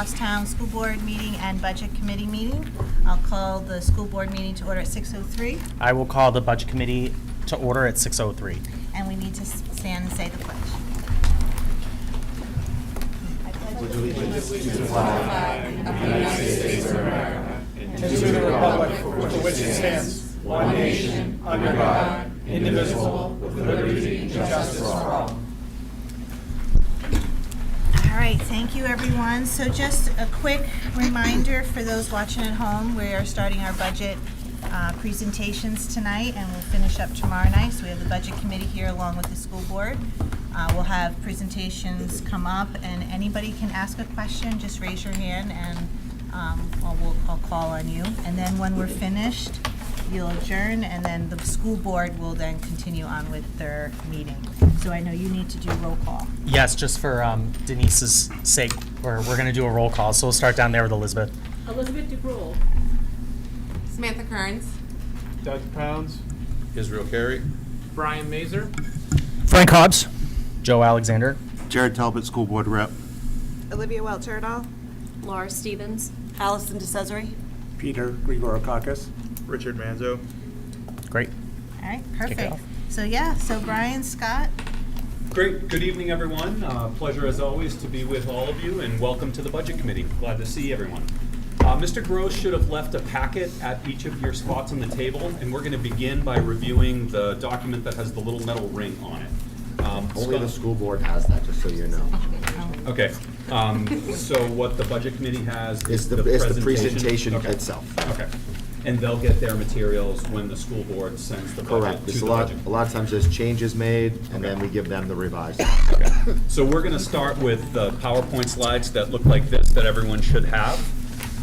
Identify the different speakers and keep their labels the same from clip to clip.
Speaker 1: Goffstown School Board meeting and Budget Committee meeting. I'll call the school board meeting to order at 6:03,
Speaker 2: I will call the Budget Committee to order at 6:03.
Speaker 1: and we need to stand and say the pledge.
Speaker 3: And to the republic for which it stands, one nation, under God, indivisible, with liberty and justice for all.
Speaker 1: All right, thank you, everyone. So just a quick reminder for those watching at home, we are starting our budget presentations tonight, and we'll finish up tomorrow night. So we have the Budget Committee here along with the school board. We'll have presentations come up, and anybody can ask a question. Just raise your hand, and I'll call on you. And then when we're finished, you'll adjourn, and then the school board will then continue on with their meeting. So I know you need to do roll call.
Speaker 2: Yes, just for Denise's sake, we're going to do a roll call. So we'll start down there with Elizabeth.
Speaker 4: Elizabeth DeGrule.
Speaker 5: Samantha Kearns.
Speaker 3: Doug Pounds.
Speaker 6: Israel Carey.
Speaker 3: Brian Mazer.
Speaker 2: Frank Hobbs. Joe Alexander.
Speaker 6: Jared Talbot, School Board Rep.
Speaker 7: Olivia Welch-Erdahl.
Speaker 4: Laura Stevens.
Speaker 7: Allison DeCesare.
Speaker 3: Peter Grigorakakis. Richard Manzo.
Speaker 2: Great.
Speaker 1: All right,
Speaker 2: Kick it
Speaker 1: perfect.
Speaker 2: off.
Speaker 1: So Brian, Scott,
Speaker 8: Great. Good evening, everyone. Pleasure, as always, to be with all of you, and welcome to the Budget Committee. Glad to see everyone. Mr. Gross should have left a packet at each of your spots on the table, and we're going to begin by reviewing the document that has the little metal ring on it.
Speaker 6: Only the school board has that, just so you know.
Speaker 8: Okay. So what the Budget Committee has
Speaker 6: It's
Speaker 8: is
Speaker 6: the presentation
Speaker 8: Okay.
Speaker 6: itself.
Speaker 8: Okay. And they'll get their materials when the school board sends the budget
Speaker 6: Correct.
Speaker 8: to
Speaker 6: It's
Speaker 8: the
Speaker 6: a lot,
Speaker 8: budget.
Speaker 6: a lot of times there's changes made, and then
Speaker 8: Okay.
Speaker 6: we give them the revised.
Speaker 8: Okay. So we're going to start with the PowerPoint slides that look like this that everyone should have.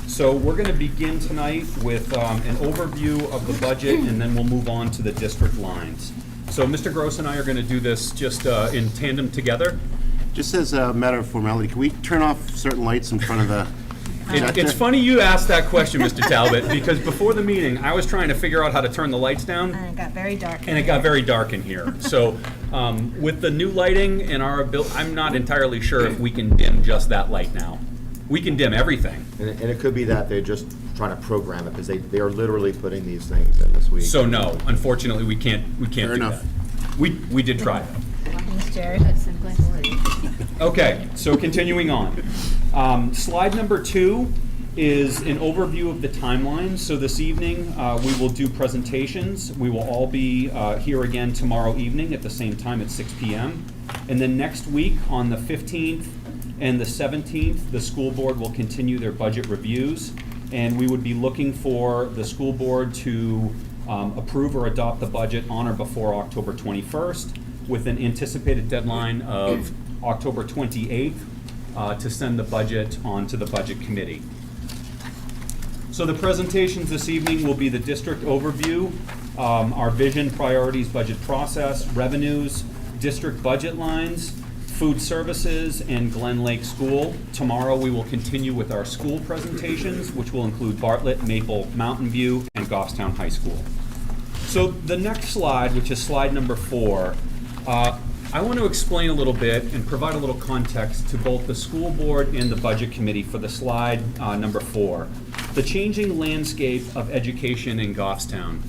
Speaker 8: So we're going to begin tonight with an overview of the budget, and then we'll move on to the district lines. So Mr. Gross and I are going to do this just in tandem together.
Speaker 6: Just as a matter of formality, can we turn off certain lights in front of the
Speaker 8: It's funny you asked that question, Mr. Talbot, because before the meeting, I was trying to figure out how to turn the lights down.
Speaker 1: and it got very dark.
Speaker 8: And it got very dark in here. So with the new lighting and our ability, I'm not entirely sure if we can dim just that light now. We can dim everything.
Speaker 6: And it could be that they're just trying to program it, because they are literally putting these things in this week.
Speaker 8: So no, unfortunately, we can't do
Speaker 6: enough.
Speaker 8: that. We did try though.
Speaker 1: Thanks, Jared.
Speaker 8: Okay, so continuing on. Slide number 2 is an overview of the timeline. So this evening, we will do presentations. We will all be here again tomorrow evening at the same time at 6 p.m. And then next week, on the 15th and the 17th, the school board will continue their budget reviews. And we would be looking for the school board to approve or adopt the budget on or before October 21st, with an anticipated deadline of October 28th to send the budget on to the Budget Committee. So the presentations this evening will be the district overview, our vision, priorities, budget process, revenues, district budget lines, food services, and Glen Lake School. Tomorrow we will continue with our school presentations, which will include Bartlett, Maple, Mountain View, and Goffstown High School. So the next slide, which is slide number 4, I want to explain a little bit and provide a little context to both the school board and the budget committee for the slide number 4, the changing landscape of education in Goffstown.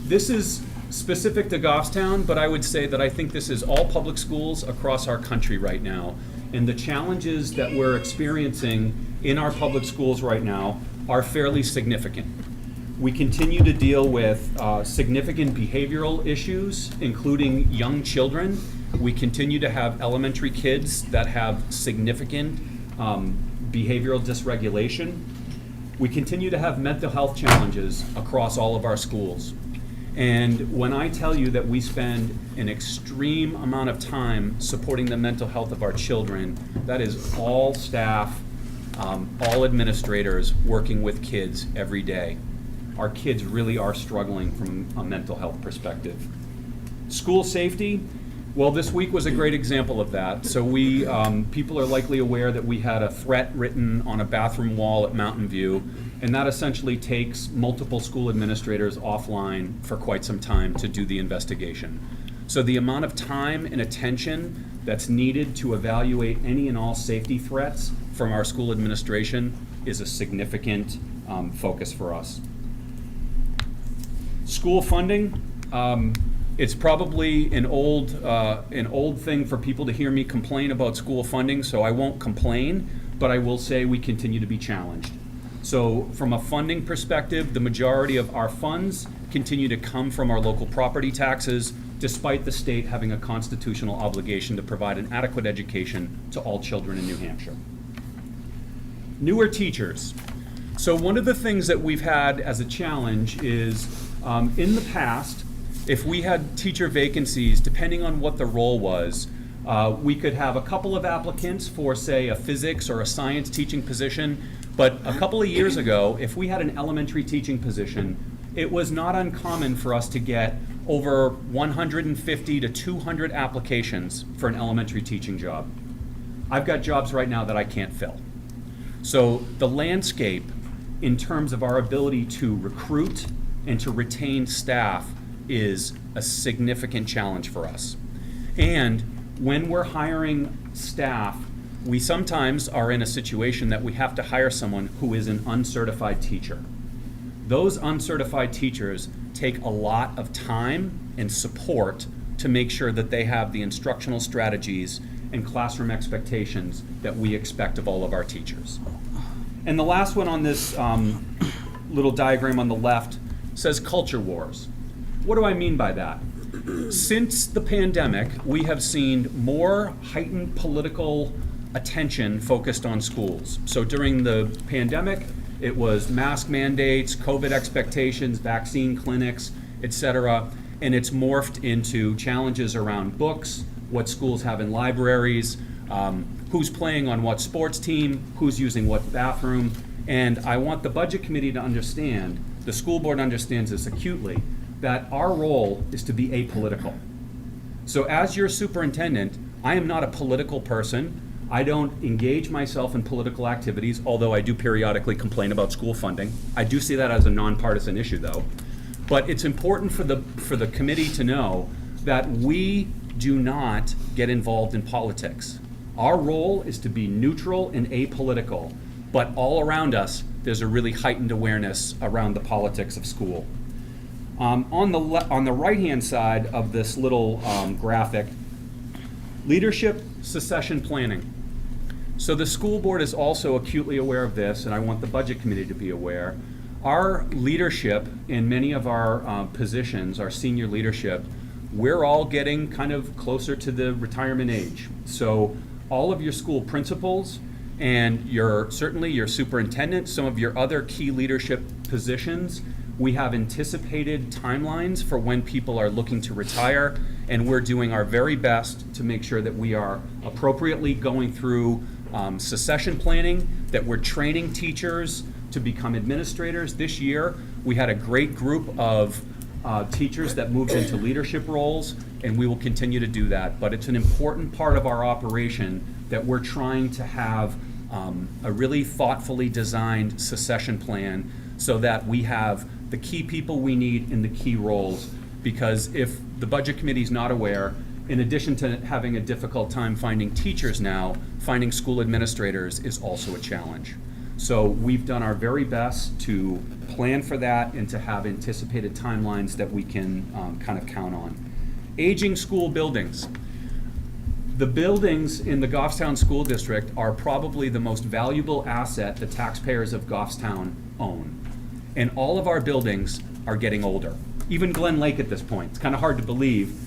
Speaker 8: This is specific to Goffstown, but I would say that I think this is all public schools across our country right now. And the challenges that we're experiencing in our public schools right now are fairly significant. We continue to deal with significant behavioral issues, including young children. We continue to have elementary kids that have significant behavioral dysregulation. We continue to have mental health challenges across all of our schools. And when I tell you that we spend an extreme amount of time supporting the mental health of our children, that is all staff, all administrators working with kids every day. Our kids really are struggling from a mental health perspective. School safety, well, this week was a great example of that. So people are likely aware that we had a threat written on a bathroom wall at Mountain View, and that essentially takes multiple school administrators offline for quite some time to do the investigation. So the amount of time and attention that's needed to evaluate any and all safety threats from our school administration is a significant focus for us. School funding, it's probably an old thing for people to hear me complain about school funding, so I won't complain, but I will say we continue to be challenged. So from a funding perspective, the majority of our funds continue to come from our local property taxes, despite the state having a constitutional obligation to provide an adequate education to all children in New Hampshire. Newer teachers. So one of the things that we've had as a challenge is, in the past, if we had teacher vacancies, depending on what the role was, we could have a couple of applicants for, say, a physics or a science teaching position, but a couple of years ago, if we had an elementary teaching position, it was not uncommon for us to get over 150 to 200 applications for an elementary teaching job. I've got jobs right now that I can't fill. So the landscape in terms of our ability to recruit and to retain staff is a significant challenge for us. And when we're hiring staff, we sometimes are in a situation that we have to hire someone who is an uncertified teacher. Those uncertified teachers take a lot of time and support to make sure that they have the instructional strategies and classroom expectations that we expect of all of our teachers. And the last one on this little diagram on the left says culture wars. What do I mean by that? Since the pandemic, we have seen more heightened political attention focused on schools. So during the pandemic, it was mask mandates, COVID expectations, vaccine clinics, etc. And it's morphed into challenges around books, what schools have in libraries, who's playing on what sports team, who's using what bathroom. And I want the budget committee to understand, the school board understands this acutely, that our role is to be apolitical. So as your superintendent, I am not a political person. I don't engage myself in political activities, although I do periodically complain about school funding. I do see that as a nonpartisan issue, though. But it's important for the committee to know that we do not get involved in politics. Our role is to be neutral and apolitical, but all around us, there's a really heightened awareness around the politics of school. On the right-hand side of this little graphic, leadership succession planning. So the school board is also acutely aware of this, and I want the budget committee to be aware. Our leadership in many of our positions, our senior leadership, we're all getting kind of closer to the retirement age. So all of your school principals and certainly your superintendent, some of your other key leadership positions, we have anticipated timelines for when people are looking to retire, and we're doing our very best to make sure that we are appropriately going through succession planning, that we're training teachers to become administrators. This year, we had a great group of teachers that moved into leadership roles, and we will continue to do that. But it's an important part of our operation that we're trying to have a really thoughtfully designed succession plan so that we have the key people we need in the key roles. Because if the budget committee is not aware, in addition to having a difficult time finding teachers now, finding school administrators is also a challenge. So we've done our very best to plan for that and to have anticipated timelines that we can kind of count on. Aging school buildings. The buildings in the Goffstown School District are probably the most valuable asset the taxpayers of Goffstown own. And all of our buildings are getting older. Even Glen Lake at this point. It's kind of hard to believe,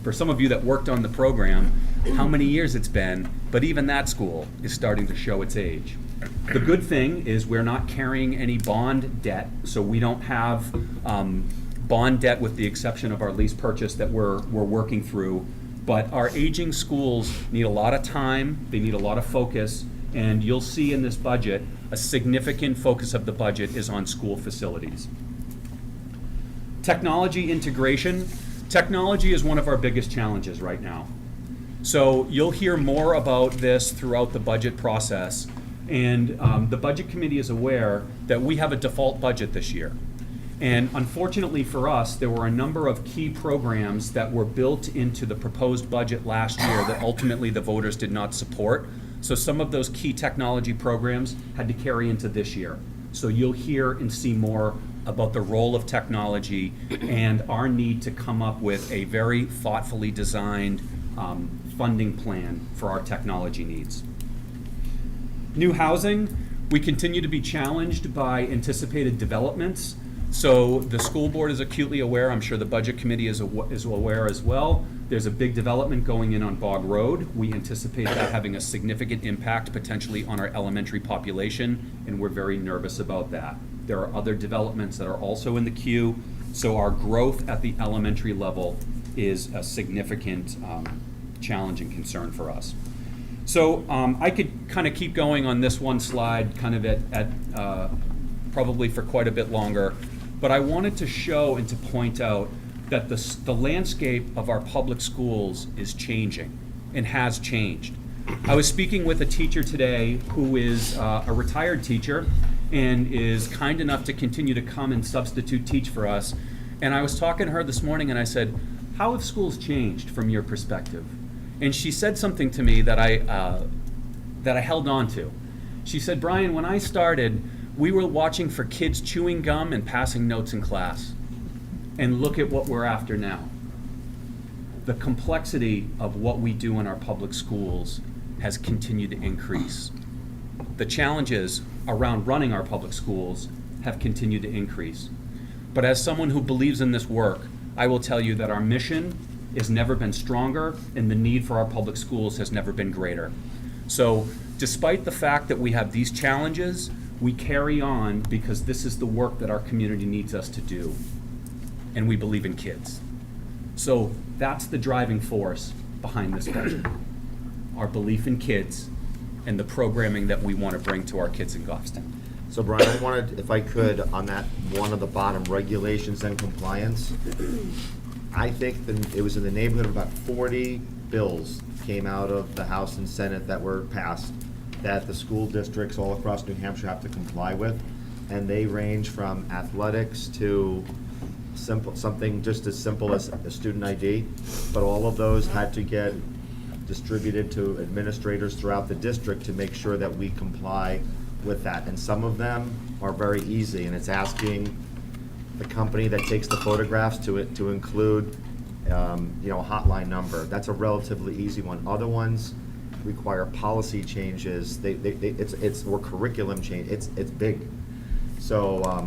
Speaker 8: for some of you that worked on the program, how many years it's been, but even that school is starting to show its age. The good thing is we're not carrying any bond debt, so we don't have bond debt with the exception of our lease purchase that we're working through. But our aging schools need a lot of time, they need a lot of focus, and you'll see in this budget, a significant focus of the budget is on school facilities. Technology integration. Technology is one of our biggest challenges right now. So you'll hear more about this throughout the budget process. And the budget committee is aware that we have a default budget this year. And unfortunately for us, there were a number of key programs that were built into the proposed budget last year that ultimately the voters did not support. So some of those key technology programs had to carry into this year. So you'll hear and see more about the role of technology and our need to come up with a very thoughtfully designed funding plan for our technology needs. New housing, we continue to be challenged by anticipated developments. So the school board is acutely aware, I'm sure the budget committee is aware as well. There's a big development going in on Bog Road. We anticipate that having a significant impact potentially on our elementary population, and we're very nervous about that. There are other developments that are also in the queue, so our growth at the elementary level is a significant challenge and concern for us. So I could kind of keep going on this one slide kind of at probably for quite a bit longer, but I wanted to show and to point out that the landscape of our public schools is changing and has changed. I was speaking with a teacher today who is a retired teacher and is kind enough to continue to come and substitute teach for us. And I was talking to her this morning and I said, how have schools changed from your perspective? And she said something to me that I held on to. She said, Brian, when I started, we were watching for kids chewing gum and passing notes in class. And look at what we're after now. The complexity of what we do in our public schools has continued to increase. The challenges around running our public schools have continued to increase. But as someone who believes in this work, I will tell you that our mission has never been stronger and the need for our public schools has never been greater. So despite the fact that we have these challenges, we carry on because this is the work that our community needs us to do. And we believe in kids. So that's the driving force behind this budget. Our belief in kids and the programming that we want to bring to our kids in Goffstown.
Speaker 6: So Brian, I wanted, if I could, on that one of the bottom, regulations and compliance, I think that it was in the neighborhood of about 40 bills came out of the House and Senate that were passed that the school districts all across New Hampshire have to comply with. And they range from athletics to something just as simple as a student ID, but all of those had to get distributed to administrators throughout the district to make sure that we comply with that. And some of them are very easy, and it's asking the company that takes the photographs to include a hotline number. That's a relatively easy one. Other ones require policy changes. It's or curriculum change. It's big. So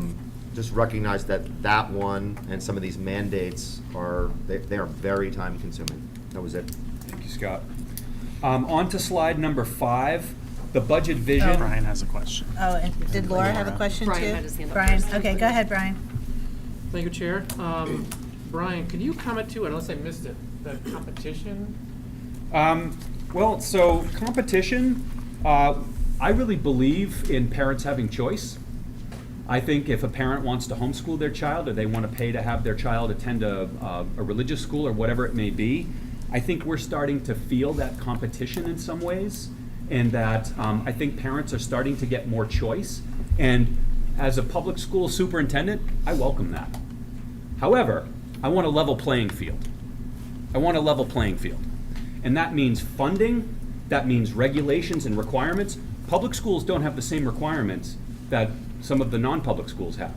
Speaker 6: just recognize that one and some of these mandates are very time consuming. That was it.
Speaker 8: Thank you, Scott. On to slide number 5, the budget vision.
Speaker 2: Brian has a question.
Speaker 1: Oh, and did Laura have a question too?
Speaker 4: Brian had his hand up
Speaker 1: Brian,
Speaker 4: first.
Speaker 1: okay, go ahead, Brian.
Speaker 3: Thank you, Chair. Brian, could you comment too, unless I missed it, the competition?
Speaker 8: Well, so competition, I really believe in parents having choice. I think if a parent wants to homeschool their child or they want to pay to have their child attend a religious school or whatever it may be, I think we're starting to feel that competition in some ways, and that I think parents are starting to get more choice. And as a public school superintendent, I welcome that. However, I want a level playing field. I want a level playing field. And that means funding, that means regulations and requirements. Public schools don't have the same requirements that some of the non-public schools have.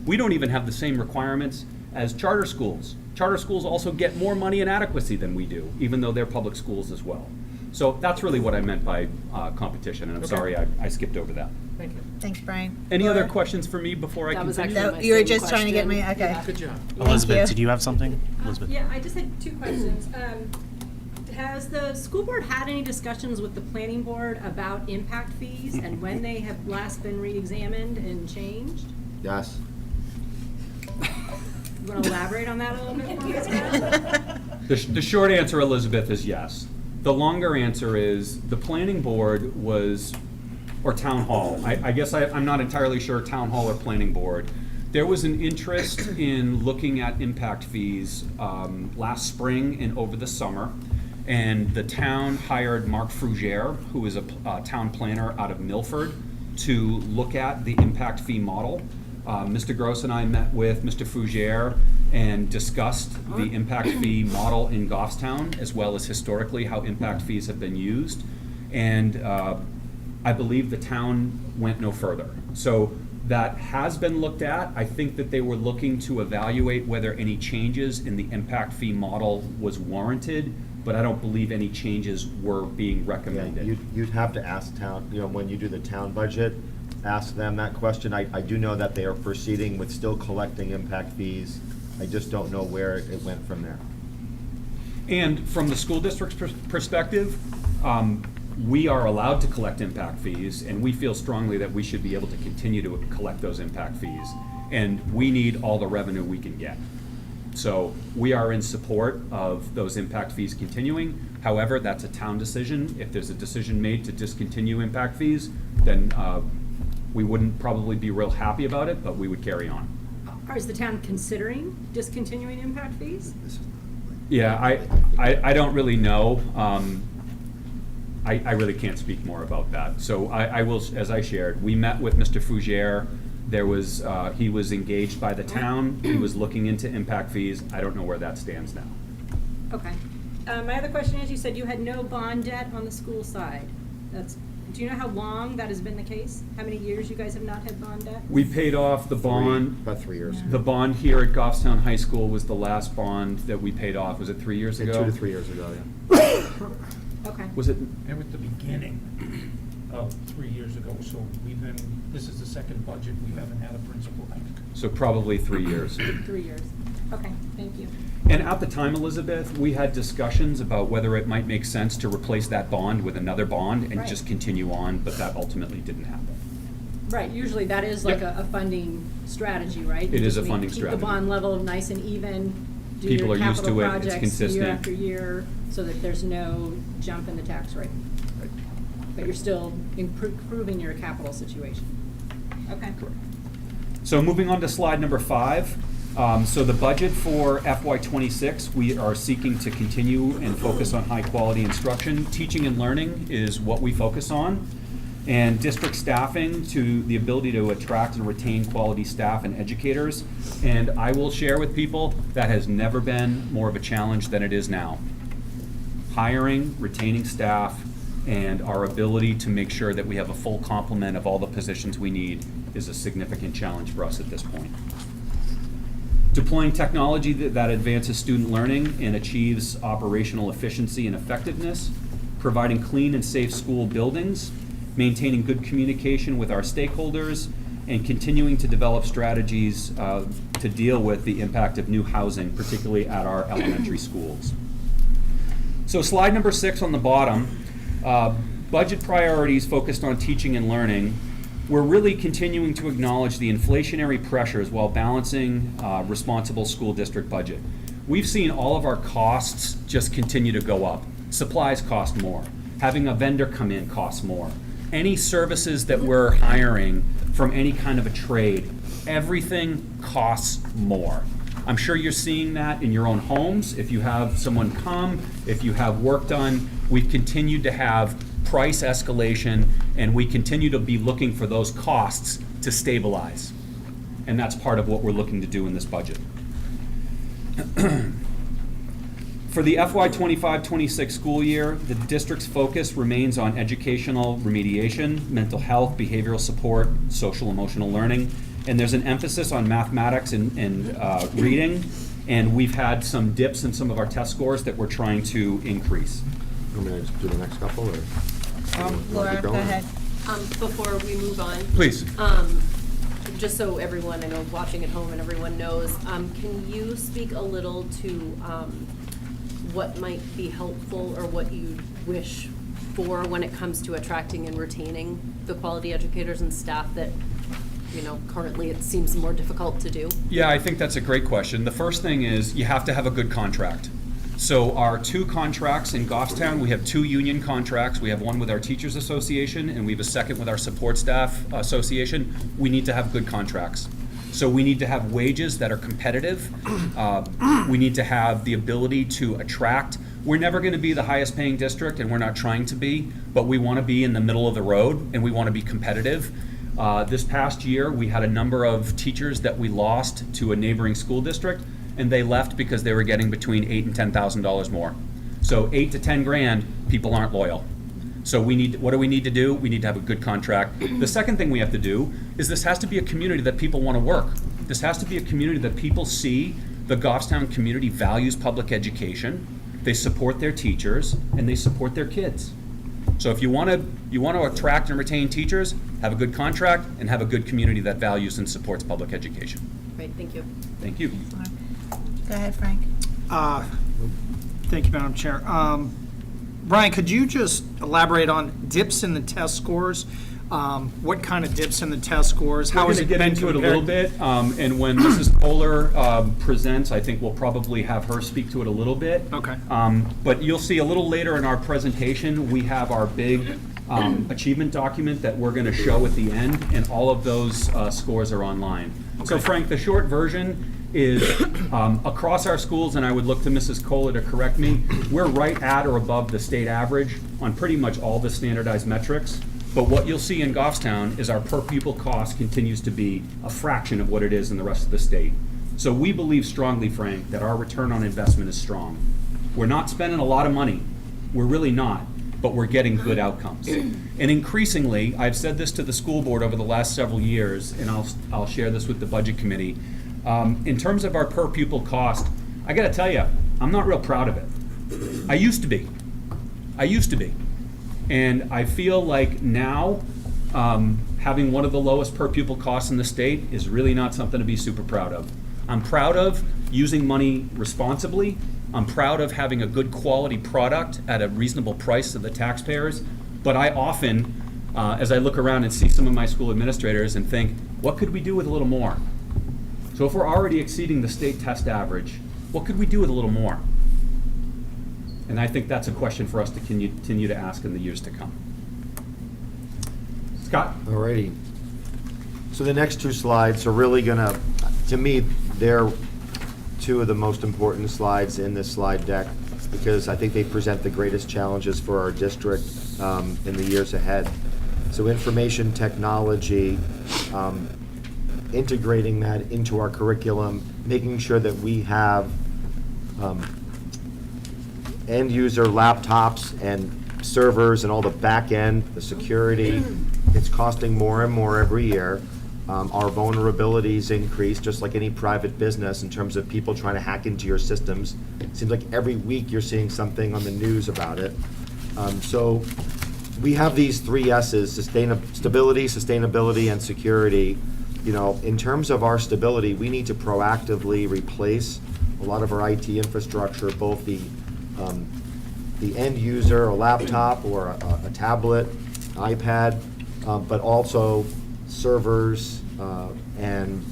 Speaker 8: We don't even have the same requirements as charter schools. Charter schools also get more money in adequacy than we do, even though they're public schools as well. So that's really what I meant by competition, and I'm
Speaker 3: Okay.
Speaker 8: sorry I skipped over that.
Speaker 3: Thank you.
Speaker 1: Thanks, Brian.
Speaker 8: Any other
Speaker 1: Laura?
Speaker 8: questions for me before I
Speaker 4: That was
Speaker 8: continue?
Speaker 4: actually
Speaker 1: No,
Speaker 4: my
Speaker 1: you were
Speaker 4: same
Speaker 1: just trying to get me,
Speaker 4: question.
Speaker 1: okay.
Speaker 3: Good job.
Speaker 2: Elizabeth,
Speaker 1: you.
Speaker 2: did you have something? Elizabeth?
Speaker 9: Yeah, I just had 2 questions. Has the school board had any discussions with the planning board about impact fees and when they have last been re-examined and changed?
Speaker 6: Yes.
Speaker 9: You want to elaborate on that a little bit for me, Scott?
Speaker 8: The short answer, Elizabeth, is yes. The longer answer is the planning board was, or town hall. I guess I'm not entirely sure town hall or planning board. There was an interest in looking at impact fees last spring and over the summer. And the town hired Mark Frugere, who is a town planner out of Milford, to look at the impact fee model. Mr. Gross and I met with Mr. Frugere and discussed the impact fee model in Goffstown, as well as historically how impact fees have been used. and I believe the town went no further. So that has been looked at. I think that they were looking to evaluate whether any changes in the impact fee model was warranted, but I don't believe any changes were being
Speaker 6: Yeah,
Speaker 8: recommended.
Speaker 6: you'd have to ask town, when you do the town budget, ask them that question. I do know that they are proceeding with still collecting impact fees. I just don't know where it went from there.
Speaker 8: And from the school district's perspective, we are allowed to collect impact fees, and we feel strongly that we should be able to continue to collect those impact fees. And we need all the revenue we can get. So we are in support of those impact fees continuing. However, that's a town decision. If there's a decision made to discontinue impact fees, then we wouldn't probably be real happy about it, but we would carry on.
Speaker 9: Or is the town considering discontinuing impact fees?
Speaker 8: Yeah, I don't really know. I really can't speak more about that. So I will, as I shared, we met with Mr. Fougere. There was, he was engaged by the town. He was looking into impact fees. I don't know where that stands now.
Speaker 9: Okay. My other question is, you said you had no bond debt on the school side. Do you know how long that has been the case? How many years you guys have not had bond debt?
Speaker 8: We paid off the bond.
Speaker 6: About 3 years.
Speaker 8: The bond here at Goffstown High School was the last bond that we paid off. Was it 3 years ago?
Speaker 6: 2 to 3 years ago, yeah.
Speaker 9: Okay.
Speaker 8: Was it?
Speaker 3: And with the beginning of 3 years ago, so this is the second budget, we haven't had a principal bank.
Speaker 8: So probably 3 years.
Speaker 9: 3 years. Okay, thank you.
Speaker 8: And at the time, Elizabeth, we had discussions about whether it might make sense to replace that bond with another bond and
Speaker 9: Right.
Speaker 8: just continue on, but that ultimately didn't happen.
Speaker 9: Right, usually that is like
Speaker 8: Yep.
Speaker 9: a funding strategy, right? You
Speaker 8: It is
Speaker 9: just
Speaker 8: a funding
Speaker 9: Keep
Speaker 8: strategy.
Speaker 9: the bond level nice and even, do
Speaker 8: People
Speaker 9: your
Speaker 8: are used
Speaker 9: capital
Speaker 8: to it, it's
Speaker 9: projects
Speaker 8: consistent.
Speaker 9: year after year, so that there's no jump in the tax rate. But you're still improving your capital situation. Okay.
Speaker 8: So moving on to slide number 5. So the budget for FY '26, we are seeking to continue and focus on high-quality instruction. Teaching and learning is what we focus on, and district staffing to the ability to attract and retain quality staff and educators. And I will share with people, that has never been more of a challenge than it is now. Hiring, retaining staff, and our ability to make sure that we have a full complement of all the positions we need is a significant challenge for us at this point. Deploying technology that advances student learning and achieves operational efficiency and effectiveness, providing clean and safe school buildings, maintaining good communication with our stakeholders, and continuing to develop strategies to deal with the impact of new housing, particularly at our elementary schools. So slide number 6 on the bottom, budget priorities focused on teaching and learning. We're really continuing to acknowledge the inflationary pressures while balancing responsible school district budget. We've seen all of our costs just continue to go up. Supplies cost more. Having a vendor come in costs more. Any services that we're hiring from any kind of a trade, everything costs more. I'm sure you're seeing that in your own homes. If you have someone come, if you have work done, we've continued to have price escalation, and we continue to be looking for those costs to stabilize. And that's part of what we're looking to do in this budget. For the FY '25-26 school year, the district's focus remains on educational remediation, mental health, behavioral support, social emotional learning, and there's an emphasis on mathematics and reading, and we've had some dips in some of our test scores that we're trying to increase.
Speaker 6: I'm gonna just do the next couple, or?
Speaker 1: Laura, go ahead.
Speaker 4: Before we move on.
Speaker 8: Please.
Speaker 4: Just so everyone, I know watching at home and everyone knows, can you speak a little to what might be helpful or what you wish for when it comes to attracting and retaining the quality educators and staff that, currently it seems more difficult to do?
Speaker 8: Yeah, I think that's a great question. The first thing is you have to have a good contract. So our 2 contracts in Goffstown, we have 2 union contracts. We have one with our Teachers Association and we have a second with our Support Staff Association. We need to have good contracts. So we need to have wages that are competitive. We need to have the ability to attract. We're never going to be the highest paying district, and we're not trying to be, but we want to be in the middle of the road and we want to be competitive. This past year, we had a number of teachers that we lost to a neighboring school district, and they left because they were getting between $8,000 and $10,000 more. So $8 to $10 grand, people aren't loyal. So what do we need to do? We need to have a good contract. The second thing we have to do is this has to be a community that people want to work. This has to be a community that people see the Goffstown community values public education, they support their teachers, and they support their kids. So if you want to attract and retain teachers, have a good contract, and have a good community that values and supports public education.
Speaker 4: Great, thank you.
Speaker 8: Thank you.
Speaker 1: Go ahead, Frank.
Speaker 3: Thank you, Madam Chair. Ryan, could you just elaborate on dips in the test scores? What kind of dips in the test scores? How
Speaker 8: We're
Speaker 3: has
Speaker 8: going
Speaker 3: it
Speaker 8: to get
Speaker 3: been
Speaker 8: into it a
Speaker 3: compared?
Speaker 8: little bit, and when Mrs. Kohler presents, I think we'll probably have her speak to it a little bit.
Speaker 3: Okay.
Speaker 8: But you'll see a little later in our presentation, we have our big achievement document that we're going to show at the end, and all of those scores are online. So
Speaker 3: Okay.
Speaker 8: Frank, the short version is across our schools, and I would look to Mrs. Kohler to correct me, we're right at or above the state average on pretty much all the standardized metrics. But what you'll see in Goffstown is our per pupil cost continues to be a fraction of what it is in the rest of the state. So we believe strongly, Frank, that our return on investment is strong. We're not spending a lot of money. We're really not, but we're getting good outcomes. And increasingly, I've said this to the school board over the last several years, and I'll share this with the budget committee. In terms of our per pupil cost, I gotta tell you, I'm not real proud of it. I used to be. And I feel like now, having one of the lowest per pupil costs in the state is really not something to be super proud of. I'm proud of using money responsibly. I'm proud of having a good quality product at a reasonable price to the taxpayers. But I often, as I look around and see some of my school administrators and think, what could we do with a little more? So if we're already exceeding the state test average, what could we do with a little more? And I think that's a question for us to continue to ask in the years to come. Scott?
Speaker 6: Alrighty. So the next two slides are really gonna, to me, they're two of the most important slides in this slide deck because I think they present the greatest challenges for our district in the years ahead. So information technology, integrating that into our curriculum, making sure that we have end user laptops and servers and all the back end, the security. It's costing more and more every year. Our vulnerabilities increase just like any private business in terms of people trying to hack into your systems. It seems like every week you're seeing something on the news about it. So we have these three S's, stability, sustainability, and security. You know, in terms of our stability, we need to proactively replace a lot of our IT infrastructure, both the end user, a laptop or a tablet, iPad, but also servers and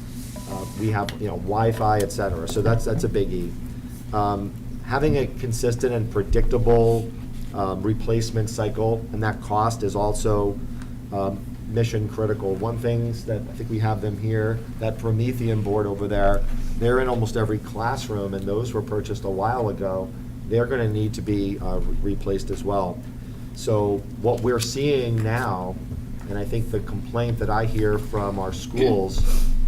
Speaker 6: we have Wi-Fi, et cetera. So that's a biggie. Having a consistent and predictable replacement cycle, and that cost is also mission critical. One thing that I think we have them here, that Promethean board over there, they're in almost every classroom, and those were purchased a while ago. They're going to need to be replaced as well. So what we're seeing now, and I think the complaint that I hear from our schools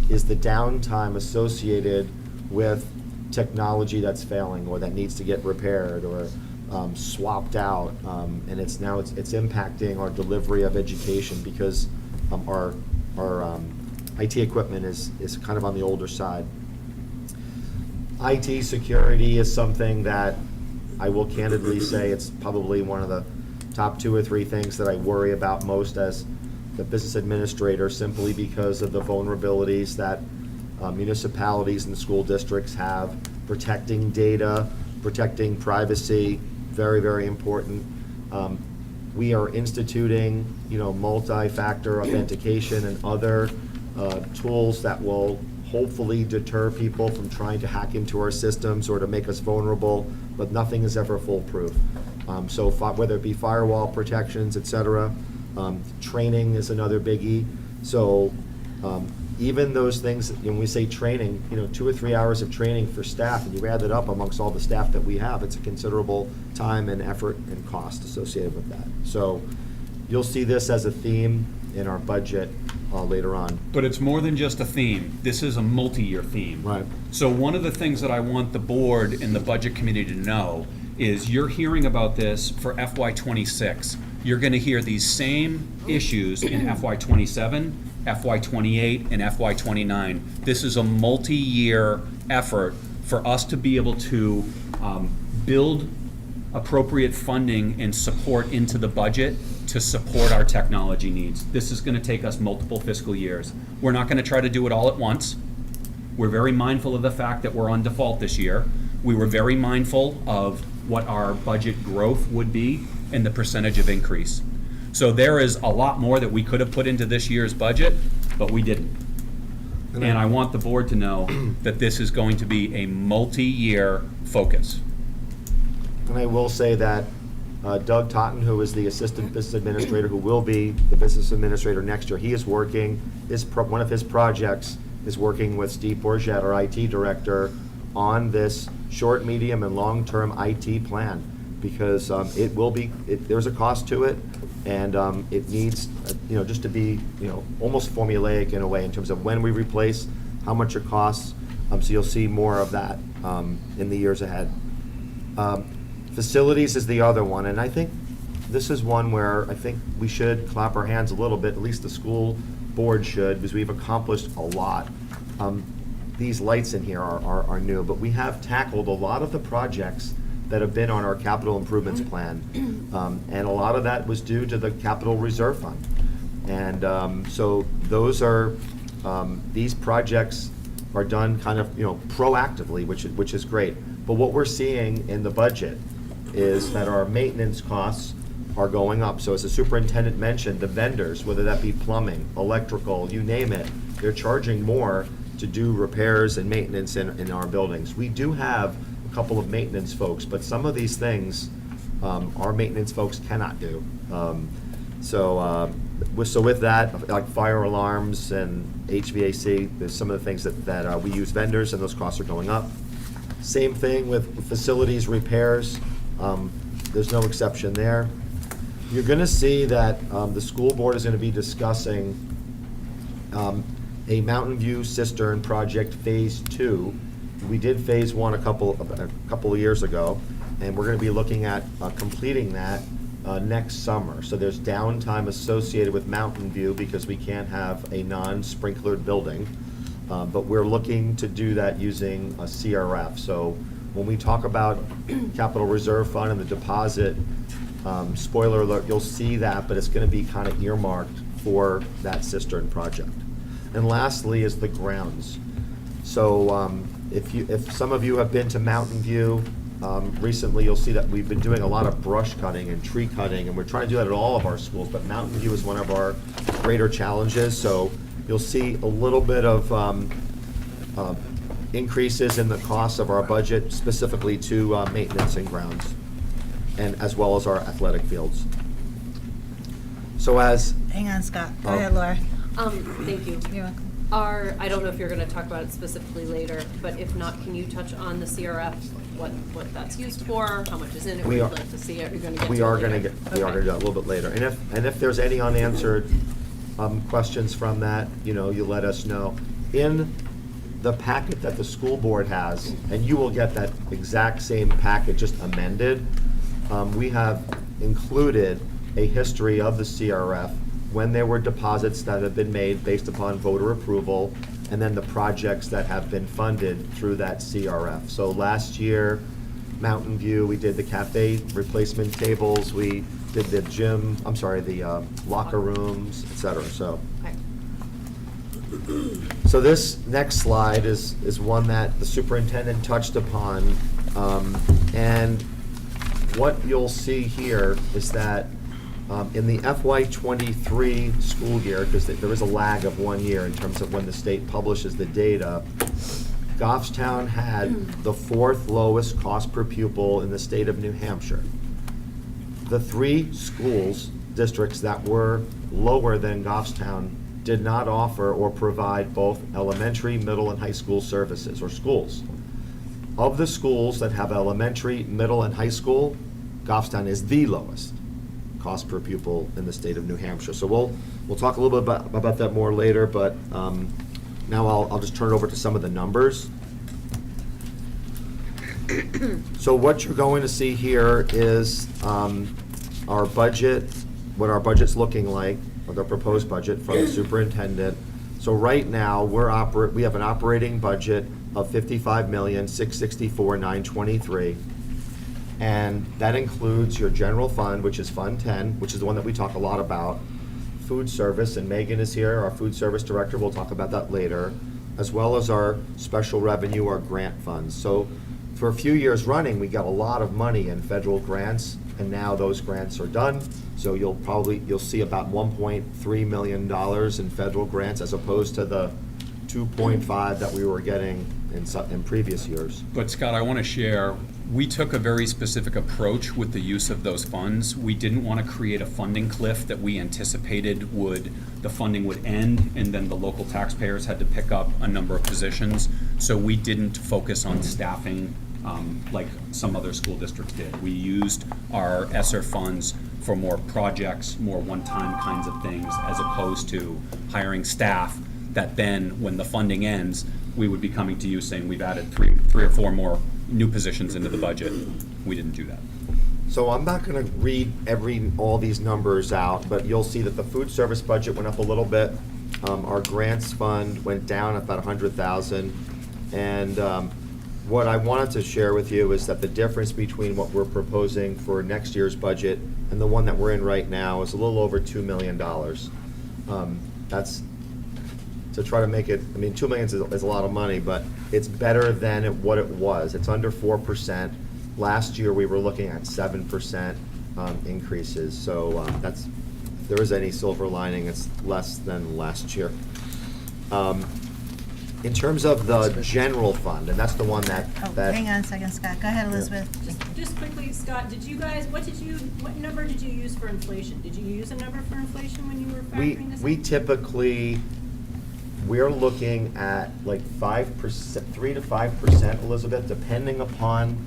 Speaker 6: is the downtime associated with technology that's failing or that needs to get repaired or swapped out, and it's impacting our delivery of education because our IT equipment is kind of on the older side. IT security is something that I will candidly say it's probably one of the top 2 or 3 things that I worry about most as the business administrator, simply because of the vulnerabilities that municipalities and school districts have. Protecting data, protecting privacy, very, very important. We are instituting, multi-factor authentication and other tools that will hopefully deter people from trying to hack into our systems or to make us vulnerable, but nothing is ever foolproof. So whether it be firewall protections, et cetera, training is another biggie. So even those things, when we say training, 2 or 3 hours of training for staff, and you add that up amongst all the staff that we have, it's a considerable time and effort and cost associated with that. So you'll see this as a theme in our budget later on.
Speaker 8: But it's more than just a theme. This is a multi-year theme.
Speaker 6: Right.
Speaker 8: So one of the things that I want the board and the budget committee to know is you're hearing about this for FY26. you're gonna hear these same issues in FY '27, FY '28, and FY '29. This is a multi-year effort for us to be able to build appropriate funding and support into the budget to support our technology needs. This is gonna take us multiple fiscal years. We're not gonna try to do it all at once. We're very mindful of the fact that we're on default this year. We were very mindful of what our budget growth would be and the percentage of increase. So there is a lot more that we could have put into this year's budget, but we didn't. And I want the board to know that this is going to be a multi-year focus.
Speaker 6: And I will say that Doug Totten, who is the Assistant Business Administrator, who will be the Business Administrator next year, he is working, one of his projects is working with Steve Bourget, our IT Director, on this short, medium, and long-term IT plan, because it will be, there's a cost to it, and it needs, just to be, almost formulaic in a way in terms of when we replace, how much it costs, so you'll see more of that in the years ahead. Facilities is the other one, and I think this is one where I think we should clap our hands a little bit, at least the school board should, because we've accomplished a lot. These lights in here are new, but we have tackled a lot of the projects that have been on our capital improvements plan. And a lot of that was due to the capital reserve fund. And so those are, these projects are done kind of, proactively, which is great. But what we're seeing in the budget is that our maintenance costs are going up. So as the superintendent mentioned, the vendors, whether that be plumbing, electrical, you name it, they're charging more to do repairs and maintenance in our buildings. We do have a couple of maintenance folks, but some of these things our maintenance folks cannot do. So with that, like fire alarms and HVAC, there's some of the things that we use vendors, and those costs are going up. Same thing with facilities repairs. There's no exception there. You're going to see that the school board is going to be discussing a Mountain View Cistern project Phase 2. We did Phase 1 a couple of years ago, and we're going to be looking at completing that next summer. So there's downtime associated with Mountain View because we can't have a non-sprinklered building, but we're looking to do that using a CRF. So when we talk about capital reserve fund and the deposit, spoiler alert, you'll see that, but it's going to be kind of earmarked for that cistern project. And lastly is the grounds. So if some of you have been to Mountain View recently, you'll see that we've been doing a lot of brush cutting and tree cutting, and we're trying to do that at all of our schools, but Mountain View is one of our greater challenges. So you'll see a little bit of increases in the costs of our budget, specifically to maintenance and grounds, and as well as our athletic fields. So
Speaker 1: Hang on, Scott. Go ahead, Laura.
Speaker 4: Thank you.
Speaker 1: You're welcome.
Speaker 4: I don't know if you're gonna talk about it specifically later, but if not, can you touch on the CRF, what that's used for, how much is in it,
Speaker 6: We
Speaker 4: we'd
Speaker 6: are-
Speaker 4: like to see it, you're gonna get to it
Speaker 6: we are
Speaker 4: later?
Speaker 6: going to do that a little bit later. And if there's any unanswered questions from that, you let us know. In the packet that the school board has, and you will get that exact same packet, just amended, we have included a history of the CRF, when there were deposits that have been made based upon voter approval, and then the projects that have been funded through that CRF. So last year, Mountain View, we did the cafe replacement tables, we did the gym, the locker rooms, et cetera, so.
Speaker 4: Okay.
Speaker 6: So this next slide is one that the superintendent touched upon, and what you'll see here is that in the FY '23 school year, because there is a lag of 1 year in terms of when the state publishes the data, Goffstown had the 4th lowest cost per pupil in the state of New Hampshire. The 3 districts that were lower than Goffstown did not offer or provide both elementary, middle, and high school services, or schools. Of the schools that have elementary, middle, and high school, Goffstown is the lowest cost per pupil in the state of New Hampshire. So we'll talk a little bit about that more later, but now I'll just turn it over to some of the numbers. So what you're going to see here is our budget what our budget's looking like, or the proposed budget from the superintendent. So right now, we have an operating budget of $55,664,923. And that includes your general fund, which is Fund 10, which is the one that we talk a lot about. Food service, and Megan is here, our food service director, we'll talk about that later, as well as our special revenue, our grant funds. So for a few years running, we got a lot of money in federal grants, and now those grants are done. So you'll see about $1.3 million in federal grants as opposed to the 2.5 that we were getting in previous years.
Speaker 8: But Scott, I want to share, we took a very specific approach with the use of those funds. We didn't want to create a funding cliff that we anticipated the funding would end, and then the local taxpayers had to pick up a number of positions. So we didn't focus on staffing like some other school districts did. We used our ESSER funds for more projects, more one-time kinds of things, as opposed to hiring staff that then, when the funding ends, we would be coming to you saying we've added three or four more new positions into the budget. We didn't do that.
Speaker 6: So I'm not gonna read all these numbers out, but you'll see that the food service budget went up a little bit. Our grants fund went down about 100,000. And what I wanted to share with you is that the difference between what we're proposing for next year's budget and the one that we're in right now is a little over $2 million. That's to try to make it, I mean, $2 million is a lot of money, but it's better than what it was. It's under 4%. Last year, we were looking at 7% increases. So if there is any silver lining, it's less than last year. In terms of the general fund, and that's the one that.
Speaker 1: Hang on a second, Scott. Go ahead, Elizabeth.
Speaker 9: Just quickly, Scott, what number did you use for inflation? Did you use a number for inflation when you were factoring this in?
Speaker 6: We typically, we're looking at like 5%, 3 to 5%, Elizabeth, depending upon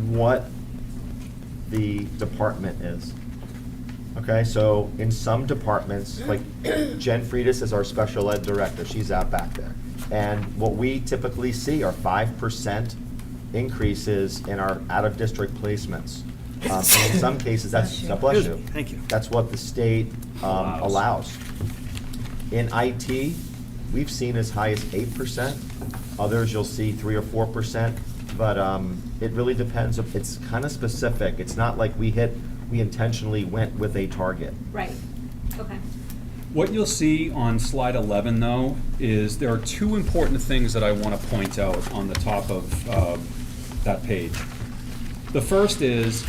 Speaker 6: what the department is. Okay, so in some departments, like Jen Friedis is our special ed director, she's out back there. And what we typically see are 5% increases in our out-of-district placements. And in some cases, that's, bless you.
Speaker 2: Thank you.
Speaker 6: That's what the state allows. In IT, we've seen as high as 8%. Others you'll see 3 or 4%, but it really depends. It's kind of specific. It's not like we intentionally went with a target.
Speaker 9: Right, okay.
Speaker 8: What you'll see on slide 11, though, is there are two important things that I want to point out on the top of that page. The first is,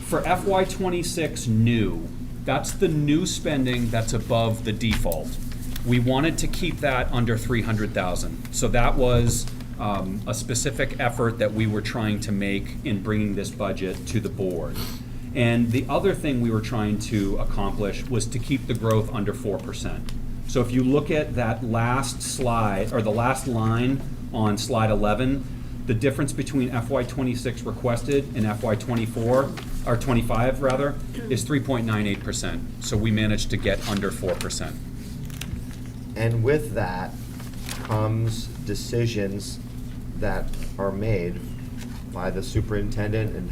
Speaker 8: for FY26 new, that's the new spending that's above the default. We wanted to keep that under 300,000. So that was a specific effort that we were trying to make in bringing this budget to the board. And the other thing we were trying to accomplish was to keep the growth under 4%. So if you look at that last slide, or the last line on slide 11, the difference between FY26 requested and FY24, or 25 rather, is 3.98%. So we managed to get under 4%.
Speaker 6: And with that comes decisions that are made by the superintendent and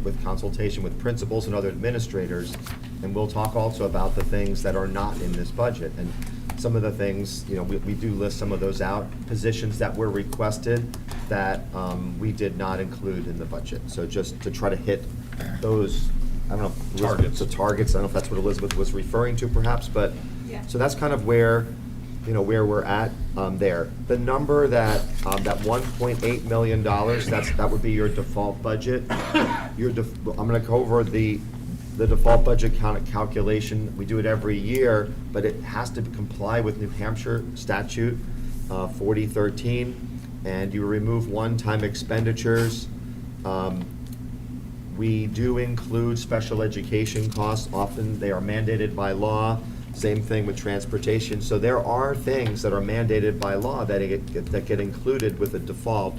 Speaker 6: with consultation with principals and other administrators. And we'll talk also about the things that are not in this budget. And some of the things, we do list some of those out, positions that were requested that we did not include in the budget. So just to try to hit those, I don't know.
Speaker 8: Targets.
Speaker 6: The targets, I don't know if that's what Elizabeth was referring to perhaps, but,
Speaker 9: Yeah.
Speaker 6: so that's kind of where we're at there. The number that $1.8 million, that would be your default budget. I'm gonna go over the default budget calculation. We do it every year, but it has to comply with New Hampshire statute 4013, and you remove one-time expenditures. We do include special education costs. Often they are mandated by law. Same thing with transportation. So there are things that are mandated by law that get included with the default.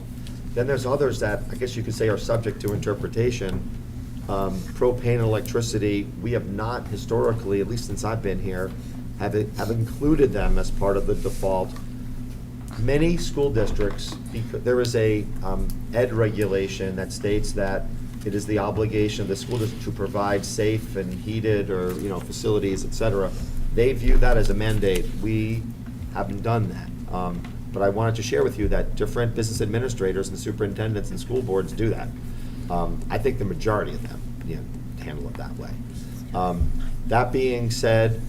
Speaker 6: Then there's others that I guess you could say are subject to interpretation. Propane and electricity, we have not historically, at least since I've been here, have included them as part of the default. Many school districts, there is a ed regulation that states that it is the obligation of the school district to provide safe and heated or, facilities, et cetera. They view that as a mandate. We haven't done that. But I wanted to share with you that different business administrators and superintendents and school boards do that. I think the majority of them, handle it that way. That being said,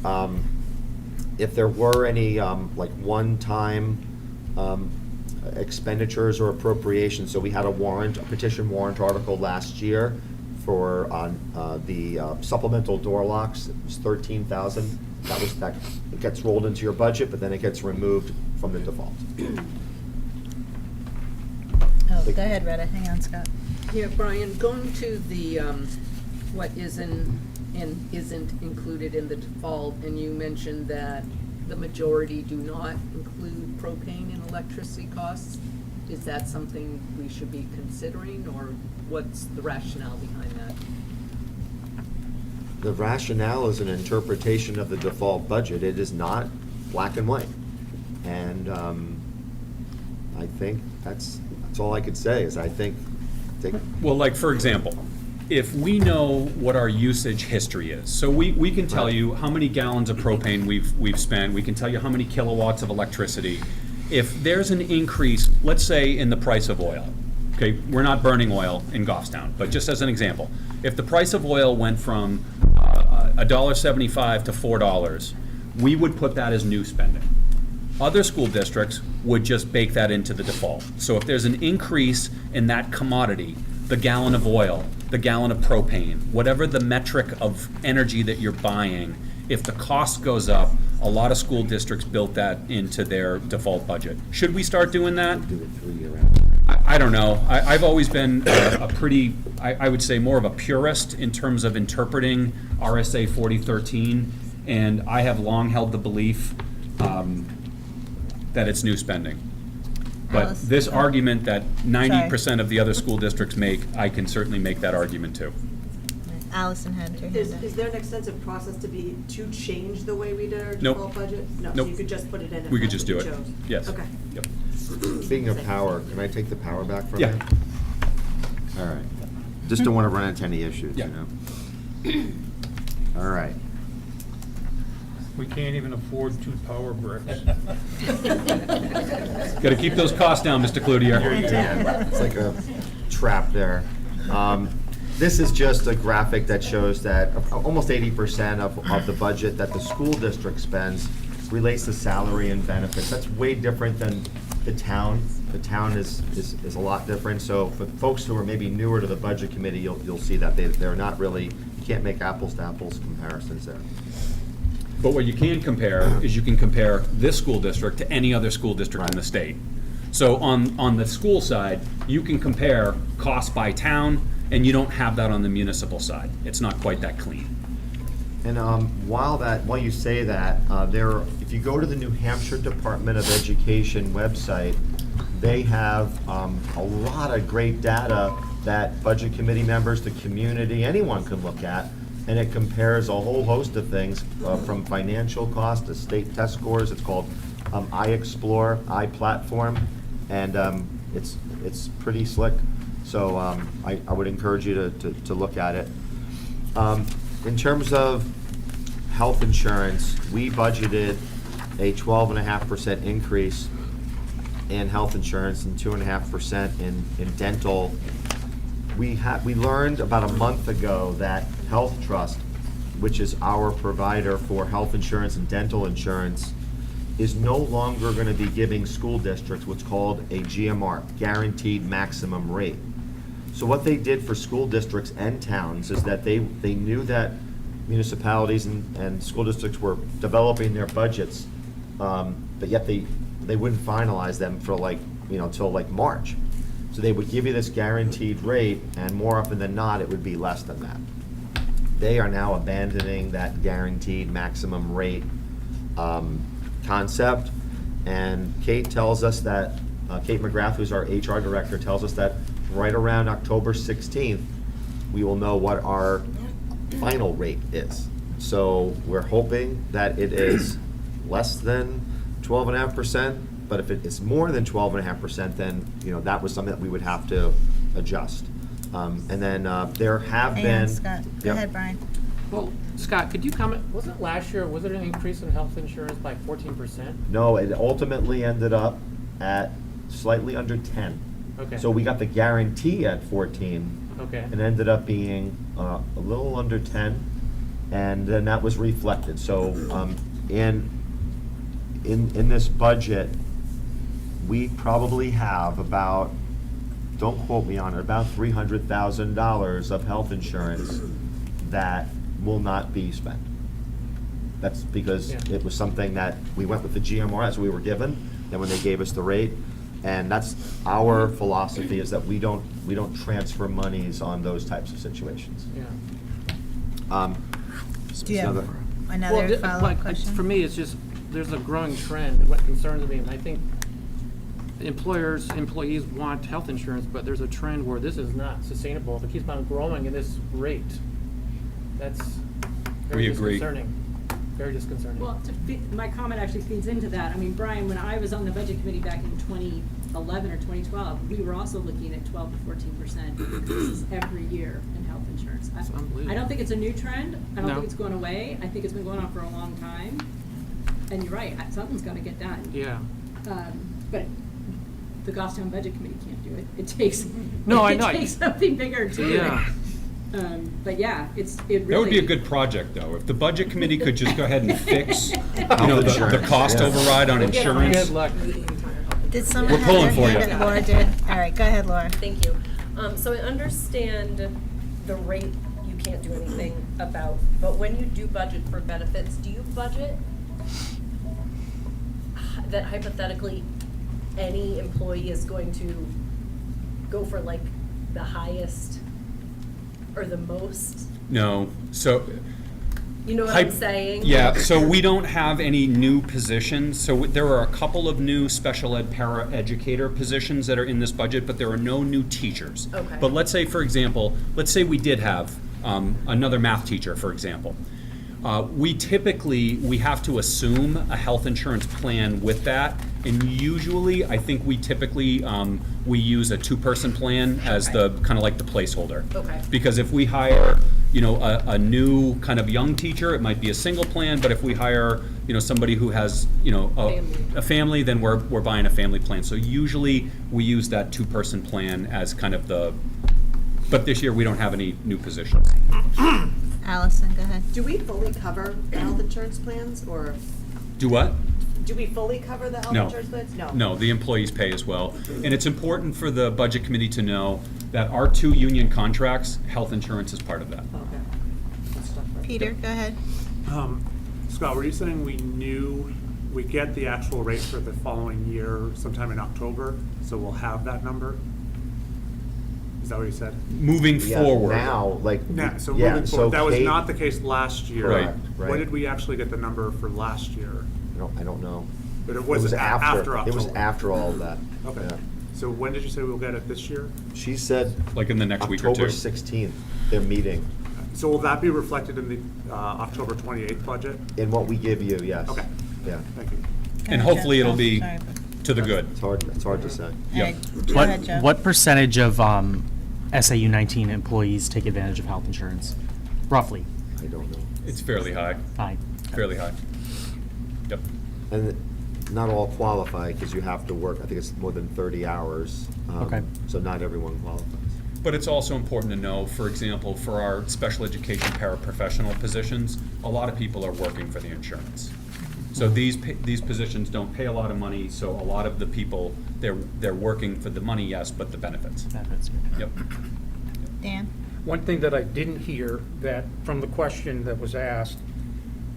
Speaker 6: if there were any, one-time, expenditures or appropriations, so we had a petition warrant article last year for, the supplemental door locks, it was 13,000. That it gets rolled into your budget, but then it gets removed from the default.
Speaker 1: Oh, go ahead, Retta. Hang on, Scott.
Speaker 10: Yeah, Brian, going to the, what isn't included in the default, and you mentioned that the majority do not include propane and electricity costs. Is that something we should be considering, or what's the rationale behind that?
Speaker 6: The rationale is an interpretation of the default budget. It is not black and white. And I think that's all I could say, is I think
Speaker 8: Well, like, for example, if we know what our usage history is, so we can tell you how many gallons of propane we've spent, we can tell you how many kilowatts of electricity. If there's an increase, let's say, in the price of oil, okay, we're not burning oil in Goffstown, but just as an example, if the price of oil went from $1.75 to $4, we would put that as new spending. Other school districts would just bake that into the default. So if there's an increase in that commodity, the gallon of oil, the gallon of propane, whatever the metric of energy that you're buying, if the cost goes up, a lot of school districts built that into their default budget. Should we start doing that?
Speaker 6: do it 3 year out.
Speaker 8: I don't know. I've always been a pretty, I would say, more of a purist in terms of interpreting RSA 4013, and I have long held the belief that it's new spending. But
Speaker 1: Alice?
Speaker 8: this argument that 90% of the other school districts make, I can certainly make that argument too.
Speaker 1: Allison had her hand up.
Speaker 11: Is there an extensive process to change the way we did our
Speaker 8: Nope.
Speaker 11: default budget? No, so
Speaker 8: Nope.
Speaker 11: you could just put it in if
Speaker 8: We could
Speaker 11: that's
Speaker 8: just
Speaker 11: what
Speaker 8: do
Speaker 11: you
Speaker 8: it.
Speaker 11: chose?
Speaker 8: Yes.
Speaker 11: Okay.
Speaker 8: Yep.
Speaker 6: Speaking of power, can I take the power back from you?
Speaker 8: Yeah.
Speaker 6: All right. Just don't want to run into any issues,
Speaker 8: Yeah.
Speaker 6: All right.
Speaker 3: We can't even afford 2 power bricks.
Speaker 8: Got to keep those costs down, Mr. Cloutier.
Speaker 6: It's like a trap there. This is just a graphic that shows that almost 80% of the budget that the school district spends relates to salary and benefits. That's way different than the town. The town is a lot different. So for folks who are maybe newer to the budget committee, you'll see that they're not really, you can't make apples to apples comparisons there.
Speaker 8: But what you can compare is you can compare this school district to any other school district in the state. So on the school side, you can compare cost by town, and you don't have that on the municipal side. It's not quite that clean.
Speaker 6: And while you say that, if you go to the New Hampshire Department of Education website, they have a lot of great data that budget committee members, the community, anyone can look at, and it compares a whole host of things from financial cost to state test scores. It's called iExplore, iPlatform, and it's pretty slick. So I would encourage you to look at it. In terms of health insurance, we budgeted a 12.5% increase in health insurance and 2.5% in dental. We learned about a month ago that Health Trust, which is our provider for health insurance and dental insurance, is no longer going to be giving school districts what's called a GMR, guaranteed maximum rate. So what they did for school districts and towns is that they knew that municipalities and school districts were developing their budgets, but yet they wouldn't finalize them for till March. So they would give you this guaranteed rate, and more often than not, it would be less than that. They are now abandoning that guaranteed maximum rate concept, and Kate tells us that, Kate McGrath, who's our HR director, tells us that right around October 16th, we will know what our final rate is. So we're hoping that it is less than 12.5%, but if it is more than 12.5%, then that was something that we would have to adjust. And then there have
Speaker 1: Hang
Speaker 6: been.
Speaker 1: on, Scott. Go
Speaker 6: Yep.
Speaker 1: ahead, Brian.
Speaker 3: Well, Scott, could you comment, wasn't last year, was there an increase in health insurance by 14%?
Speaker 6: No, it ultimately ended up at slightly under 10.
Speaker 3: Okay.
Speaker 6: So we got the guarantee at 14.
Speaker 3: Okay.
Speaker 6: It ended up being a little under 10, and then that was reflected. So in this budget, we probably have about, don't quote me on it, about $300,000 of health insurance that will not be spent. That's because
Speaker 3: Yeah.
Speaker 6: it was something that we went with the GMR as we were given, then when they gave us the rate. And that's our philosophy, is that we don't transfer monies on those types of situations.
Speaker 3: Yeah.
Speaker 1: Do you have
Speaker 6: Another-
Speaker 1: another
Speaker 3: Well,
Speaker 1: follow-up
Speaker 3: like,
Speaker 1: question?
Speaker 3: For me, it's just, there's a growing trend, what concerns me, and I think employees want health insurance, but there's a trend where this is not sustainable. If it keeps on growing at this rate, that's very
Speaker 8: We agree.
Speaker 3: disconcerting. Very disconcerting.
Speaker 9: Well, my comment actually feeds into that. I mean, Brian, when I was on the budget committee back in 2011 or 2012, we were also looking at 12 to 14% increases every year in health insurance.
Speaker 3: It's unbelievable.
Speaker 9: I don't think it's a new trend. I don't
Speaker 3: No.
Speaker 9: think it's going away. I think it's been going on for a long time. And you're right, something's got to get done.
Speaker 3: Yeah.
Speaker 9: But the Goffstown Budget Committee can't do it. It takes,
Speaker 3: No, I know.
Speaker 9: it takes something bigger to do it.
Speaker 3: Yeah.
Speaker 9: But yeah, it really.
Speaker 8: That would be a good project, though, if the budget committee could just go ahead and fix, the
Speaker 6: insurance,
Speaker 8: cost
Speaker 6: yeah.
Speaker 8: override on insurance.
Speaker 3: Good luck.
Speaker 1: Did someone
Speaker 8: We're
Speaker 1: have their
Speaker 8: pulling for
Speaker 1: hand
Speaker 8: you.
Speaker 1: up? Laura did. All right, go ahead, Laura.
Speaker 4: Thank you. So I understand the rate you can't do anything about, but when you do budget for benefits, do you budget that hypothetically any employee is going to go for like the highest or the most?
Speaker 8: No, so.
Speaker 4: You know what I'm saying?
Speaker 8: Yeah, so we don't have any new positions. So there are a couple of new special ed para-educator positions that are in this budget, but there are no new teachers.
Speaker 4: Okay.
Speaker 8: But let's say, for example, let's say we did have another math teacher, for example. We have to assume a health insurance plan with that. And usually, I think we typically, we use a two-person plan as the, kind of like the placeholder.
Speaker 4: Okay.
Speaker 8: Because if we hire, a new kind of young teacher, it might be a single plan, but if we hire, somebody who has, a family, then we're buying a family plan. So usually, we use that two-person plan as kind of but this year, we don't have any new positions.
Speaker 1: Allison, go ahead.
Speaker 11: Do we fully cover the health insurance plans, or
Speaker 8: Do what?
Speaker 11: do we fully cover the health
Speaker 8: No.
Speaker 11: insurance plans? No.
Speaker 8: No, the employees pay as well. And it's important for the budget committee to know that our two union contracts, health insurance is part of that.
Speaker 11: Okay. That's stuff, right.
Speaker 1: Peter, go ahead.
Speaker 12: Scott, were you saying we get the actual rate for the following year sometime in October, so we'll have that number? Is that what you said?
Speaker 8: Moving
Speaker 6: Yeah,
Speaker 8: forward.
Speaker 6: now, like.
Speaker 12: Yeah, so
Speaker 6: yeah,
Speaker 12: moving forward, that was
Speaker 6: Kate-
Speaker 12: not the case last year.
Speaker 8: Right,
Speaker 6: right.
Speaker 12: When did we actually get the number for last year?
Speaker 6: I don't know.
Speaker 12: But it was after October.
Speaker 6: It was after all of that.
Speaker 12: Okay.
Speaker 6: Yeah.
Speaker 12: So when did you say we'll get it this year?
Speaker 6: She said
Speaker 8: Like in the next week or two.
Speaker 6: October 16th, they're meeting.
Speaker 12: So will that be reflected in the October 28th budget?
Speaker 6: In what we give you, yes.
Speaker 12: Okay.
Speaker 6: Yeah.
Speaker 12: Thank you.
Speaker 8: And hopefully it'll be
Speaker 1: Sorry.
Speaker 8: to the good.
Speaker 6: It's hard to say.
Speaker 1: All
Speaker 8: Yep.
Speaker 1: right, go ahead, Joe.
Speaker 2: What percentage of SAU 19 employees take advantage of health insurance? Roughly.
Speaker 6: I don't know.
Speaker 8: It's fairly high,
Speaker 2: Hi.
Speaker 8: fairly high. Yep.
Speaker 6: And not all qualify, because you have to work, I think it's more than 30 hours.
Speaker 2: Okay.
Speaker 6: So not everyone qualifies.
Speaker 8: But it's also important to know, for example, for our special education paraprofessional positions, a lot of people are working for the insurance. So these positions don't pay a lot of money, so a lot of the people, they're working for the money, yes, but the benefits.
Speaker 2: That's good.
Speaker 8: Yep.
Speaker 1: Dan?
Speaker 13: One thing that I didn't hear, that from the question that was asked,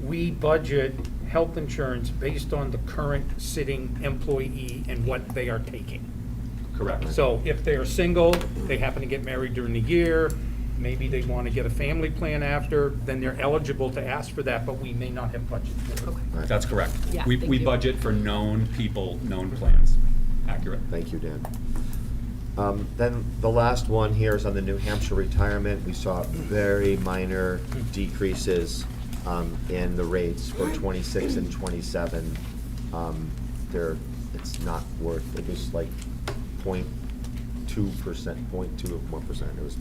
Speaker 13: we budget health insurance based on the current sitting employee and what they are taking.
Speaker 8: Correct.
Speaker 13: So if they're single, they happen to get married during the year, maybe they want to get a family plan after, then they're eligible to ask for that, but we may not have budget for it.
Speaker 6: Right.
Speaker 8: That's correct.
Speaker 4: Yeah,
Speaker 8: We
Speaker 4: thank you.
Speaker 8: budget for known people, known plans. Accurate.
Speaker 6: Thank you, Dan. Then the last one here is on the New Hampshire retirement. We saw very minor decreases in the rates for 26 and 27. It's not worth, it was like 0.2%, 0.2%. It was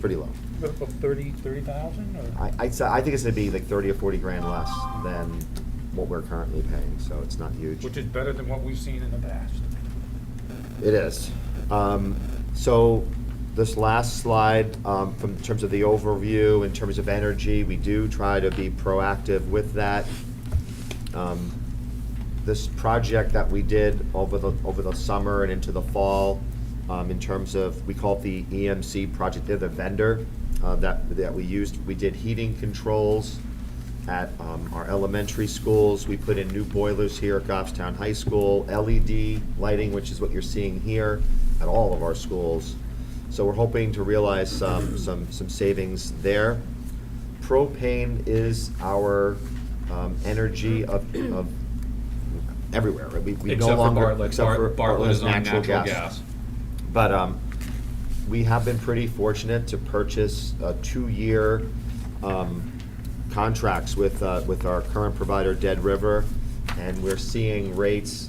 Speaker 6: pretty low.
Speaker 13: Of 30,000 or?
Speaker 6: I think it's gonna be like 30 or 40 grand less than what we're currently paying, so it's not huge.
Speaker 13: Which is better than what we've seen in the past.
Speaker 6: It is. So this last slide, from in terms of the overview, in terms of energy, we do try to be proactive with that. This project that we did over the summer and into the fall, in terms of, we call it the EMC project, they're the vendor that we used. We did heating controls at our elementary schools. We put in new boilers here at Goffstown High School, LED lighting, which is what you're seeing here at all of our schools. So we're hoping to realize some savings there. Propane is our energy of everywhere, right? We
Speaker 8: Except
Speaker 6: no
Speaker 8: for
Speaker 6: longer,
Speaker 8: Bartlett.
Speaker 6: except for
Speaker 8: Bartlett is on natural gas.
Speaker 6: But we have been pretty fortunate to purchase 2-year contracts with our current provider, Dead River, and we're seeing rates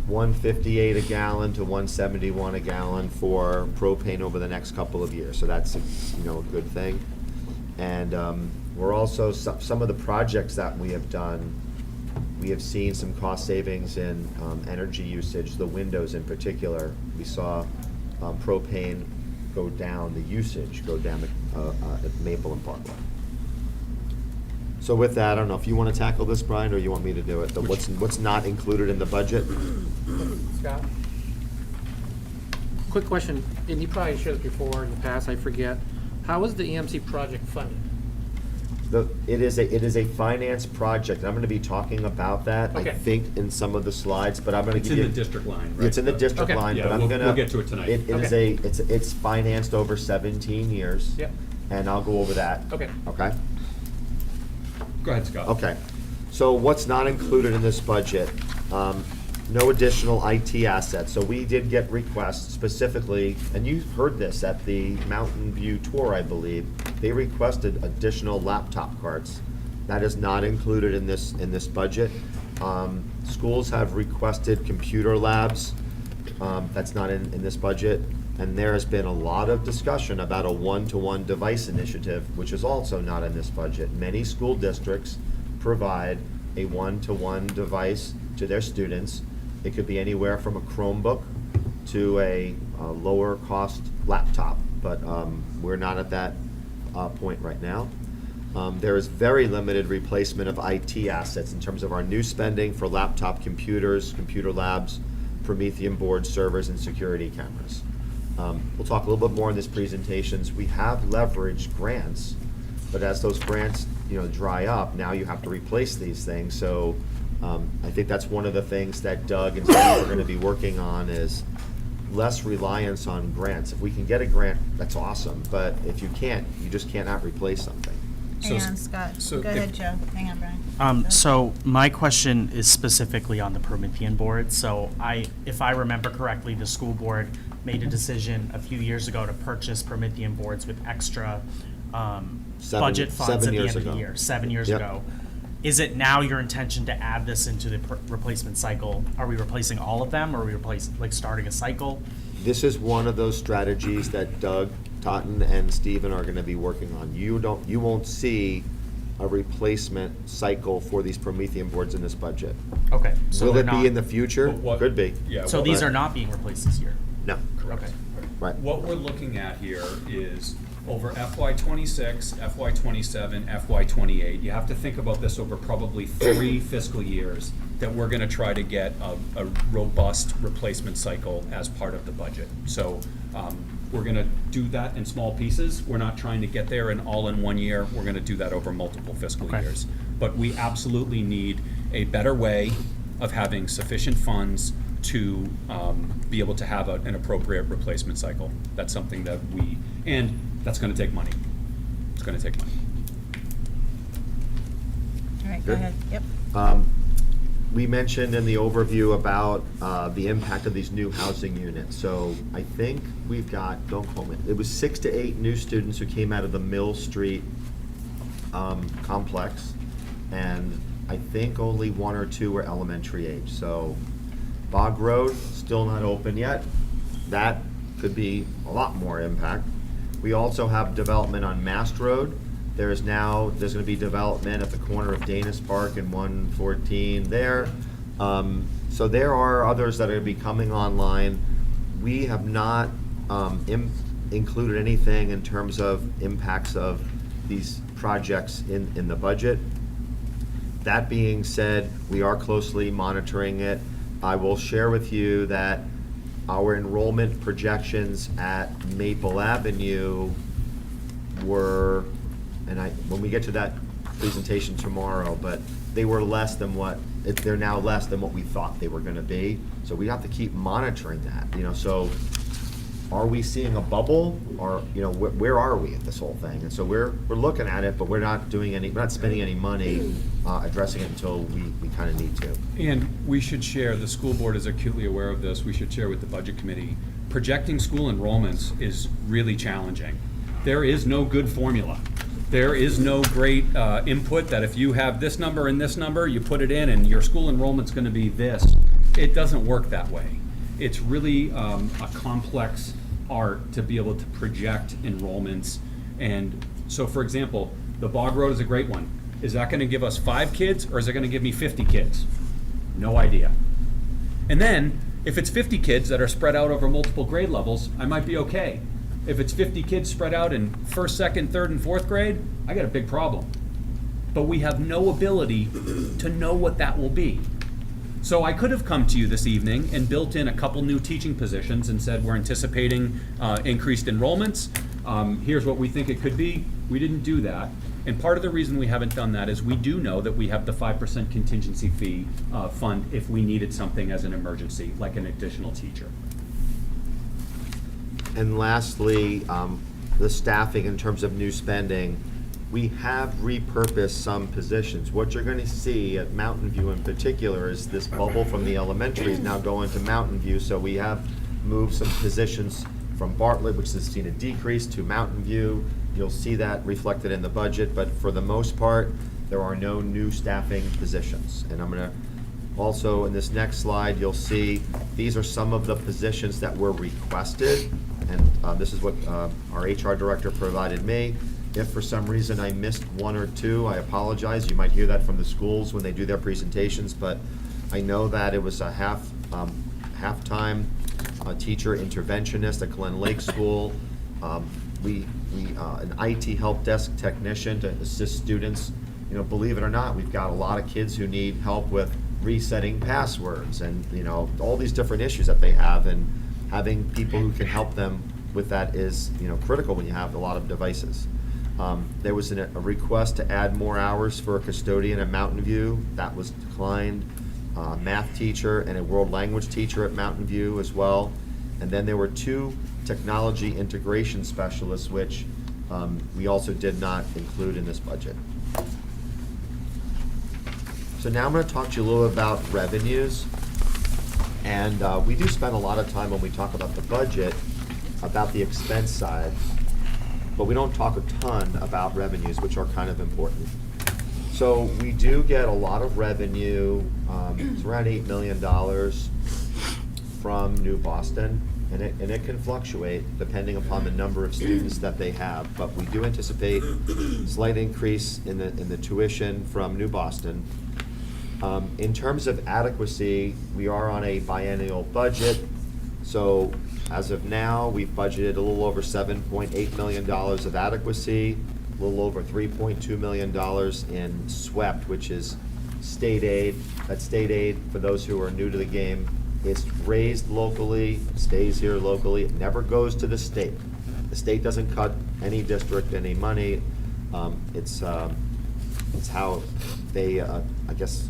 Speaker 6: $1.58 a gallon to $1.71 a gallon for propane over the next couple of years. So that's a good thing. And we're also, some of the projects that we have done, we have seen some cost savings in energy usage, the windows in particular. We saw propane go down, the usage go down at Maple and Parkway. So with that, I don't know if you want to tackle this, Brian, or you want me to do it. What's not included in the budget?
Speaker 13: Scott? Quick question, and you probably shared this before in the past, I forget. How is the EMC project funded?
Speaker 6: It is a finance project. I'm going to be talking about that, I
Speaker 13: Okay.
Speaker 6: think, in some of the slides, but I'm going to give you.
Speaker 8: It's in the district line, right?
Speaker 6: It's in the district
Speaker 13: Okay.
Speaker 6: line,
Speaker 8: Yeah,
Speaker 6: but I'm
Speaker 8: we'll-
Speaker 6: gonna.
Speaker 8: we'll get to it tonight.
Speaker 6: It's financed over 17 years.
Speaker 13: Yep.
Speaker 6: And I'll go over that.
Speaker 13: Okay.
Speaker 6: Okay?
Speaker 8: Go ahead, Scott.
Speaker 6: Okay. So what's not included in this budget? No additional IT assets. So we did get requests specifically, and you heard this at the Mountain View tour, I believe. They requested additional laptop carts. That is not included in this budget. Schools have requested computer labs. That's not in this budget. And there has been a lot of discussion about a one-to-one device initiative, which is also not in this budget. Many school districts provide a one-to-one device to their students. It could be anywhere from a Chromebook to a lower cost laptop, but we're not at that point right now. There is very limited replacement of IT assets in terms of our new spending for laptop computers, computer labs, Promethean board servers, and security cameras. We'll talk a little bit more in this presentations. We have leveraged grants, but as those grants dry up, now you have to replace these things. So I think that's one of the things that Doug and Steve are going to be working on is less reliance on grants. If we can get a grant, that's awesome, but if you can't, you just cannot replace something.
Speaker 1: Hang on, Scott. Go ahead, Joe. Hang on, Brian.
Speaker 2: So my question is specifically on the Promethean board. So if I remember correctly, the school board made a decision a few years ago to purchase Promethean boards with extra budget funds at the end of the year, 7 years
Speaker 6: Yep.
Speaker 2: ago. Is it now your intention to add this into the replacement cycle? Are we replacing all of them, or are we starting a cycle?
Speaker 6: This is one of those strategies that Doug, Totten, and Stephen are gonna be working on. You won't see a replacement cycle for these Promethean boards in this budget.
Speaker 2: Okay. So
Speaker 6: Will
Speaker 2: they're
Speaker 6: it
Speaker 2: not-
Speaker 6: be in the future? Could be.
Speaker 8: Yeah.
Speaker 2: So
Speaker 8: well,
Speaker 2: these
Speaker 6: but-
Speaker 2: are not being replaced this year?
Speaker 6: No.
Speaker 2: Okay.
Speaker 6: Right.
Speaker 8: What we're looking at here is over FY '26, FY '27, FY '28. You have to think about this over probably 3 fiscal years that we're gonna try to get a robust replacement cycle as part of the budget. So, we're gonna do that in small pieces. We're not trying to get there all in 1 year. We're gonna do that over multiple fiscal
Speaker 2: Okay.
Speaker 8: years. But we absolutely need a better way of having sufficient funds to be able to have an appropriate replacement cycle. That's something that and that's gonna take money. It's gonna take money.
Speaker 1: All right, go
Speaker 6: Good.
Speaker 1: ahead. Yep.
Speaker 6: We mentioned in the overview about the impact of these new housing units. So I think we've got, don't quote me, it was 6 to 8 new students who came out of the Mill Street complex. And I think only 1 or 2 were elementary age. So Bog Road, still not open yet. That could be a lot more impact. We also have development on Mast Road. There's gonna be development at the corner of Danis Park and 114 there. So there are others that are gonna be coming online. We have not included anything in terms of impacts of these projects in the budget. That being said, we are closely monitoring it. I will share with you that our enrollment projections at Maple Avenue were, when we get to that presentation tomorrow, but they were less than they're now less than what we thought they were gonna be. So we have to keep monitoring that, so are we seeing a bubble, or, where are we at this whole thing? And so we're looking at it, but we're not spending any money addressing it until we kind of need to.
Speaker 8: And we should share, the school board is acutely aware of this, we should share with the budget committee, projecting school enrollments is really challenging. There is no good formula. There is no great input that if you have this number and this number, you put it in and your school enrollment's gonna be this. It doesn't work that way. It's really a complex art to be able to project enrollments. And so, for example, the Bog Road is a great one. Is that gonna give us 5 kids, or is it gonna give me 50 kids? No idea. And then, if it's 50 kids that are spread out over multiple grade levels, I might be okay. If it's 50 kids spread out in 1st, 2nd, 3rd, and 4th grade, I got a big problem. But we have no ability to know what that will be. So I could have come to you this evening and built in a couple new teaching positions and said, we're anticipating increased enrollments. Here's what we think it could be. We didn't do that. And part of the reason we haven't done that is we do know that we have the 5% contingency fee fund if we needed something as an emergency, like an additional teacher.
Speaker 6: And lastly, the staffing in terms of new spending. We have repurposed some positions. What you're gonna see at Mountain View in particular is this bubble from the elementary is now going to Mountain View. So we have moved some positions from Bartlett, which has seen a decrease, to Mountain View. You'll see that reflected in the budget, but for the most part, there are no new staffing positions. And I'm gonna also, in this next slide, you'll see these are some of the positions that were requested. And this is what our HR director provided me. If for some reason I missed one or two, I apologize. You might hear that from the schools when they do their presentations, but I know that it was a half-time teacher interventionist at Glen Lake School. An IT help desk technician to assist students. Believe it or not, we've got a lot of kids who need help with resetting passwords and, all these different issues that they have, and having people who can help them with that is, critical when you have a lot of devices. There was a request to add more hours for a custodian at Mountain View. That was declined. Math teacher and a world language teacher at Mountain View as well. And then there were 2 technology integration specialists, which we also did not include in this budget. So now I'm going to talk to you a little about revenues. And we do spend a lot of time when we talk about the budget about the expense side, but we don't talk a ton about revenues, which are kind of important. So we do get a lot of revenue, it's around $8 million from New Boston, and it can fluctuate depending upon the number of students that they have, but we do anticipate slight increase in the tuition from New Boston. In terms of adequacy, we are on a biennial budget, so as of now, we've budgeted a little over $7.8 million of adequacy, a little over $3.2 million in SWEPT, which is state aid. That state aid, for those who are new to the game, is raised locally, stays here locally, it never goes to the state. The state doesn't cut any district any money. It's how they, I guess,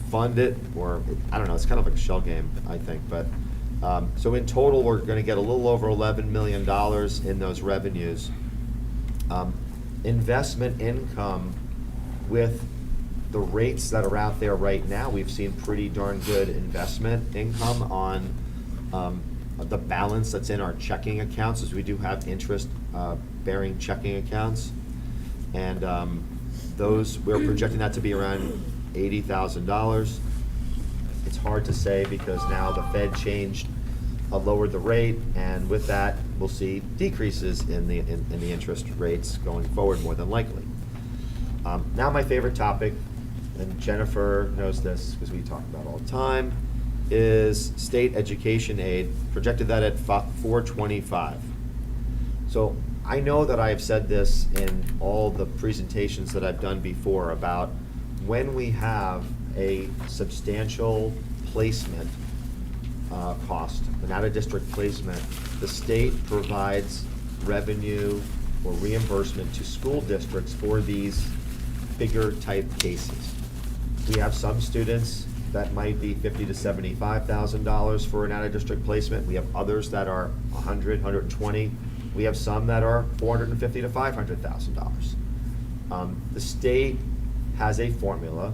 Speaker 6: fund it, or I don't know, it's kind of like a shell game, I think, but so in total, we're going to get a little over $11 million in those revenues. Investment income, with the rates that are out there right now, we've seen pretty darn good investment income on the balance that's in our checking accounts, as we do have interest bearing checking accounts. And those, we're projecting that to be around $80,000. It's hard to say because now the Fed changed lowered the rate, and with that, we'll see decreases in the interest rates going forward more than likely. Now my favorite topic, and Jennifer knows this because we talk about it all the time, is state education aid, projected that at 425. So I know that I've said this in all the presentations that I've done before about when we have a substantial placement cost, an out-of-district placement, the state provides revenue or reimbursement to school districts for these bigger type cases. We have some students that might be $50,000 to $75,000 for an out-of-district placement. We have others that are $100,000, $120,000. We have some that are $450,000 to $500,000. The state has a formula,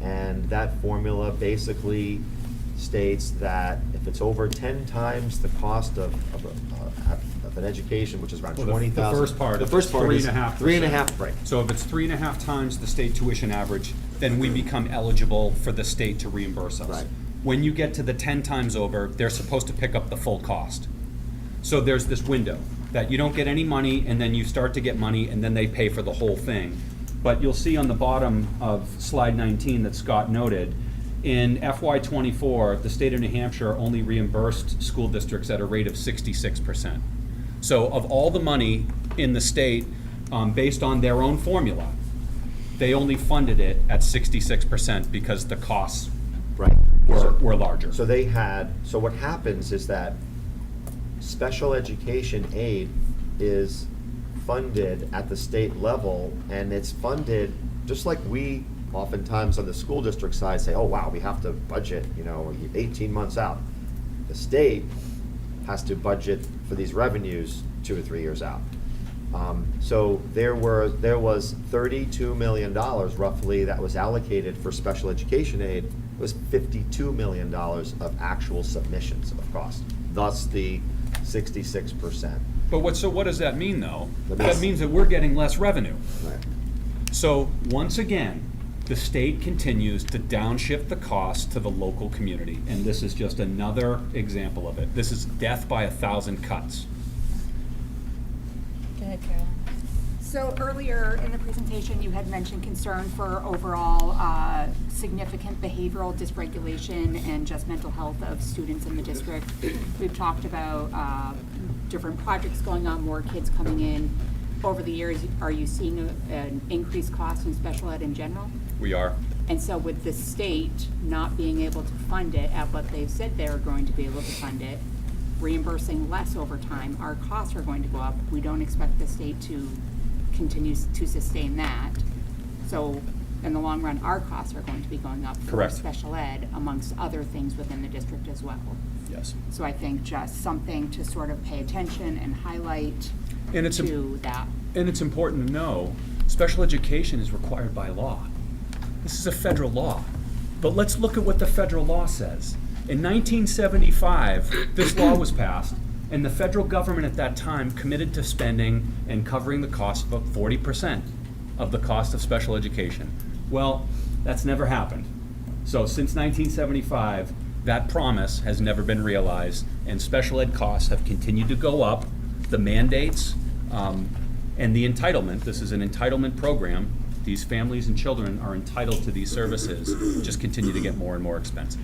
Speaker 6: and that formula basically states that if it's over 10 times the cost of an education, which is around
Speaker 8: Well,
Speaker 6: $20,000.
Speaker 8: the first part
Speaker 6: The first part is
Speaker 8: 3.5%.
Speaker 6: 3.5, right.
Speaker 8: So if it's 3.5 times the state tuition average, then we become eligible for the state to reimburse us.
Speaker 6: Right.
Speaker 8: When you get to the 10 times over, they're supposed to pick up the full cost. So there's this window that you don't get any money, and then you start to get money, and then they pay for the whole thing. But you'll see on the bottom of slide 19 that Scott noted, in FY24, the state of New Hampshire only reimbursed school districts at a rate of 66%. So of all the money in the state, based on their own formula, they only funded it at 66% because the costs
Speaker 6: Right.
Speaker 8: were larger.
Speaker 6: So what happens is that special education aid is funded at the state level, and it's funded just like we oftentimes on the school district side say, oh wow, we have to budget, 18 months out. The state has to budget for these revenues 2 or 3 years out. So there was $32 million roughly that was allocated for special education aid. It was $52 million of actual submissions of cost, thus the 66%.
Speaker 8: But what does that mean, though?
Speaker 6: That
Speaker 8: That
Speaker 6: means-
Speaker 8: means that we're getting less revenue.
Speaker 6: Right.
Speaker 8: So once again, the state continues to downshift the cost to the local community, and this is just another example of it. This is death by 1,000 cuts.
Speaker 1: Go ahead, Caroline.
Speaker 14: So earlier in the presentation, you had mentioned concern for overall significant behavioral dysregulation and just mental health of students in the district. We've talked about different projects going on, more kids coming in. Over the years, are you seeing an increased cost in special ed in general?
Speaker 8: We are.
Speaker 14: And so with the state not being able to fund it at what they've said they're going to be able to fund it, reimbursing less over time, our costs are going to go up. We don't expect the state to continue to sustain that. So in the long run, our costs are going to be going up for
Speaker 8: Correct.
Speaker 14: special ed amongst other things within the district as well.
Speaker 8: Yes.
Speaker 14: So I think just something to sort of pay attention and highlight
Speaker 8: And it's
Speaker 14: to that.
Speaker 8: And it's important to know, special education is required by law. This is a federal law. But let's look at what the federal law says. In 1975, this law was passed, and the federal government at that time committed to spending and covering the cost of about 40% of the cost of special education. Well, that's never happened. So since 1975, that promise has never been realized, and special ed costs have continued to go up. The mandates, and the entitlement, this is an entitlement program, these families and children are entitled to these services, just continue to get more and more expensive.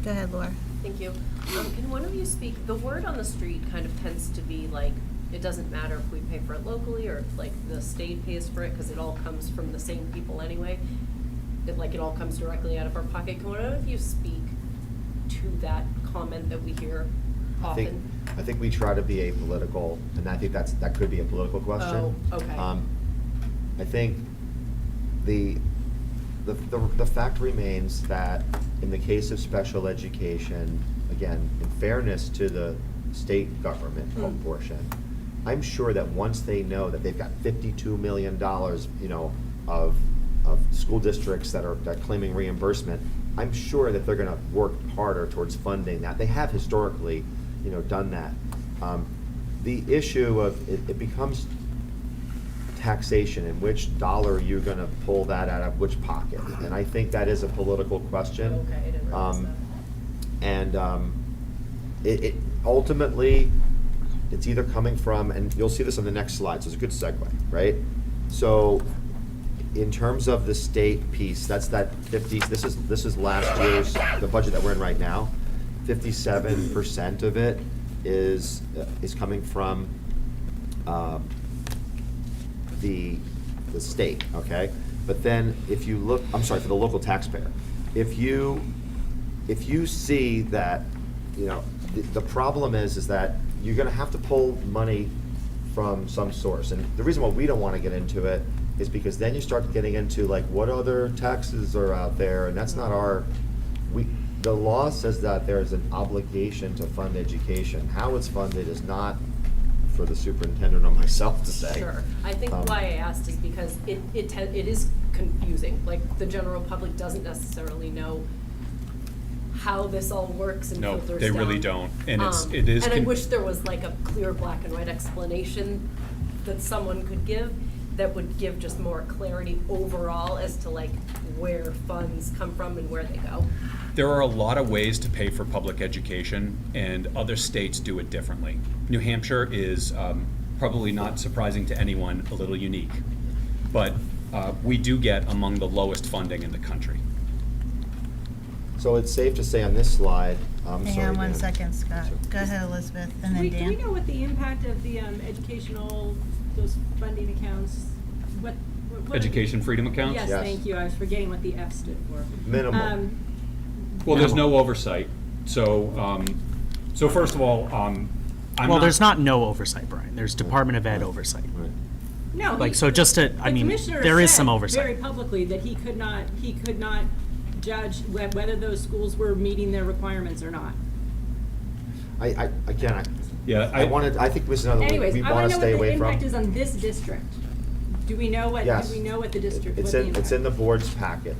Speaker 1: Go ahead, Laura.
Speaker 4: Thank you. Can one of you speak, the word on the street kind of tends to be like, it doesn't matter if we pay for it locally or if like the state pays for it because it all comes from the same people anyway. It all comes directly out of our pocket. Can one of you speak to that comment that we hear often?
Speaker 6: I think we try to be apolitical, and I think that could be a political question.
Speaker 4: Oh, okay.
Speaker 6: I think the fact remains that in the case of special education, again, in fairness to the state government portion, I'm sure that once they know that they've got $52 million, of school districts that are claiming reimbursement, I'm sure that they're going to work harder towards funding that. They have historically, done that. The issue of it becomes taxation and which dollar you're going to pull that out of which pocket, and I think that is a political question.
Speaker 4: Okay, I didn't realize that.
Speaker 6: And it ultimately, it's either coming from, and you'll see this on the next slide, so it's a good segue, right? So, in terms of the state piece, that's that 50, this is last year's, the budget that we're in right now. 57% of it is coming from the state, okay? But then if you look, I'm sorry, for the local taxpayer, if you see that, you know, the problem is that you're gonna have to pull money from some source. And the reason why we don't wanna get into it is because then you start getting into like, what other taxes are out there, and that's not our, the law says that there's an obligation to fund education. How it's funded is not for the superintendent or myself to say.
Speaker 4: Sure. I think why I asked is because it is confusing. Like, the general public doesn't necessarily know how this all works and
Speaker 8: No,
Speaker 4: filters
Speaker 8: they
Speaker 4: down.
Speaker 8: really don't. And it is.
Speaker 4: And I wish there was like a clear black and white explanation that someone could give that would give just more clarity overall as to like where funds come from and where they go.
Speaker 8: There are a lot of ways to pay for public education, and other states do it differently. New Hampshire is, probably not surprising to anyone, a little unique. But we do get among the lowest funding in the country.
Speaker 6: So it's safe to say on this slide, I'm sorry,
Speaker 1: Hang on one
Speaker 6: Dan.
Speaker 1: second, Scott. Go ahead, Elizabeth, and then
Speaker 9: Do we
Speaker 1: Dan.
Speaker 9: know what the impact of the educational, those funding accounts, what?
Speaker 8: Education freedom accounts?
Speaker 9: Yes,
Speaker 6: Yes.
Speaker 9: thank you, I was forgetting what the F stood for.
Speaker 6: Minimal.
Speaker 8: Well, there's no oversight. So, so first of all, I'm
Speaker 2: Well, there's not no oversight, Brian. There's Department of Ed oversight.
Speaker 6: Right.
Speaker 9: No.
Speaker 2: Like,
Speaker 9: he-
Speaker 2: so just to, I
Speaker 9: the
Speaker 2: mean,
Speaker 9: commissioner
Speaker 2: there is
Speaker 9: said
Speaker 2: some
Speaker 9: very
Speaker 2: oversight.
Speaker 9: publicly that he could not judge whether those schools were meeting their requirements or not.
Speaker 6: I
Speaker 8: Yeah,
Speaker 6: I think this is another
Speaker 9: Anyways,
Speaker 6: we
Speaker 9: I
Speaker 6: wanna
Speaker 9: wanna know
Speaker 6: stay
Speaker 9: what the
Speaker 6: away from.
Speaker 9: impact is on this district. Do we know what,
Speaker 6: Yes.
Speaker 9: do we know what the district, what
Speaker 6: It's
Speaker 9: the
Speaker 6: in,
Speaker 9: impact?
Speaker 6: it's in the board's packet.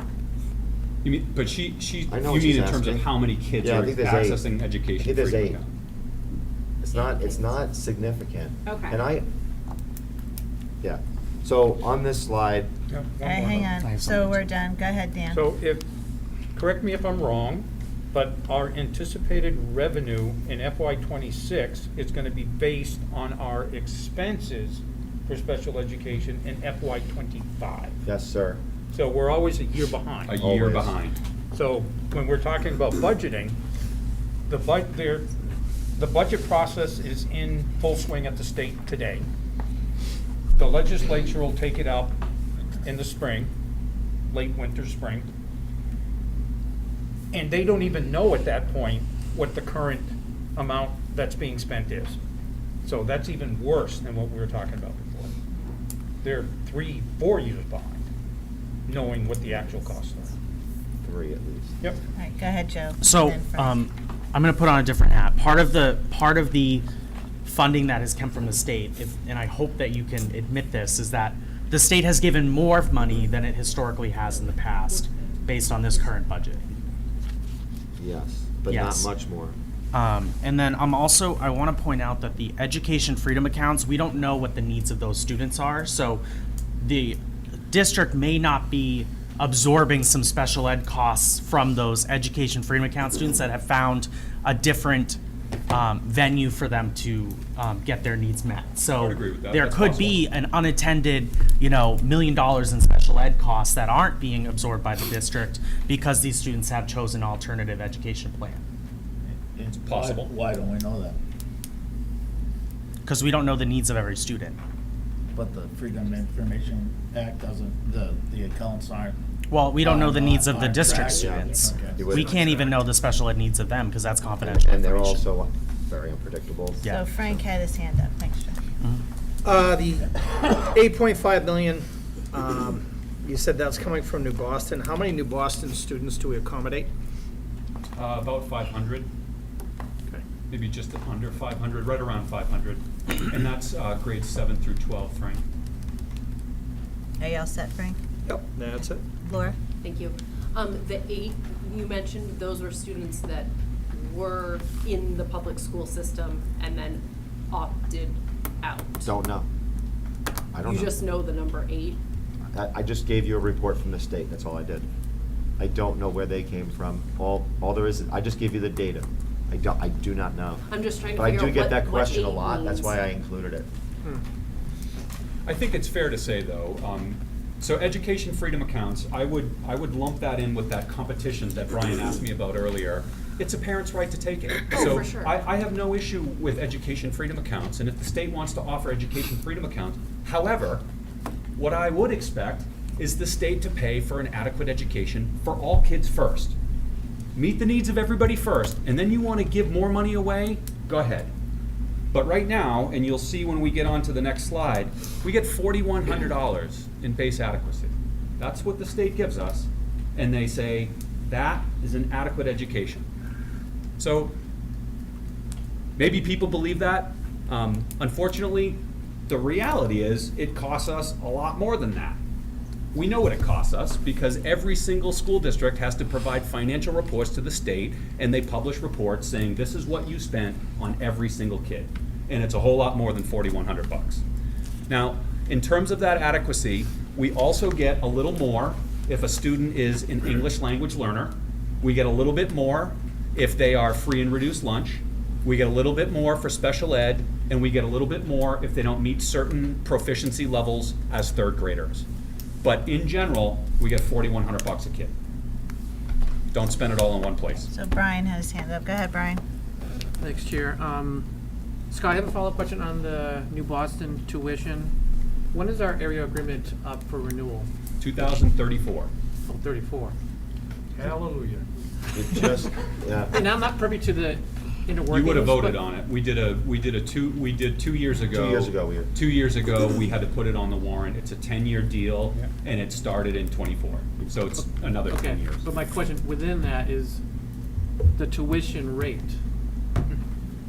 Speaker 8: You mean, but she,
Speaker 6: I know
Speaker 8: you
Speaker 6: what
Speaker 8: mean
Speaker 6: she's
Speaker 8: in terms of
Speaker 6: asking.
Speaker 8: how many kids
Speaker 6: Yeah, I
Speaker 8: are
Speaker 6: think there's 8.
Speaker 8: accessing
Speaker 6: I
Speaker 8: education
Speaker 6: think there's
Speaker 8: freedom
Speaker 6: 8.
Speaker 8: account?
Speaker 6: It's not significant.
Speaker 9: Okay.
Speaker 6: And yeah. So on this slide,
Speaker 13: Yeah,
Speaker 1: All
Speaker 13: one
Speaker 1: right,
Speaker 13: more
Speaker 1: hang
Speaker 13: note.
Speaker 1: on. So we're done. Go ahead, Dan.
Speaker 13: So correct me if I'm wrong, but our anticipated revenue in FY '26 is gonna be based on our expenses for special education in FY '25.
Speaker 6: yes, sir.
Speaker 13: So we're always a year behind.
Speaker 8: A year
Speaker 6: Always.
Speaker 8: behind.
Speaker 13: So when we're talking about budgeting, the budget process is in full swing at the state today. The legislature will take it up in the spring, late winter, spring. And they don't even know at that point what the current amount that's being spent is. So that's even worse than what we were talking about before. They're 3-4 years behind, knowing what the actual costs are.
Speaker 6: 3 at least.
Speaker 13: Yep.
Speaker 1: All right, go ahead, Joe.
Speaker 2: So,
Speaker 1: And then Frank.
Speaker 2: I'm gonna put on a different hat. Part of the funding that has come from the state, and I hope that you can admit this, is that the state has given more money than it historically has in the past, based on this current budget.
Speaker 6: Yes, but
Speaker 2: Yes.
Speaker 6: not much more.
Speaker 2: And then I want to point out that the education freedom accounts, we don't know what the needs of those students are. So the district may not be absorbing some special ed costs from those education freedom account students that have found a different venue for them to get their needs met. So
Speaker 8: would agree with that.
Speaker 2: there
Speaker 8: That's
Speaker 2: could be an unattended, $1 million in special ed costs that aren't being absorbed by the district because these students have chosen an alternative education plan.
Speaker 8: It's possible.
Speaker 3: Why don't we know that?
Speaker 2: Because we don't know the needs of every student.
Speaker 3: But the Freedom of Information Act doesn't, the accounts aren't.
Speaker 2: Well, we don't know the needs of the
Speaker 3: Aren't
Speaker 2: district
Speaker 3: tracked.
Speaker 2: students.
Speaker 3: Okay.
Speaker 6: You
Speaker 2: We
Speaker 6: wouldn't-
Speaker 2: can't even know the special ed needs of them because that's confidential
Speaker 6: And they're
Speaker 2: information.
Speaker 6: also very unpredictable.
Speaker 2: Yeah.
Speaker 1: So Frank had his hand up. Thanks, Joe.
Speaker 15: The 8.5 million, you said that's coming from New Boston. How many New Boston students do we accommodate?
Speaker 8: About 500.
Speaker 15: Okay.
Speaker 8: Maybe just under 500, right around 500. And that's grades 7 through 12, Frank.
Speaker 1: Are you all set, Frank?
Speaker 15: Yep, that's it.
Speaker 1: Laura?
Speaker 4: Thank you. The 8 you mentioned, those were students that were in the public school system and then opted out.
Speaker 6: Don't know. I don't know.
Speaker 4: You just know the number 8?
Speaker 6: I just gave you a report from the state, that's all I did. I don't know where they came from. All there is, I just gave you the data. I do not know.
Speaker 4: I'm just trying to
Speaker 6: But I
Speaker 4: figure
Speaker 6: do
Speaker 4: out
Speaker 6: get that
Speaker 4: what
Speaker 6: question a
Speaker 4: 8
Speaker 6: lot, that's
Speaker 4: means.
Speaker 6: why I included it.
Speaker 8: I think it's fair to say, though, so education freedom accounts, I would lump that in with that competition that Brian asked me about earlier. It's a parent's right to take it.
Speaker 4: Oh, for sure.
Speaker 8: So I have no issue with education freedom accounts, and if the state wants to offer education freedom accounts. However, what I would expect is the state to pay for an adequate education for all kids first. Meet the needs of everybody first, and then you want to give more money away, go ahead. But right now, and you'll see when we get on to the next slide, we get $4,100 in base adequacy. That's what the state gives us, and they say that is an adequate education. So maybe people believe that. Unfortunately, the reality is it costs us a lot more than that. We know what it costs us because every single school district has to provide financial reports to the state, and they publish reports saying this is what you spent on every single kid. And it's a whole lot more than $4,100. Now, in terms of that adequacy, we also get a little more if a student is an English language learner. We get a little bit more if they are free and reduced lunch. We get a little bit more for special ed, and we get a little bit more if they don't meet certain proficiency levels as third graders. But in general, we get $4,100 a kid. Don't spend it all in one place.
Speaker 1: So Brian has his hand up. Go ahead, Brian.
Speaker 16: Thanks, Chair. Scott, I have a follow-up question on the New Boston tuition. When is our area agreement up for renewal?
Speaker 8: 2034.
Speaker 16: Oh, 34.
Speaker 13: Hallelujah.
Speaker 6: It just, yeah.
Speaker 16: And I'm not privy to the inner workings.
Speaker 8: You would have voted
Speaker 16: but-
Speaker 8: on it. We did 2 years ago.
Speaker 6: 2 years ago, we had.
Speaker 8: 2 years ago, we had to put it on the warrant. It's a 10-year deal, and it started in '24. So it's another 10
Speaker 16: Okay,
Speaker 8: years.
Speaker 16: but my question within that is the tuition rate.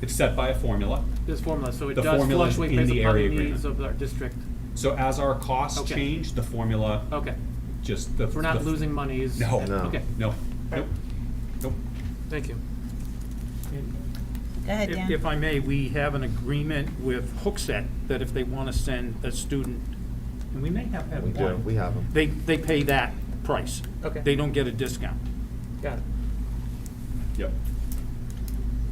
Speaker 8: It's set by a formula.
Speaker 16: This formula, so it
Speaker 8: The
Speaker 16: does
Speaker 8: formula is
Speaker 16: fluctuate
Speaker 8: in
Speaker 16: based
Speaker 8: the
Speaker 16: upon the
Speaker 8: area
Speaker 16: needs
Speaker 8: agreement.
Speaker 16: of our district.
Speaker 8: So as our costs
Speaker 16: Okay.
Speaker 8: change, the formula
Speaker 16: Okay,
Speaker 8: just the.
Speaker 16: so we're not
Speaker 8: the-
Speaker 16: losing monies.
Speaker 8: No.
Speaker 6: No.
Speaker 16: Okay,
Speaker 8: No. Nope. Nope.
Speaker 16: thank you.
Speaker 1: Go ahead, Dan.
Speaker 13: If I may, we have an agreement with Hooksett that if they want to send a student, and we may have had
Speaker 6: We do,
Speaker 13: one.
Speaker 6: we have them.
Speaker 13: They pay that price.
Speaker 16: Okay.
Speaker 13: They don't get a discount.
Speaker 16: Got it.
Speaker 8: Yep.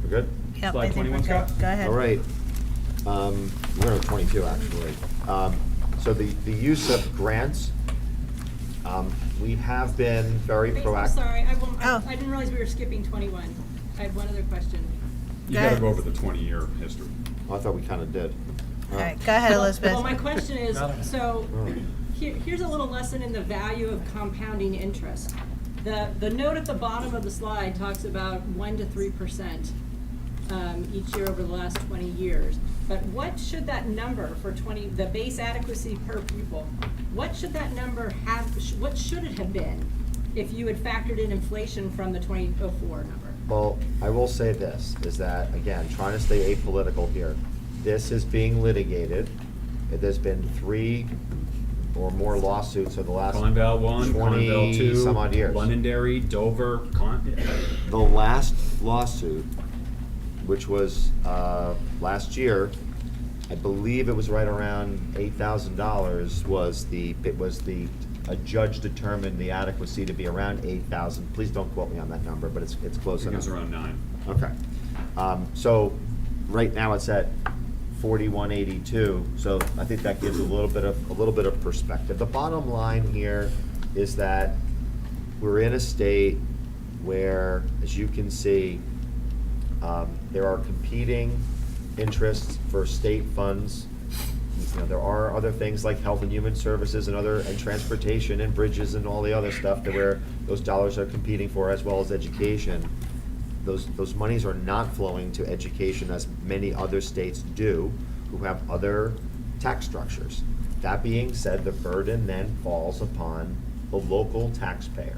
Speaker 6: We're good?
Speaker 1: Yep,
Speaker 8: Slide
Speaker 1: I think
Speaker 8: 21,
Speaker 1: we're good.
Speaker 8: Scott?
Speaker 1: Go ahead.
Speaker 6: All right. We're on 22, actually. So the use of grants, we have been very
Speaker 9: I'm
Speaker 6: proactive.
Speaker 9: sorry,
Speaker 1: Oh.
Speaker 9: I didn't realize we were skipping 21. I had one other question.
Speaker 8: You
Speaker 1: Go
Speaker 8: gotta
Speaker 1: ahead.
Speaker 8: go over the 20-year history.
Speaker 6: I thought we kind of did.
Speaker 1: All right, go ahead, Elizabeth.
Speaker 9: Well, my question is, so
Speaker 6: Oh.
Speaker 9: here's a little lesson in the value of compounding interest. The note at the bottom of the slide talks about 1 to 3% each year over the last 20 years. But what should that number for the base adequacy per pupil, what should that number have, what should it have been if you had factored in inflation from the 2004 number?
Speaker 6: Well, I will say this, is that, again, trying to stay apolitical here. This is being litigated. There's been 3 or more lawsuits over the last
Speaker 8: Conval 1, Conval 2.
Speaker 6: 20 some odd years.
Speaker 8: Londonderry, Dover,
Speaker 6: The last lawsuit, which was last year, I believe it was right around $8,000, a judge determined the adequacy to be around 8,000. Please don't quote me on that number, but it's
Speaker 8: I
Speaker 6: close
Speaker 8: think
Speaker 6: enough.
Speaker 8: it's around 9.
Speaker 6: Okay. So right now it's at 4182. So I think that gives a little bit of perspective. The bottom line here is that we're in a state where, as you can see, there are competing interests for state funds. You know, there are other things like health and human services and transportation and bridges and all the other stuff that where those dollars are competing for, as well as education. Those monies are not flowing to education as many other states do, who have other tax structures. That being said, the burden then falls upon the local taxpayer.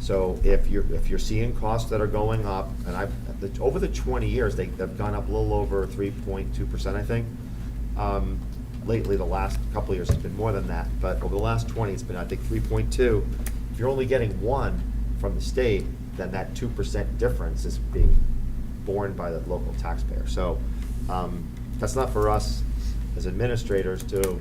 Speaker 6: So if you're seeing costs that are going up, and over the 20 years, they've gone up a little over 3.2%, I think. Lately, the last couple of years, it's been more than that, but over the last 20, it's been, I think, 3.2. If you're only getting 1 from the state, then that 2% difference is being borne by the local taxpayer. So that's not for us as administrators to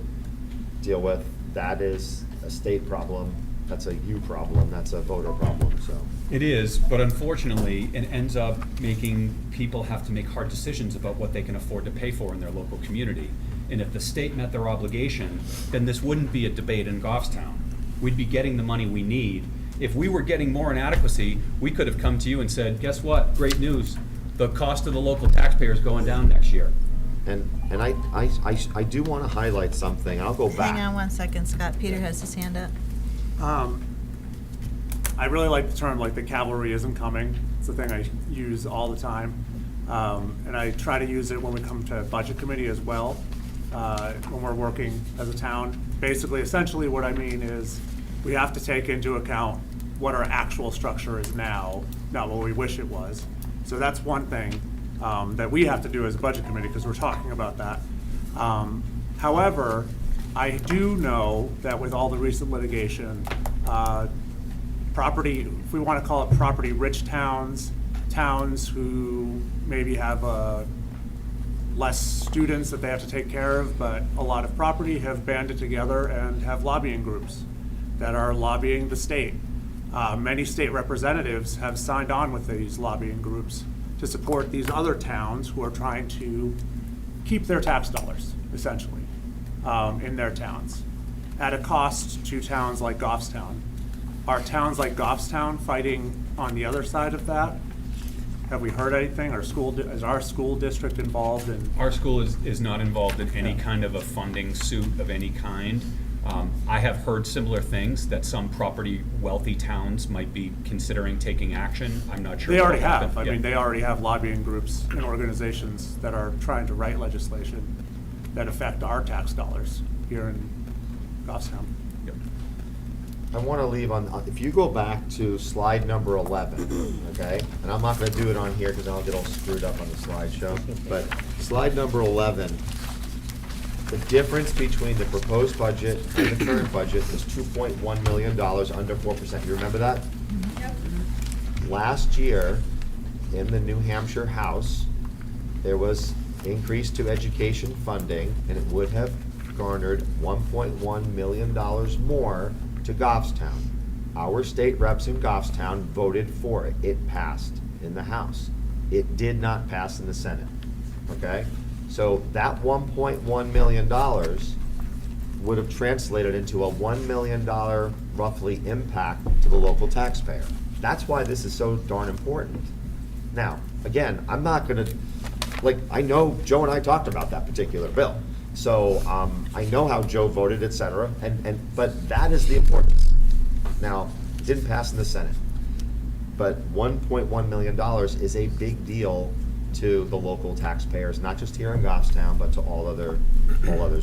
Speaker 6: deal with. That is a state problem. that's a you problem, that's a voter problem, so.
Speaker 8: It is, but unfortunately, it ends up making people have to make hard decisions about what they can afford to pay for in their local community. And if the state met their obligation, then this wouldn't be a debate in Goffstown. We'd be getting the money we need. If we were getting more inadequacy, we could have come to you and said, guess what, great news, the cost of the local taxpayer is going down next year.
Speaker 6: And I do want to highlight something, I'll go back.
Speaker 1: Hang on one second, Scott. Peter has his hand up.
Speaker 12: I really like the term, like, the cavalry isn't coming. It's the thing I use all the time. And I try to use it when we come to budget committee as well, when we're working as a town. Basically, essentially what I mean is we have to take into account what our actual structure is now, not what we wish it was. So that's one thing that we have to do as a budget committee, because we're talking about that. However, I do know that with all the recent litigation, property, if we want to call it property-rich towns, towns who maybe have less students that they have to take care of, but a lot of property, have banded together and have lobbying groups that are lobbying the state. Many state representatives have signed on with these lobbying groups to support these other towns who are trying to keep their tax dollars, essentially, in their towns, at a cost to towns like Goffstown. Are towns like Goffstown fighting on the other side of that? Have we heard anything? Is our school district involved in?
Speaker 8: Our school is not involved in any kind of a funding suit of any kind. I have heard similar things, that some property wealthy towns might be considering taking action. I'm not sure.
Speaker 12: They already
Speaker 8: what
Speaker 12: have.
Speaker 8: happened.
Speaker 12: I
Speaker 8: Yeah.
Speaker 12: mean, they already have lobbying groups and organizations that are trying to write legislation that affect our tax dollars here in Goffstown.
Speaker 8: Yep.
Speaker 6: I want to leave on, if you go back to slide number 11, okay? And I'm not going to do it on here because I'll get all screwed up on the slideshow. But slide number 11, the difference between the proposed budget and the current budget is $2.1 million, under 4%. You remember that?
Speaker 9: Yep.
Speaker 6: Last year, in the New Hampshire House, there was increase to education funding, and it would have garnered $1.1 million more to Goffstown. Our state reps in Goffstown voted for it. It passed in the House. It did not pass in the Senate, okay? So that $1.1 million would have translated into a $1 million roughly impact to the local taxpayer. That's why this is so darn important. Now, again, I'm not gonna, I know Joe and I talked about that particular bill. So I know how Joe voted, et cetera, but that is the importance. Now, it didn't pass in the Senate, but $1.1 million is a big deal to the local taxpayers, not just here in Goffstown, but to all others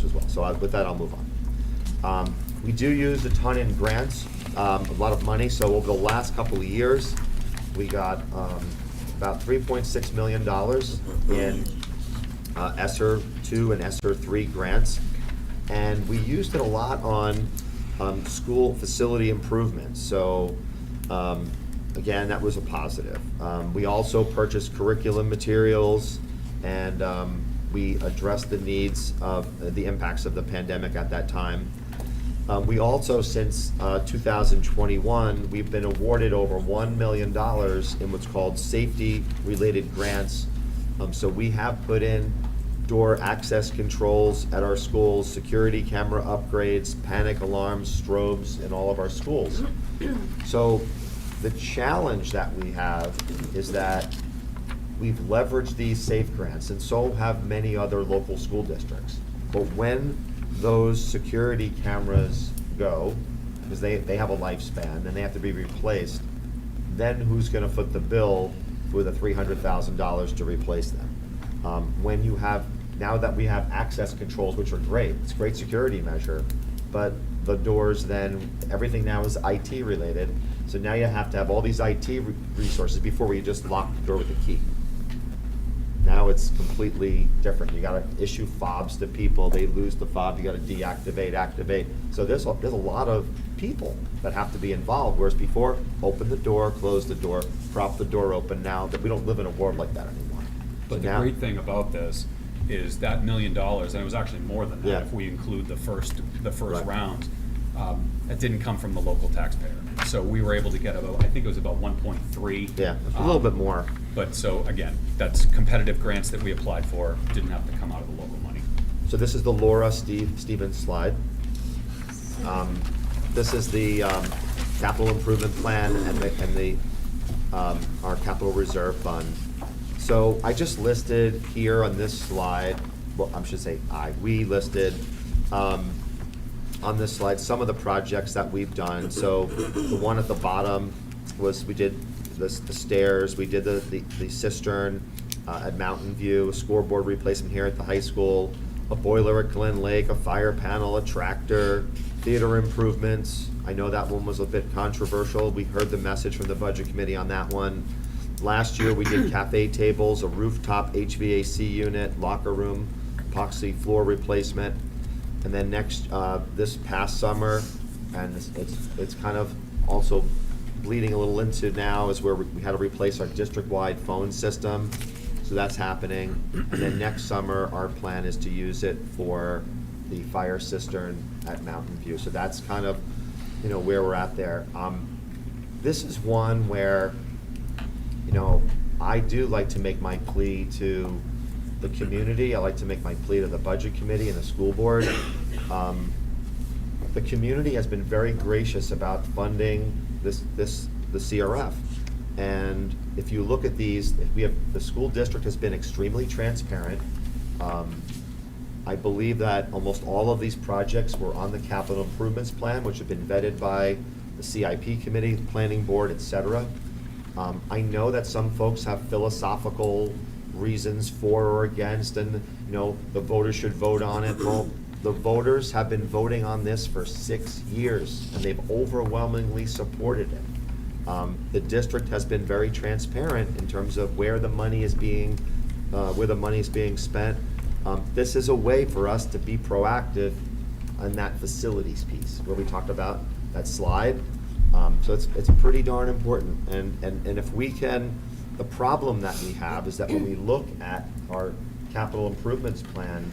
Speaker 6: as well. So with that, I'll move on. We do use a ton in grants, a lot of money. So over the last couple of years, we got about $3.6 million in ESSER 2 and ESSER 3 grants, and we used it a lot on school facility improvements. So again, that was a positive. We also purchased curriculum materials, and we addressed the needs of the impacts of the pandemic at that time. We also, since 2021, we've been awarded over $1 million in what's called safety-related grants. So we have put in door access controls at our schools, security camera upgrades, panic alarms, strobes in all of our schools. So the challenge that we have is that we've leveraged these SAFE grants, and so have many other local school districts. But when those security cameras go, because they have a lifespan and they have to be replaced, then who's gonna foot the bill for the $300,000 to replace them? When you have, now that we have access controls, which are great, it's a great security measure, but the doors then, everything now is IT related, so now you have to have all these IT resources before we just lock the door with a key. Now it's completely different. You gotta issue fobs to people, they lose the fob, you gotta deactivate, activate. So there's a lot of people that have to be involved, whereas before, open the door, close the door, prop the door open. Now that we don't live in a world like that anymore.
Speaker 8: But the great thing about this is that $1 million, and it was actually more than that if we include the first
Speaker 6: Right.
Speaker 8: round. That didn't come from the local taxpayer. So we were able to get about, I think it was about 1.3.
Speaker 6: Yeah, a little bit more.
Speaker 8: But so, again, that's competitive grants that we applied for, didn't have to come out of the local money.
Speaker 6: So this is the Laura Stevens slide. This is the capital improvement plan and our capital reserve fund. So I just listed here on this slide, well, I should say we listed on this slide some of the projects that we've done. So the one at the bottom was we did the stairs, we did the cistern at Mountain View, a scoreboard replacement here at the high school, a boiler at Glen Lake, a fire panel, a tractor, theater improvements. I know that one was a bit controversial. We heard the message from the budget committee on that one. Last year, we did cafe tables, a rooftop HVAC unit, locker room, epoxy floor replacement. And then this past summer, and it's kind of also bleeding a little into now, is where we had to replace our district-wide phone system. So that's happening. And then next summer, our plan is to use it for the fire cistern at Mountain View. So that's kind of, where we're at there. This is one where, I do like to make my plea to the community. I like to make my plea to the budget committee and the school board. The community has been very gracious about funding the CRF. And if you look at these, the school district has been extremely transparent. I believe that almost all of these projects were on the capital improvements plan, which have been vetted by the CIP committee, the planning board, et cetera. I know that some folks have philosophical reasons for or against, and the voters should vote on it. Well, the voters have been voting on this for 6 years, and they've overwhelmingly supported it. The district has been very transparent in terms of where the money is being spent. This is a way for us to be proactive on that facilities piece where we talked about that slide. So it's pretty darn important. And if we can, the problem that we have is that when we look at our capital improvements plan,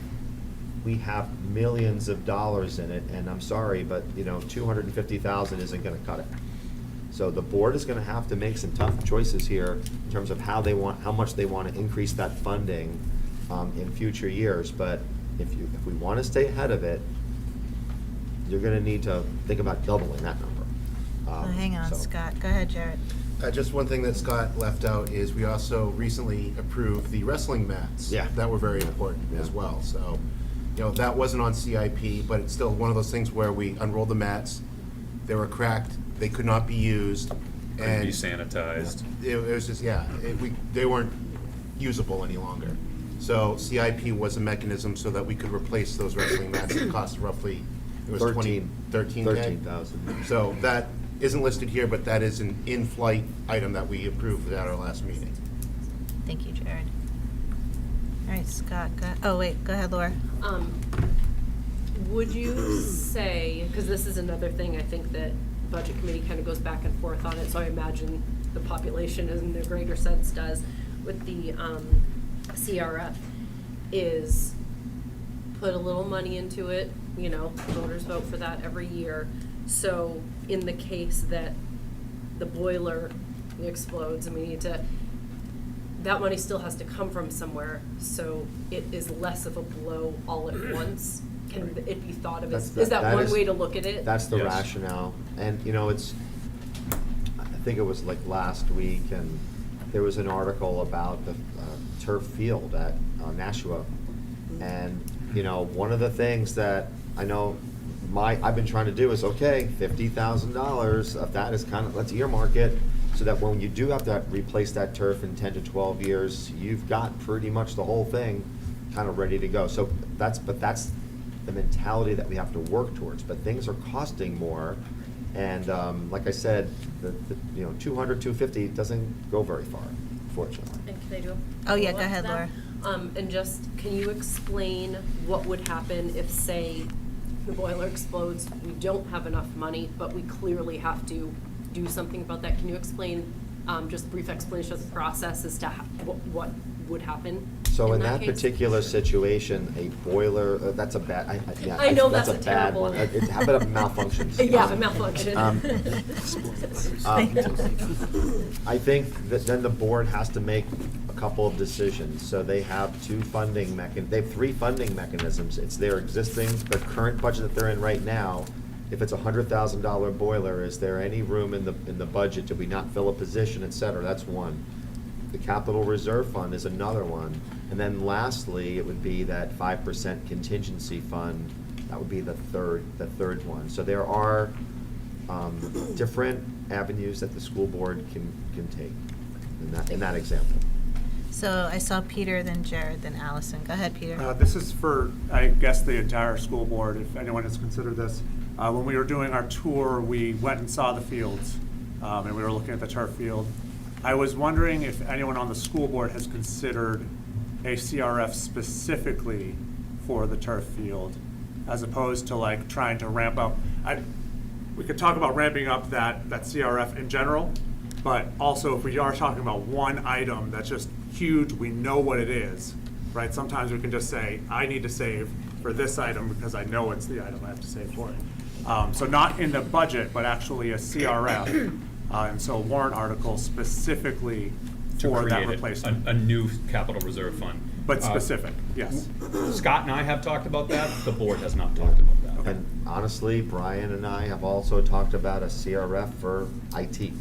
Speaker 6: we have millions of dollars in it, and I'm sorry, but $250,000 isn't gonna cut it. So the board is gonna have to make some tough choices here in terms of how much they wanna increase that funding in future years. But if we wanna stay ahead of it, you're gonna need to think about doubling that number.
Speaker 1: Hang on, Scott. Go ahead, Jared.
Speaker 17: Just one thing that Scott left out is we also recently approved the wrestling mats.
Speaker 6: Yeah.
Speaker 17: That were very important as well. So, that wasn't on CIP, but it's still one of those things where we unrolled the mats. They were cracked. They could not be used.
Speaker 8: Couldn't be sanitized.
Speaker 17: It was just, they weren't usable any longer. So CIP was a mechanism so that we could replace those wrestling mats. It cost roughly, it was $13,000. So that isn't listed here, but that is an in-flight item that we approved at our last meeting.
Speaker 1: Thank you, Jared. All right, Scott, go ahead, Laura.
Speaker 4: Would you say, because this is another thing I think that budget committee kind of goes back and forth on it, so I imagine the population in a greater sense does, with the CRF, is put a little money into it, voters vote for that every year. So in the case that the boiler explodes and we need to, that money still has to come from somewhere, so it is less of a blow all at once. Can it be thought of as, is that one way to look at it?
Speaker 6: That's the rationale. And, I think it was like last week, and there was an article about the turf field at Nashua. And, one of the things that I know I've been trying to do is, okay, $50,000 of that is let's earmark it, so that when you do have to replace that turf in 10 to 12 years, you've got pretty much the whole thing kind of ready to go. So that's the mentality that we have to work towards. But things are costing more, and like I said, the 200, 250 doesn't go very far, unfortunately.
Speaker 4: And can I do
Speaker 1: Oh yeah, go ahead, Laura.
Speaker 4: And just, can you explain what would happen if, say, the boiler explodes, we don't have enough money, but we clearly have to do something about that? Can you explain just a brief explanation of the process as to what would happen.
Speaker 6: So in that
Speaker 4: case.
Speaker 6: particular situation, a boiler, that's a bad, yeah,
Speaker 4: I know
Speaker 6: that's
Speaker 4: that's
Speaker 6: a
Speaker 4: a
Speaker 6: bad
Speaker 4: terrible-
Speaker 6: one. How about a malfunction?
Speaker 4: Yeah, a malfunction.
Speaker 6: I think that then the board has to make a couple of decisions. So they have they have 3 funding mechanisms. It's their the current budget that they're in right now. If it's a $100,000 boiler, is there any room in the budget? Did we not fill a position, et cetera? That's one. The capital reserve fund is another one. And then lastly, it would be that 5% contingency fund. That would be the third one. So there are different avenues that the school board can take in that example.
Speaker 1: So I saw Peter, then Jared, then Allison. Go ahead, Peter.
Speaker 12: This is for, I guess, the entire school board, if anyone has considered this. When we were doing our tour, we went and saw the fields, and we were looking at the turf field. I was wondering if anyone on the school board has considered a CRF specifically for the turf field, as opposed to like trying to ramp up. We could talk about ramping up that CRF in general, but also if we are talking about one item that's just huge, we know what it is, right? Sometimes we can just say, I need to save for this item because I know it's the item I have to save for it. So not in the budget, but actually a CRF. And so a warrant article specifically for that replacement.
Speaker 8: A new capital reserve fund.
Speaker 12: But specific, yes.
Speaker 8: Scott and I have talked about that, the board has not talked about that.
Speaker 6: And honestly, Brian and I have also talked about a CRF for IT.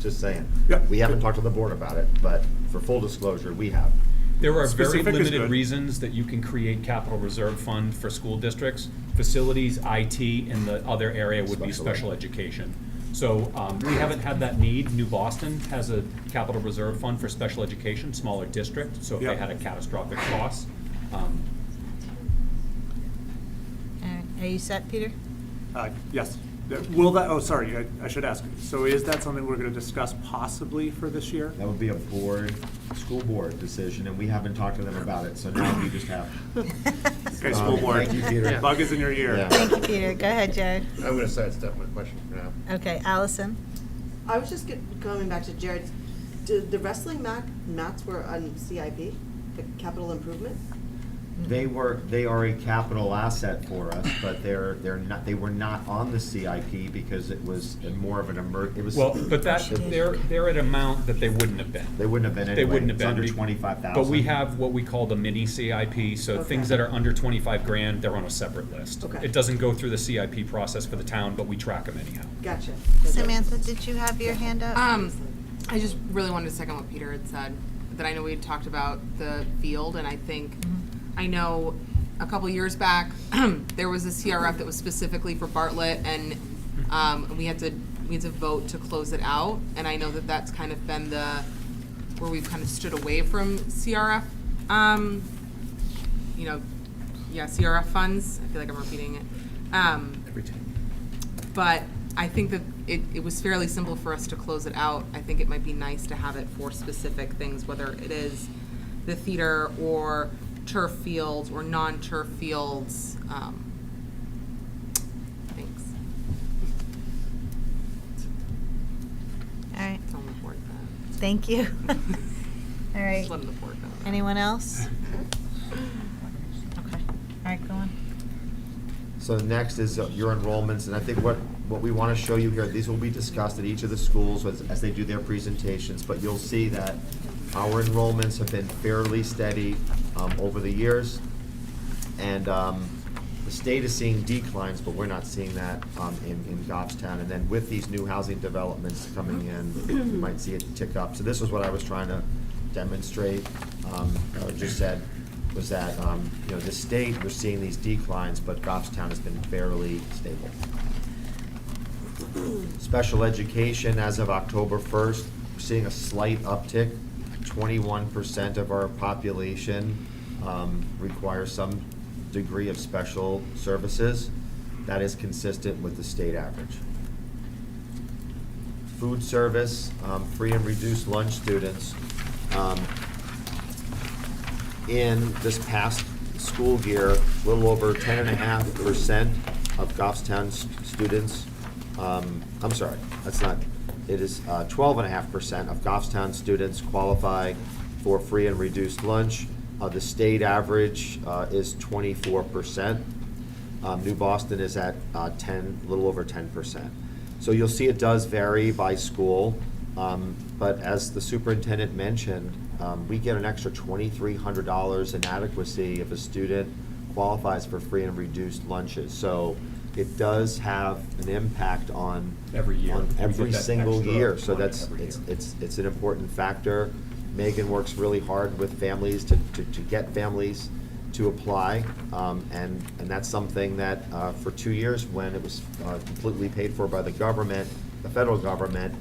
Speaker 6: Just saying.
Speaker 12: Yep.
Speaker 6: We haven't talked to the board about it, but for full disclosure, we have.
Speaker 8: There are
Speaker 12: Specific
Speaker 8: very
Speaker 12: is
Speaker 8: limited
Speaker 12: good.
Speaker 8: reasons that you can create capital reserve fund for school districts. Facilities, IT, and the other area would be special education. So we haven't had that need. New Boston has a capital reserve fund for special education, smaller district, so if they
Speaker 12: Yep.
Speaker 8: had a catastrophic loss.
Speaker 1: All right. Are you set, Peter?
Speaker 12: Yes. Will that, oh, sorry, I should ask. So is that something we're going to discuss possibly for this year?
Speaker 6: That would be a school board decision, and we haven't talked to them about it, so now we just have.
Speaker 12: Okay, school board.
Speaker 6: Thank you, Peter.
Speaker 12: Bug is in your ear.
Speaker 6: Yeah.
Speaker 1: Thank you, Peter. Go ahead, Jared.
Speaker 17: I'm going to sidestep my question for now.
Speaker 1: Okay, Allison.
Speaker 11: I was just going back to Jared. The wrestling mats were on CIP, the capital improvement?
Speaker 6: They are a capital asset for us, but they were not on the CIP because it was more of an it was.
Speaker 8: Well, but they're at an amount that they wouldn't have been.
Speaker 6: They wouldn't have been anyway.
Speaker 8: They wouldn't have
Speaker 6: It's
Speaker 8: been.
Speaker 6: under 25,000.
Speaker 8: But we have what we call the mini CIP, so things that are under 25 grand, they're on a separate list.
Speaker 11: Okay.
Speaker 8: It doesn't go through the CIP process for the town, but we track them anyhow.
Speaker 11: Gotcha.
Speaker 1: Samantha, did you have your hand up?
Speaker 5: I just really wanted to second what Peter had said, that I know we had talked about the field, and I think, I know a couple years back, there was a CRF that was specifically for Bartlett, and we had to vote to close it out, and I know that that's kind of been where we've kind of stood away from CRF, CRF funds. I feel like I'm repeating it.
Speaker 8: Every time.
Speaker 5: But I think that it was fairly simple for us to close it out. I think it might be nice to have it for specific things, whether it is the theater or turf fields or non-turf fields. Thanks.
Speaker 1: All right.
Speaker 5: It's on the board.
Speaker 1: Thank you. All right.
Speaker 5: Just letting the board know.
Speaker 1: Anyone else? Okay. All right, go on.
Speaker 6: So next is your enrollments, and I think what we want to show you here, these will be discussed at each of the schools as they do their presentations, but you'll see that our enrollments have been fairly steady over the years, and the state is seeing declines, but we're not seeing that in Goffstown. And then with these new housing developments coming in, you might see it tick up. So this is what I was trying to demonstrate, just said, was that the state, we're seeing these declines, but Goffstown has been fairly stable. Special education, as of October 1st, we're seeing a slight uptick. 21% of our population requires some degree of special services. That is consistent with the state average. Food service, free and reduced lunch students. In this past school year, a little over 10.5% of Goffstown students, I'm sorry, that's not, it is 12.5% of Goffstown students qualify for free and reduced lunch. The state average is 24%. New Boston is at 10, a little over 10%. So you'll see it does vary by school, but as the superintendent mentioned, we get an extra $2,300 in adequacy if a student qualifies for free and reduced lunches. So it does have an impact on
Speaker 8: Every year.
Speaker 6: on
Speaker 8: We get
Speaker 6: every
Speaker 8: that
Speaker 6: single
Speaker 8: extra
Speaker 6: year. So
Speaker 8: money
Speaker 6: that's
Speaker 8: every year.
Speaker 6: it's an important factor. Megan works really hard with families to get families to apply, and that's something that for 2 years, when it was completely paid for by the government, the federal government,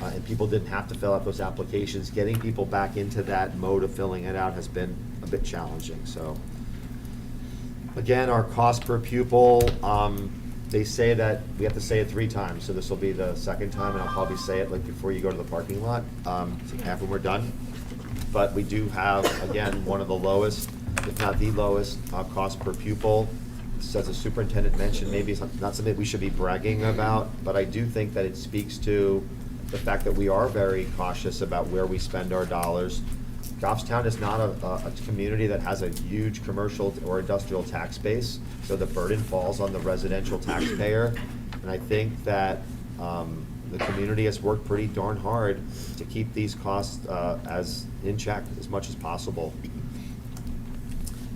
Speaker 6: and people didn't have to fill out those applications, getting people back into that mode of filling it out has been a bit challenging. So again, our cost per pupil, they say that we have to say it 3 times, so this will be the second time, and I'll probably say it like before you go to the parking lot, after we're done. But we do have, again, one of the lowest, if not the lowest, cost per pupil. As the superintendent mentioned, maybe it's not something we should be bragging about, but I do think that it speaks to the fact that we are very cautious about where we spend our dollars. Goffstown is not a community that has a huge commercial or industrial tax base, so the burden falls on the residential taxpayer. And I think that the community has worked pretty darn hard to keep these costs as in check as much as possible.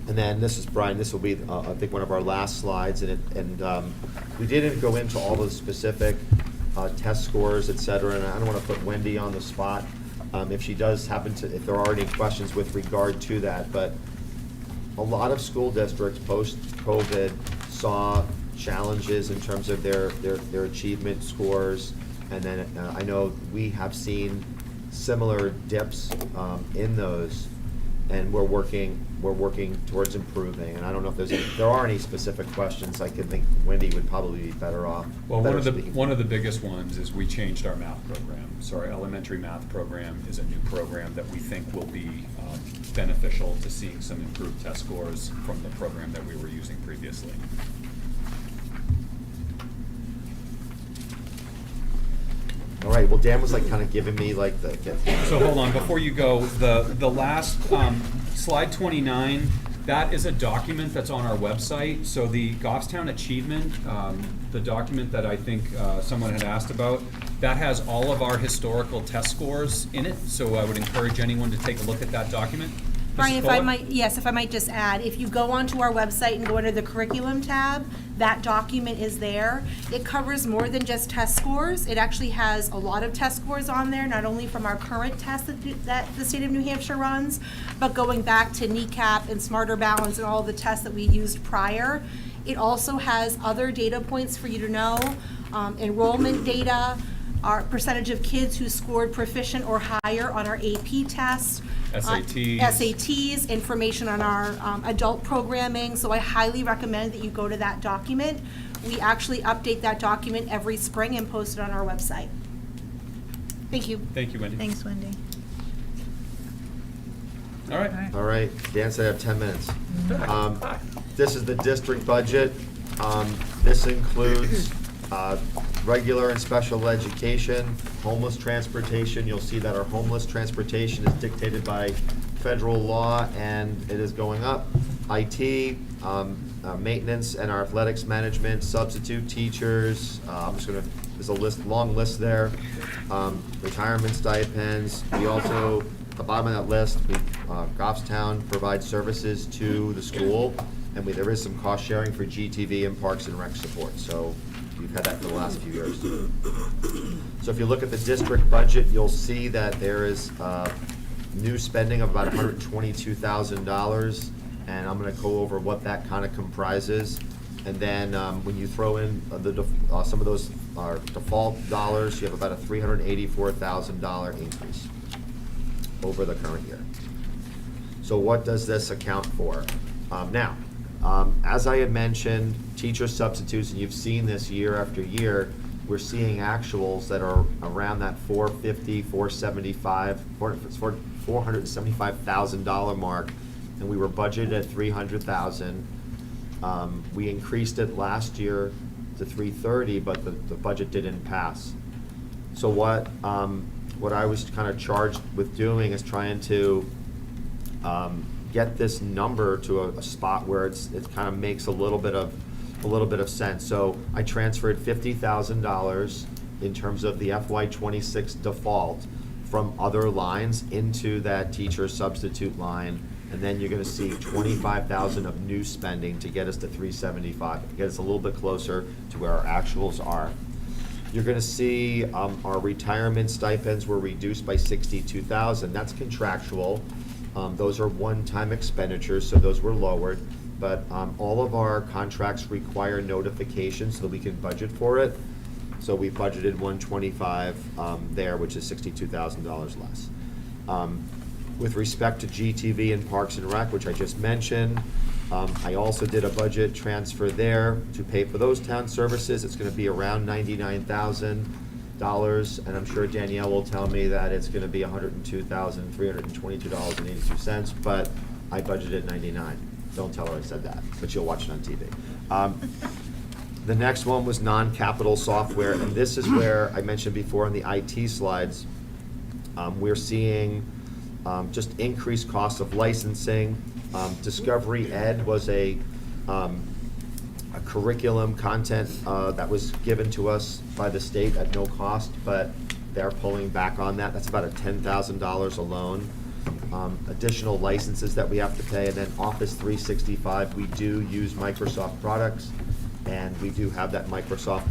Speaker 6: And then this is, Brian, this will be, I think, one of our last slides, and we didn't go into all the specific test scores, et cetera, and I don't want to put Wendy on the spot if she does happen to, if there are any questions with regard to that, but a lot of school districts post-COVID saw challenges in terms of their achievement scores, and then I know we have seen similar dips in those, and we're working towards improving. And I don't know if there are any specific questions. I could think Wendy would probably be better off.
Speaker 8: Well,
Speaker 6: speaking.
Speaker 8: one of the biggest ones is we changed our math program. So our elementary math program is a new program that we think will be beneficial to seeing some improved test scores from the program that we were using previously.
Speaker 6: All right, well, Dan was like kind of giving me like the.
Speaker 8: So hold on, before you go, the last, slide 29, that is a document that's on our website. So the Goffstown Achievement, the document that I think someone had asked about, that has all of our historical test scores in it. So I would encourage anyone to take a look at that document.
Speaker 1: Brian,
Speaker 8: Mrs.
Speaker 1: if I
Speaker 8: Fuller?
Speaker 1: might, yes, if I might just add, if you go onto our website and go under the curriculum tab, that document is there. It covers more than just test scores. It actually has a lot of test scores on there, not only from our current tests that the state of New Hampshire runs, but going back to NECAP and Smarter Balance and all the tests that we used prior. It also has other data points for you to know, enrollment data, our percentage of kids who scored proficient or higher on our AP test. SATs, information on our adult programming. So I highly recommend that you go to that document. We actually update that document every spring and post it on our website. Thank you.
Speaker 8: Thank you, Wendy.
Speaker 1: Thanks, Wendy.
Speaker 8: All right.
Speaker 6: All right, Dan said I have 10 minutes. This is the district budget. This includes regular and special education, homeless transportation. You'll see that our homeless transportation is dictated by federal law and it is going up. IT, maintenance and our athletics management, substitute teachers, there's a long list there. Retirement stipends. We also, at the bottom of that list, Goffstown provides services to the school, and there is some cost sharing for GTV and Parks and Rec support. So we've had that for the last few years. So if you look at the district budget, you'll see that there is new spending of about $122,000, and I'm going to go over what that kind of comprises. And then when you throw in some of those default dollars, you have about a $384,000 increase over the current year. So what does this account for? Now, as I had mentioned, teacher substitutes, and you've seen this year after year, we're seeing actuals that are around that $475,000 mark, and we were budgeted at $300,000. We increased it last year to $330,000, but the budget didn't pass. So what I was kind of charged with doing is trying to get this number to a spot where it kind of makes a little bit of sense. So I transferred $50,000 in terms of the FY26 default from other lines into that teacher substitute line, and then you're gonna see 25,000 of new spending to get us to 375, get us a little bit closer to where our actuals are. You're gonna see our retirement stipends were reduced by 62,000. That's contractual. Those are one-time expenditures, so those were lowered. But all of our contracts require notification so that we can budget for it. So we budgeted 125 there, which is $62,000 less. With respect to GTV and Parks and Rec, which I just mentioned, I also did a budget transfer there to pay for those town services. It's gonna be around $99,000, and I'm sure Danielle will tell me that it's gonna be $102,322.82, but I budgeted 99. Don't tell her I said that, but you'll watch it on TV. The next one was non-capital software, and this is where I mentioned before on the IT slides, we're seeing just increased costs of licensing. Discovery Ed was a curriculum content that was given to us by the state at no cost, but they're pulling back on that. That's about $10,000 alone. Additional licenses that we have to pay, and then Office 365, we do use Microsoft products, and we do have that Microsoft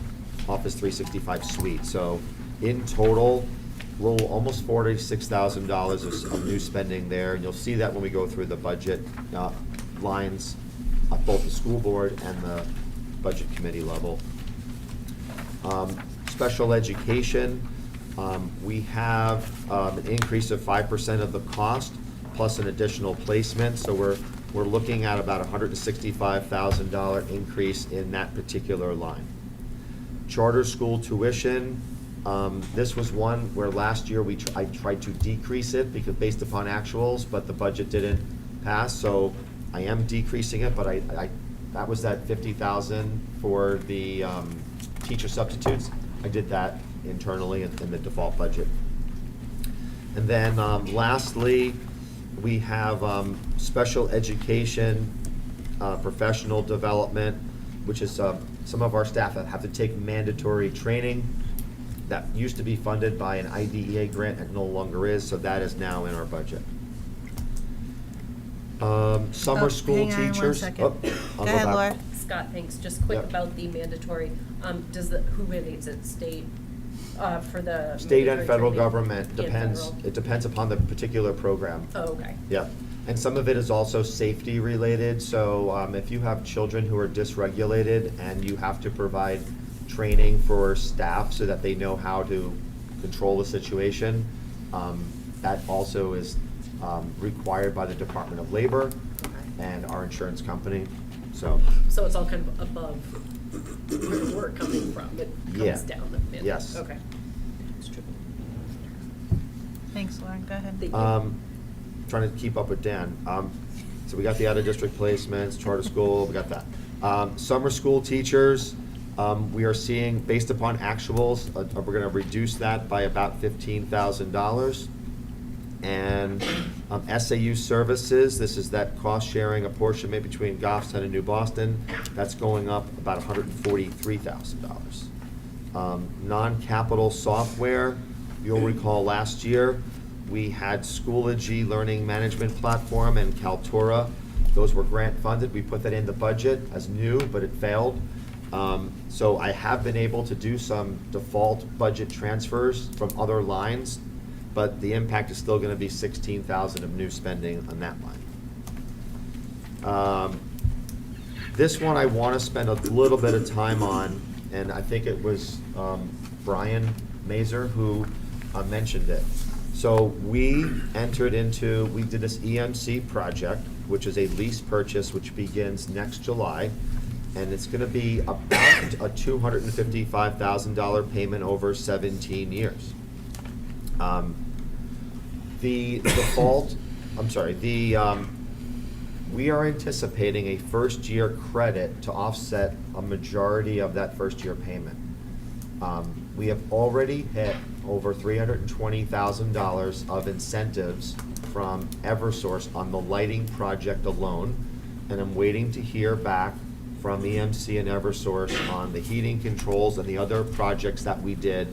Speaker 6: Office 365 suite. So in total, almost $46,000 of new spending there, and you'll see that when we go through the budget lines at both the school board and the budget committee level. Special education, we have an increase of 5% of the cost plus an additional placement, so we're looking at about $165,000 increase in that particular line. Charter school tuition, this was one where last year I tried to decrease it because based upon actuals, but the budget didn't pass, so I am decreasing it, but that was that 50,000 for the teacher substitutes. I did that internally in the default budget. And then lastly, we have special education, professional development, which is some of our staff that have to take mandatory training. That used to be funded by an IDEA grant and no longer is, so that is now in our budget. Summer school
Speaker 1: hang on
Speaker 6: teachers.
Speaker 1: 1 second.
Speaker 6: Oh,
Speaker 1: Go
Speaker 6: I'll
Speaker 1: ahead,
Speaker 6: back.
Speaker 1: Laura.
Speaker 4: Scott, thanks. Just quick
Speaker 6: Yep.
Speaker 4: about the mandatory, who mandates it? State, for the
Speaker 6: State and
Speaker 4: mandatory
Speaker 6: federal
Speaker 4: training?
Speaker 6: government,
Speaker 4: And
Speaker 6: depends,
Speaker 4: federal.
Speaker 6: it depends upon the particular program.
Speaker 4: Oh, okay.
Speaker 6: Yeah, and some of it is also safety related, so if you have children who are dysregulated and you have to provide training for staff so that they know how to control the situation, that also is required by the Department of Labor and our insurance company, so.
Speaker 4: So it's all kind of above where we're coming from. It
Speaker 6: Yeah.
Speaker 4: comes down the mid.
Speaker 6: Yes.
Speaker 4: Okay. It's true.
Speaker 1: Thanks, Lauren, go ahead.
Speaker 4: Thank you.
Speaker 6: Trying to keep up with Dan. So we got the out-of-district placements, charter school, we got that. Summer school teachers, we are seeing, based upon actuals, we're gonna reduce that by about $15,000. And SAU services, this is that cost-sharing apportionment between Goffstown and New Boston, that's going up about $143,000. Non-capital software, you'll recall last year, we had Schoology Learning Management Platform and Kaltura. Those were grant funded. We put that in the budget as new, but it failed. So I have been able to do some default budget transfers from other lines, but the impact is still gonna be $16,000 of new spending on that line. This one I wanna spend a little bit of time on, and I think it was Brian Mazer who mentioned it. So we did this EMC project, which is a lease purchase which begins next July, and it's gonna be about a $255,000 payment over 17 years. We are anticipating a first-year credit to offset a majority of that first-year payment. We have already hit over $320,000 of incentives from Eversource on the lighting project alone. And I'm waiting to hear back from EMC and Eversource on the heating controls and the other projects that we did.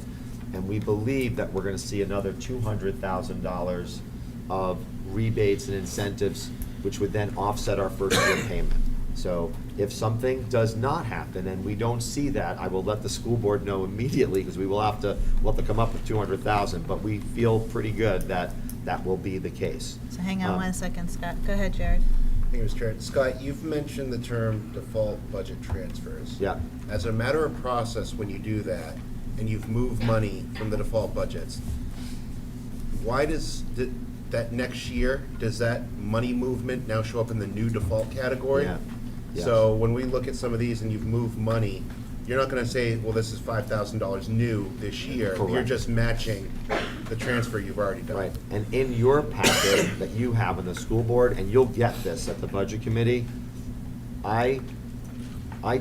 Speaker 6: And we believe that we're gonna see another $200,000 of rebates and incentives, which would then offset our first year payment. So if something does not happen and we don't see that, I will let the school board know immediately, because we'll have to come up with 200,000, but we feel pretty good that that will be the case.
Speaker 1: So hang on 1 second, Scott. Go ahead, Jared.
Speaker 17: Thank you, Mr. Chair. Scott, you've mentioned the term default budget transfers.
Speaker 6: Yeah.
Speaker 17: As a matter of process, when you do that, and you've moved money from the default budgets, why does that next year, does that money movement now show up in the new default category?
Speaker 6: Yeah. Yes.
Speaker 17: So when we look at some of these and you've moved money, you're not gonna say, well, this is $5,000 new this year. You're
Speaker 6: Correct.
Speaker 17: just matching the transfer you've already done.
Speaker 6: Right, and in your packet that you have in the school board, and you'll get this at the budget committee, I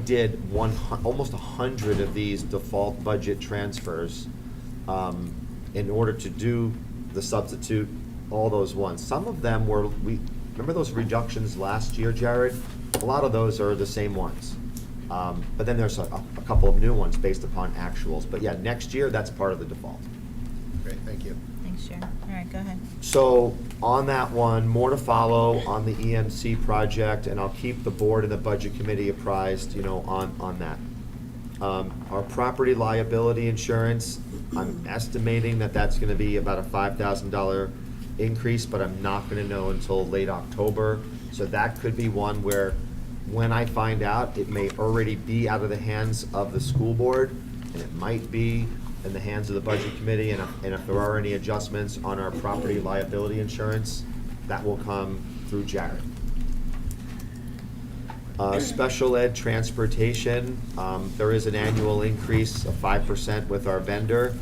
Speaker 6: did almost 100 of these default budget transfers in order to do the substitute, all those ones. Some of them were, remember those reductions last year, Jared? A lot of those are the same ones. But then there's a couple of new ones based upon actuals. But yeah, next year, that's part of the default.
Speaker 17: Great, thank you.
Speaker 1: Thanks, Sharon. All right, go ahead.
Speaker 6: So on that one, more to follow on the EMC project, and I'll keep the board and the budget committee apprised, on that. Our property liability insurance, I'm estimating that that's gonna be about a $5,000 increase, but I'm not gonna know until late October. So that could be one where, when I find out, it may already be out of the hands of the school board, and it might be in the hands of the budget committee, and if there are any adjustments on our property liability insurance, that will come through Jared. Special ed transportation, there is an annual increase of 5% with our vendor,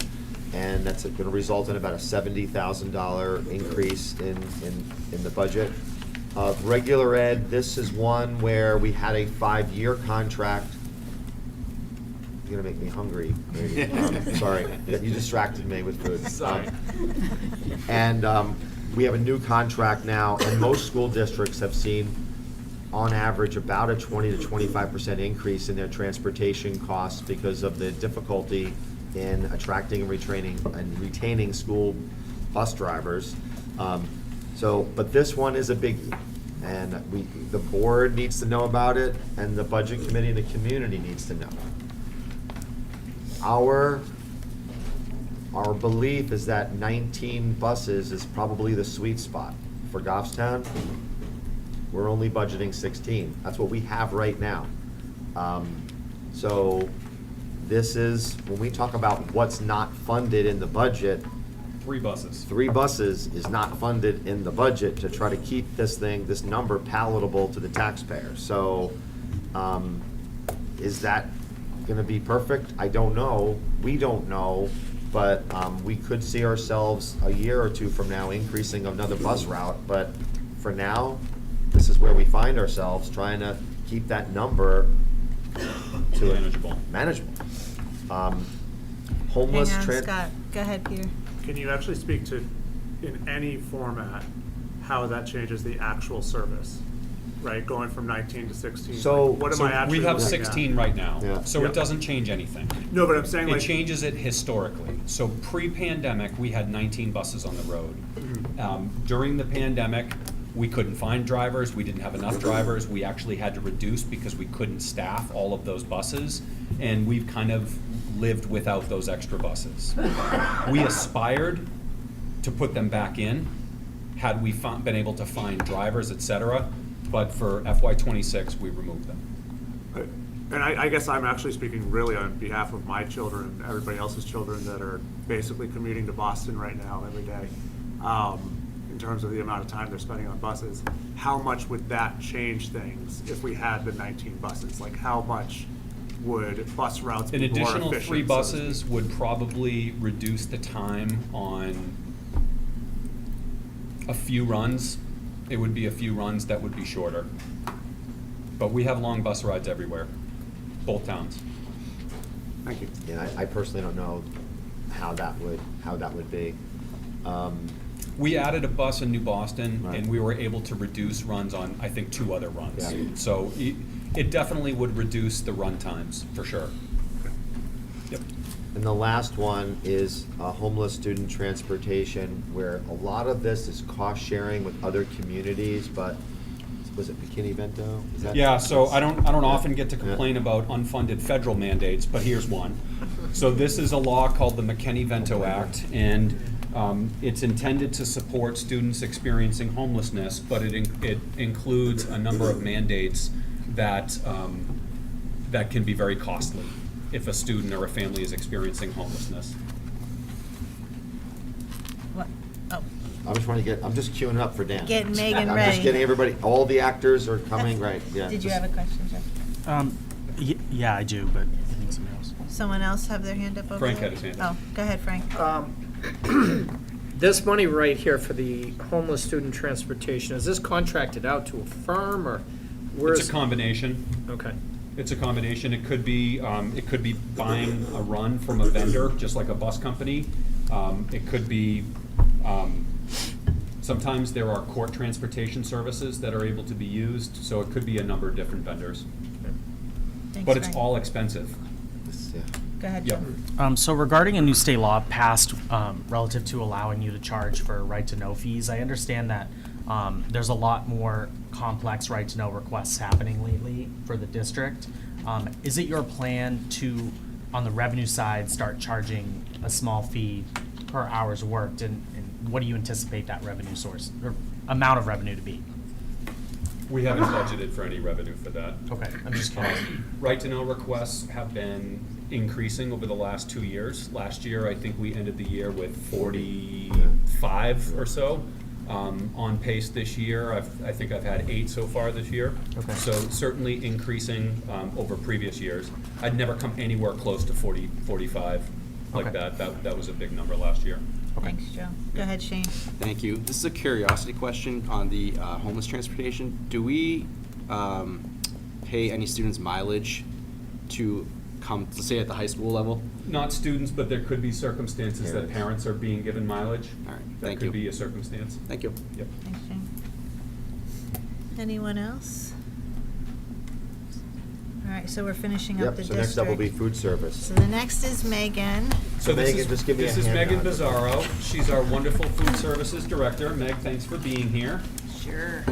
Speaker 6: and that's gonna result in about a $70,000 increase in the budget. Regular ed, this is one where we had a 5-year contract. You're gonna make me hungry, Brady. Sorry, you distracted me with food.
Speaker 8: Sorry.
Speaker 6: And we have a new contract now, and most school districts have seen, on average, about a 20 to 25% increase in their transportation costs because of the difficulty in attracting and retaining school bus drivers. But this one is a biggie, and the board needs to know about it, and the budget committee and the community needs to know. Our belief is that 19 buses is probably the sweet spot for Goffstown. We're only budgeting 16. That's what we have right now. So this is, when we talk about what's not funded in the budget,
Speaker 8: 3 buses.
Speaker 6: 3 buses is not funded in the budget to try to keep this number palatable to the taxpayer. So, is that gonna be perfect? I don't know. We don't know, but, we could see ourselves a year or 2 from now increasing another bus route, but for now, this is where we find ourselves, trying to keep that number to manageable. Homeless.
Speaker 1: Hang on, Scott. Go ahead, Peter.
Speaker 12: Can you actually speak to, in any format, how that changes the actual service? Right, going from 19 to 16?
Speaker 6: So-
Speaker 12: Like, what am I actually
Speaker 8: we have
Speaker 12: looking
Speaker 8: 16
Speaker 12: at?
Speaker 8: right now,
Speaker 6: Yeah.
Speaker 8: so
Speaker 12: Yeah.
Speaker 8: it doesn't change anything.
Speaker 12: No, but I'm saying
Speaker 8: It
Speaker 12: like.
Speaker 8: changes it historically. So pre-pandemic, we had 19 buses on the road. During the pandemic, we couldn't find drivers, we didn't have enough drivers, we actually had to reduce because we couldn't staff all of those buses, and we've kind of lived without those extra buses. We aspired to put them back in, had we been able to find drivers, et cetera, but for FY '26, we removed them.
Speaker 12: And I guess I'm actually speaking really on behalf of my children and everybody else's children that are basically commuting to Boston right now every day. In terms of the amount of time they're spending on buses, how much would that change things if we had the 19 buses? Like, how much would bus routes be
Speaker 8: An
Speaker 12: more
Speaker 8: additional
Speaker 12: efficient?
Speaker 8: 3
Speaker 12: so to
Speaker 8: buses
Speaker 12: speak?
Speaker 8: would probably reduce the time on a few runs. It would be a few runs that would be shorter. But we have long bus rides everywhere, both towns.
Speaker 12: Thank you.
Speaker 6: Yeah, I personally don't know how that would be.
Speaker 8: We added a bus in New Boston,
Speaker 6: Right.
Speaker 8: and we were able to reduce runs on, I think, 2 other runs.
Speaker 6: Yeah.
Speaker 8: So it definitely would reduce the run times, for sure. Yep.
Speaker 6: And the last one is homeless student transportation, where a lot of this is cost sharing with other communities, but was it McKinney-Vento? Is that-
Speaker 8: Yeah, so I don't
Speaker 6: Yeah.
Speaker 8: often get to
Speaker 6: Yeah.
Speaker 8: complain about unfunded federal mandates, but here's one. So this is a law called the McKinney-Vento Act, and it's intended to support students experiencing homelessness, but it includes a number of mandates that can be very costly if a student or a family is experiencing homelessness.
Speaker 1: What? Oh,
Speaker 6: I'm just queuing up for Dan.
Speaker 1: Getting Megan
Speaker 6: I'm
Speaker 1: ready.
Speaker 6: just getting everybody, all the actors are coming, right, yeah.
Speaker 1: Did you
Speaker 6: just-
Speaker 1: have a question, Jeff?
Speaker 2: Yeah, I do, but I think somebody else.
Speaker 1: Someone else have their hand up over
Speaker 8: Frank
Speaker 1: there?
Speaker 8: had his hand up.
Speaker 1: Oh, go ahead, Frank.
Speaker 15: This money right here for the homeless student transportation, is this contracted out to a firm, or where is?
Speaker 8: It's a combination.
Speaker 15: Okay.
Speaker 8: It's a combination. It could be buying a run from a vendor, just like a bus company. It could be, sometimes there are court transportation services that are able to be used, so it could be a number of different vendors.
Speaker 1: Thanks,
Speaker 8: But it's
Speaker 1: Frank.
Speaker 8: all expensive.
Speaker 6: Yeah.
Speaker 1: Go ahead,
Speaker 8: Yep.
Speaker 1: Joe.
Speaker 2: So regarding a new state law passed relative to allowing you to charge for right-to-know fees, I understand that there's a lot more complex right-to-know requests happening lately for the district. Is it your plan to, on the revenue side, start charging a small fee per hours worked? And what do you anticipate that revenue source, or amount of revenue to be?
Speaker 8: We haven't budgeted for any revenue for that.
Speaker 2: Okay, I'm just curious.
Speaker 8: Right-to-know requests have been increasing over the last 2 years. Last year, I think we ended the year with 45 or so. On pace this year, I think I've had 8 so far this year.
Speaker 2: Okay.
Speaker 8: So certainly increasing over previous years. I'd never come anywhere close to 40, 45 like
Speaker 2: Okay.
Speaker 8: that. That was a big number last year.
Speaker 1: Thanks, Joe. Go ahead, Shane.
Speaker 18: Thank you. This is a curiosity question on the homeless transportation. Do we pay any students mileage to come, to say at the high school level?
Speaker 8: Not students, but there could be circumstances that
Speaker 6: Parents.
Speaker 8: parents are being given mileage.
Speaker 18: All right,
Speaker 8: That
Speaker 18: thank
Speaker 8: could
Speaker 18: you.
Speaker 8: be a circumstance.
Speaker 18: Thank you.
Speaker 8: Yep.
Speaker 1: Thanks, Shane. Anyone else? All right, so we're finishing up
Speaker 6: Yep,
Speaker 1: the
Speaker 6: so
Speaker 1: district.
Speaker 6: next up will be food service.
Speaker 1: So the next is Megan.
Speaker 8: So
Speaker 6: Megan, just give me a
Speaker 8: this is
Speaker 6: hand
Speaker 8: Megan
Speaker 6: on it.
Speaker 8: Bizzaro. She's our wonderful food services director. Meg, thanks for being here.
Speaker 19: Sure.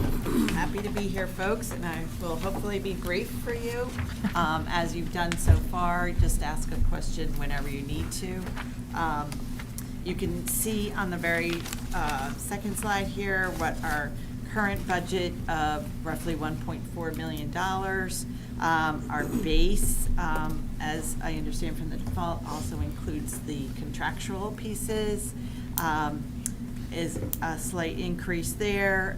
Speaker 19: Happy to be here, folks, and I will hopefully be brief for you. As you've done so far, just ask a question whenever you need to. You can see on the very second slide here what our current budget of roughly $1.4 million. Our base, as I understand from the default, also includes the contractual pieces. Is a slight increase there.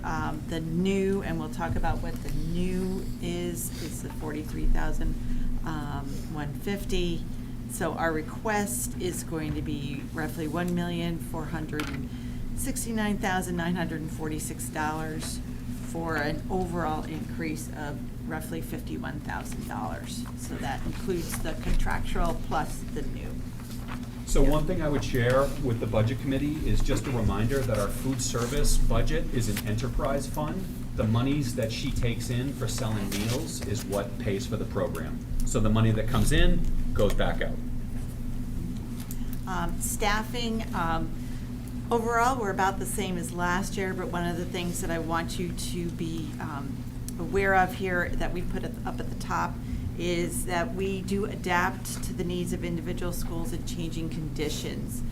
Speaker 19: The new, and we'll talk about what the new is the $43,150. So our request is going to be roughly $1,469,946 for an overall increase of roughly $51,000. So that includes the contractual plus the new.
Speaker 8: So one thing I would share with the budget committee is just a reminder that our food service budget is an enterprise fund. The monies that she takes in for selling meals is what pays for the program. So the money that comes in goes back out.
Speaker 19: Staffing, overall, we're about the same as last year, but one of the things that I want you to be aware of here that we put up at the top is that we do adapt to the needs of individual schools and changing conditions.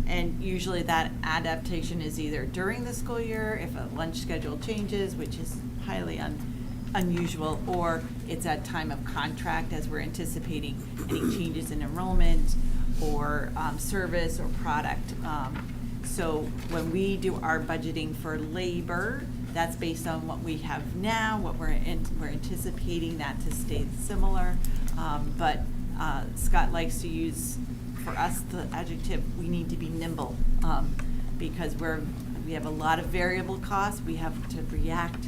Speaker 19: And usually that adaptation is either during the school year, if a lunch schedule changes, which is highly unusual, or it's at time of contract as we're anticipating any changes in enrollment or service or product. So when we do our budgeting for labor, that's based on what we have now, what we're anticipating that to stay similar. But Scott likes to use, for us, the adjective, we need to be nimble, because we have a lot of variable costs. We have to react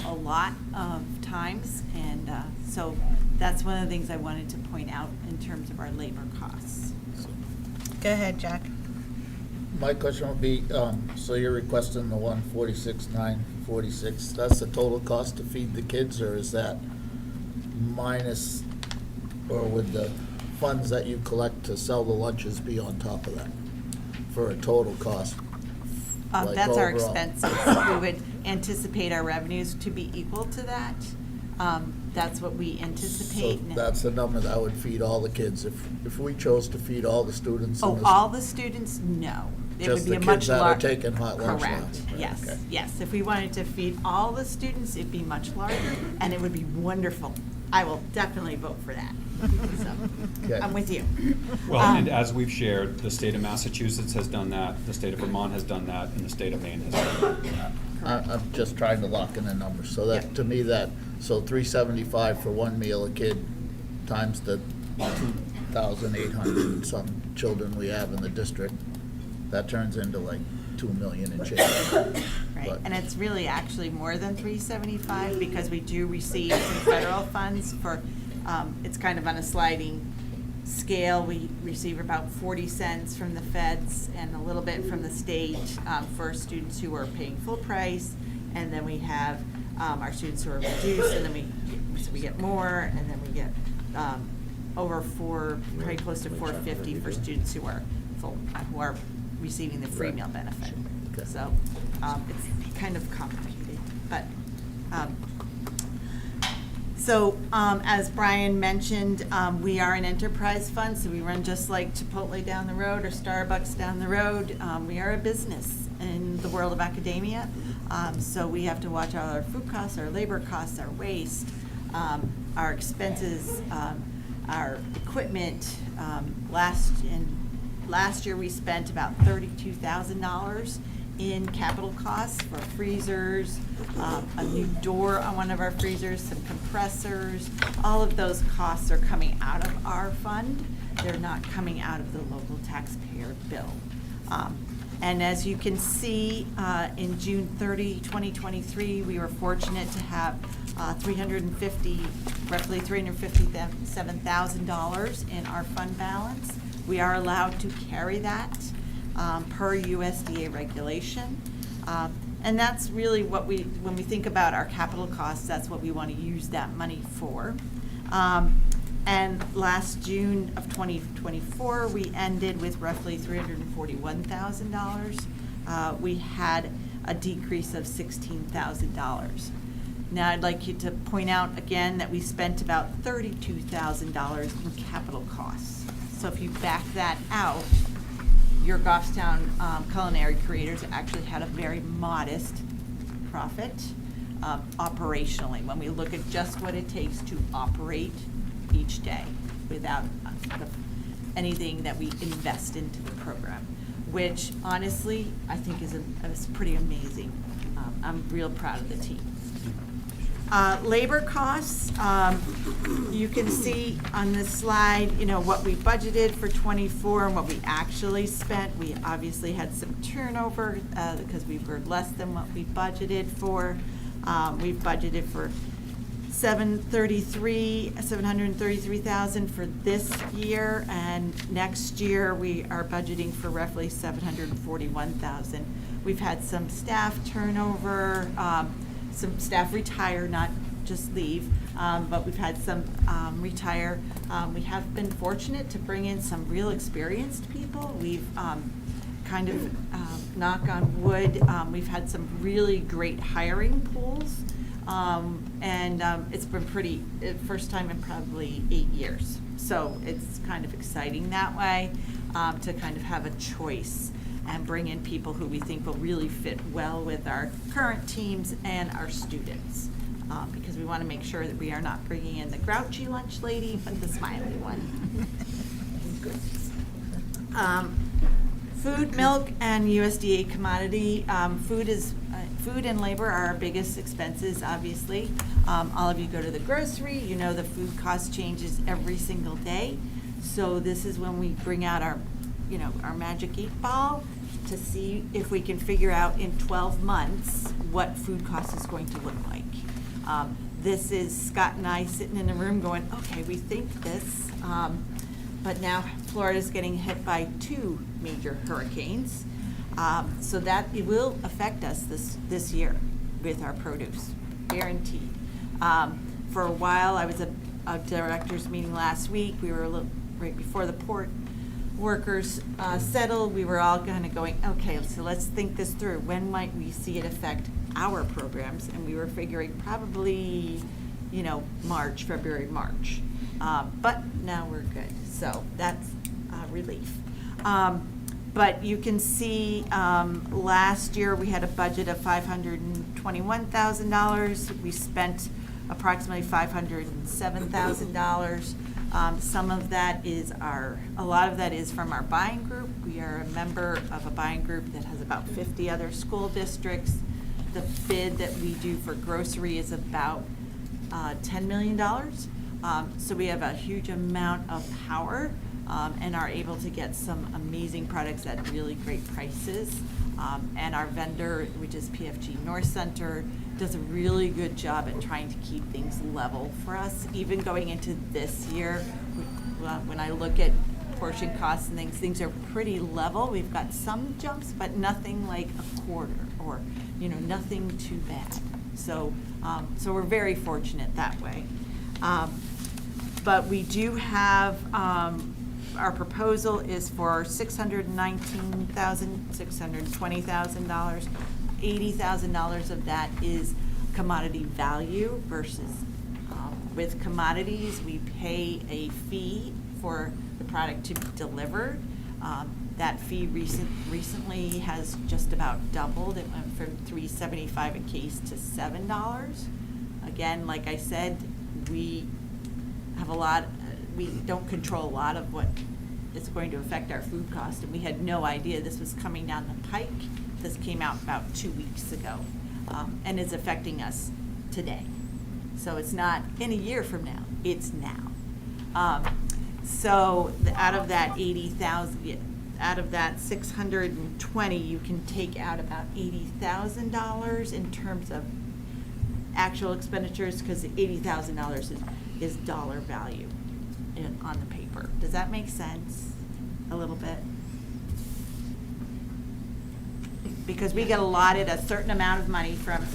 Speaker 19: a lot of times, and so that's one of the things I wanted to point out in terms of our labor costs.
Speaker 1: Go ahead, Jack.
Speaker 20: My question would be, so you're requesting the 146,946, that's the total cost to feed the kids, or is that minus, or would the funds that you collect to sell the lunches be on top of that for a total cost? Like
Speaker 19: That's our
Speaker 20: overall?
Speaker 19: expenses. We would anticipate our revenues to be equal to that. That's what we
Speaker 20: So
Speaker 19: anticipate.
Speaker 20: that's the number that would feed all the kids, if we chose to feed all the students? in
Speaker 19: Oh,
Speaker 20: this-
Speaker 19: all the students? No. It
Speaker 20: Just
Speaker 19: would be
Speaker 20: the
Speaker 19: a much
Speaker 20: kids that are
Speaker 19: lar-
Speaker 20: taking hot lunch now?
Speaker 19: Correct, yes,
Speaker 20: Okay.
Speaker 19: yes. If we wanted to feed all the students, it'd be much larger, and it would be wonderful. I will definitely vote for that. So, I'm with you.
Speaker 8: Well, and as we've shared, the state of Massachusetts has done that, the state of Vermont has done that, and the state of Maine has done that.
Speaker 20: I'm just trying to lock in the numbers, so that, to me, so $375 for one meal a kid times the 2,800 and some children we have in the district, that turns into like 2 million and change.
Speaker 19: Right,
Speaker 20: But-
Speaker 19: and it's really actually more than 375 because we do receive some federal funds for, it's kind of on a sliding scale. We receive about 40 cents from the feds and a little bit from the state for students who are paying full price. And then we have our students who are reduced, and then we get more, and then we get probably close to 450 for students who are who are receiving the free meal benefit. So it's kind of complicated, but as Brian mentioned, we are an enterprise fund, so we run just like Chipotle down the road or Starbucks down the road. We are a business in the world of academia, so we have to watch all our food costs, our labor costs, our waste, our expenses, our equipment. Last year we spent about $32,000 in capital costs for freezers, a new door on one of our freezers, some compressors. All of those costs are coming out of our fund. They're not coming out of the local taxpayer bill. And as you can see, in June 30, 2023, we were fortunate to have roughly $357,000 in our fund balance. We are allowed to carry that per USDA regulation. And that's really what when we think about our capital costs, that's what we want to use that money for. And last June of 2024, we ended with roughly $341,000. We had a decrease of $16,000. Now, I'd like you to point out again that we spent about $32,000 in capital costs. So if you back that out, your Goffstown culinary creators actually had a very modest profit operationally when we look at just what it takes to operate each day without anything that we invest into the program, which honestly I think is pretty amazing. I'm real proud of the team. Labor costs, you can see on this slide, what we budgeted for '24 and what we actually spent. We obviously had some turnover because we were less than what we budgeted for. We've budgeted for $733,000 for this year, and next year we are budgeting for roughly $741,000. We've had some staff turnover. Some staff retire, not just leave, but we've had some retire. We have been fortunate to bring in some real experienced people. We've knock on wood, we've had some really great hiring pools, and it's been first time in probably 8 years. So it's kind of exciting that way to kind of have a choice and bring in people who we think will really fit well with our current teams and our students. Because we want to make sure that we are not bringing in the grouchy lunch lady, but the smiley one. Food, milk, and USDA commodity. Food and labor are our biggest expenses, obviously. All of you go to the grocery, the food cost changes every single day. So this is when we bring out our magic 8-ball to see if we can figure out in 12 months what food cost is going to look like. This is Scott and I sitting in a room going, okay, we think this, but now Florida's getting hit by 2 major hurricanes. So that it will affect us this year with our produce, guaranteed. For a while, I was at a director's meeting last week. We were right before the port workers settled. We were all kind of going, okay, so let's think this through. When might we see it affect our programs? And we were figuring probably, March, February, March. But now we're good. So that's relief. But you can see last year we had a budget of $521,000. We spent approximately $507,000. Some of that is a lot of that is from our buying group. We are a member of a buying group that has about 50 other school districts. The bid that we do for grocery is about $10 million. So we have a huge amount of power and are able to get some amazing products at really great prices. And our vendor, which is PFG North Center, does a really good job at trying to keep things level for us. Even going into this year, when I look at portion costs and things are pretty level. We've got some jumps, but nothing like a quarter or, nothing too bad. So, so we're very fortunate that way. But we do have, our proposal is for $619,620,000. $80,000 of that is commodity value versus with commodities, we pay a fee for the product to be delivered. That fee recently has just about doubled. It went from $3.75 a case to $7. Again, like I said, we have we don't control a lot of what is going to affect our food cost, and we had no idea this was coming down the pike. This came out about 2 weeks ago, and is affecting us today. So it's not in a year from now, it's now. So out of that 80,000, out of that 620, you can take out about $80,000 in terms of actual expenditures, because $80,000 is dollar value on the paper. Does that make sense? A little bit? Because we get allotted a certain amount of money from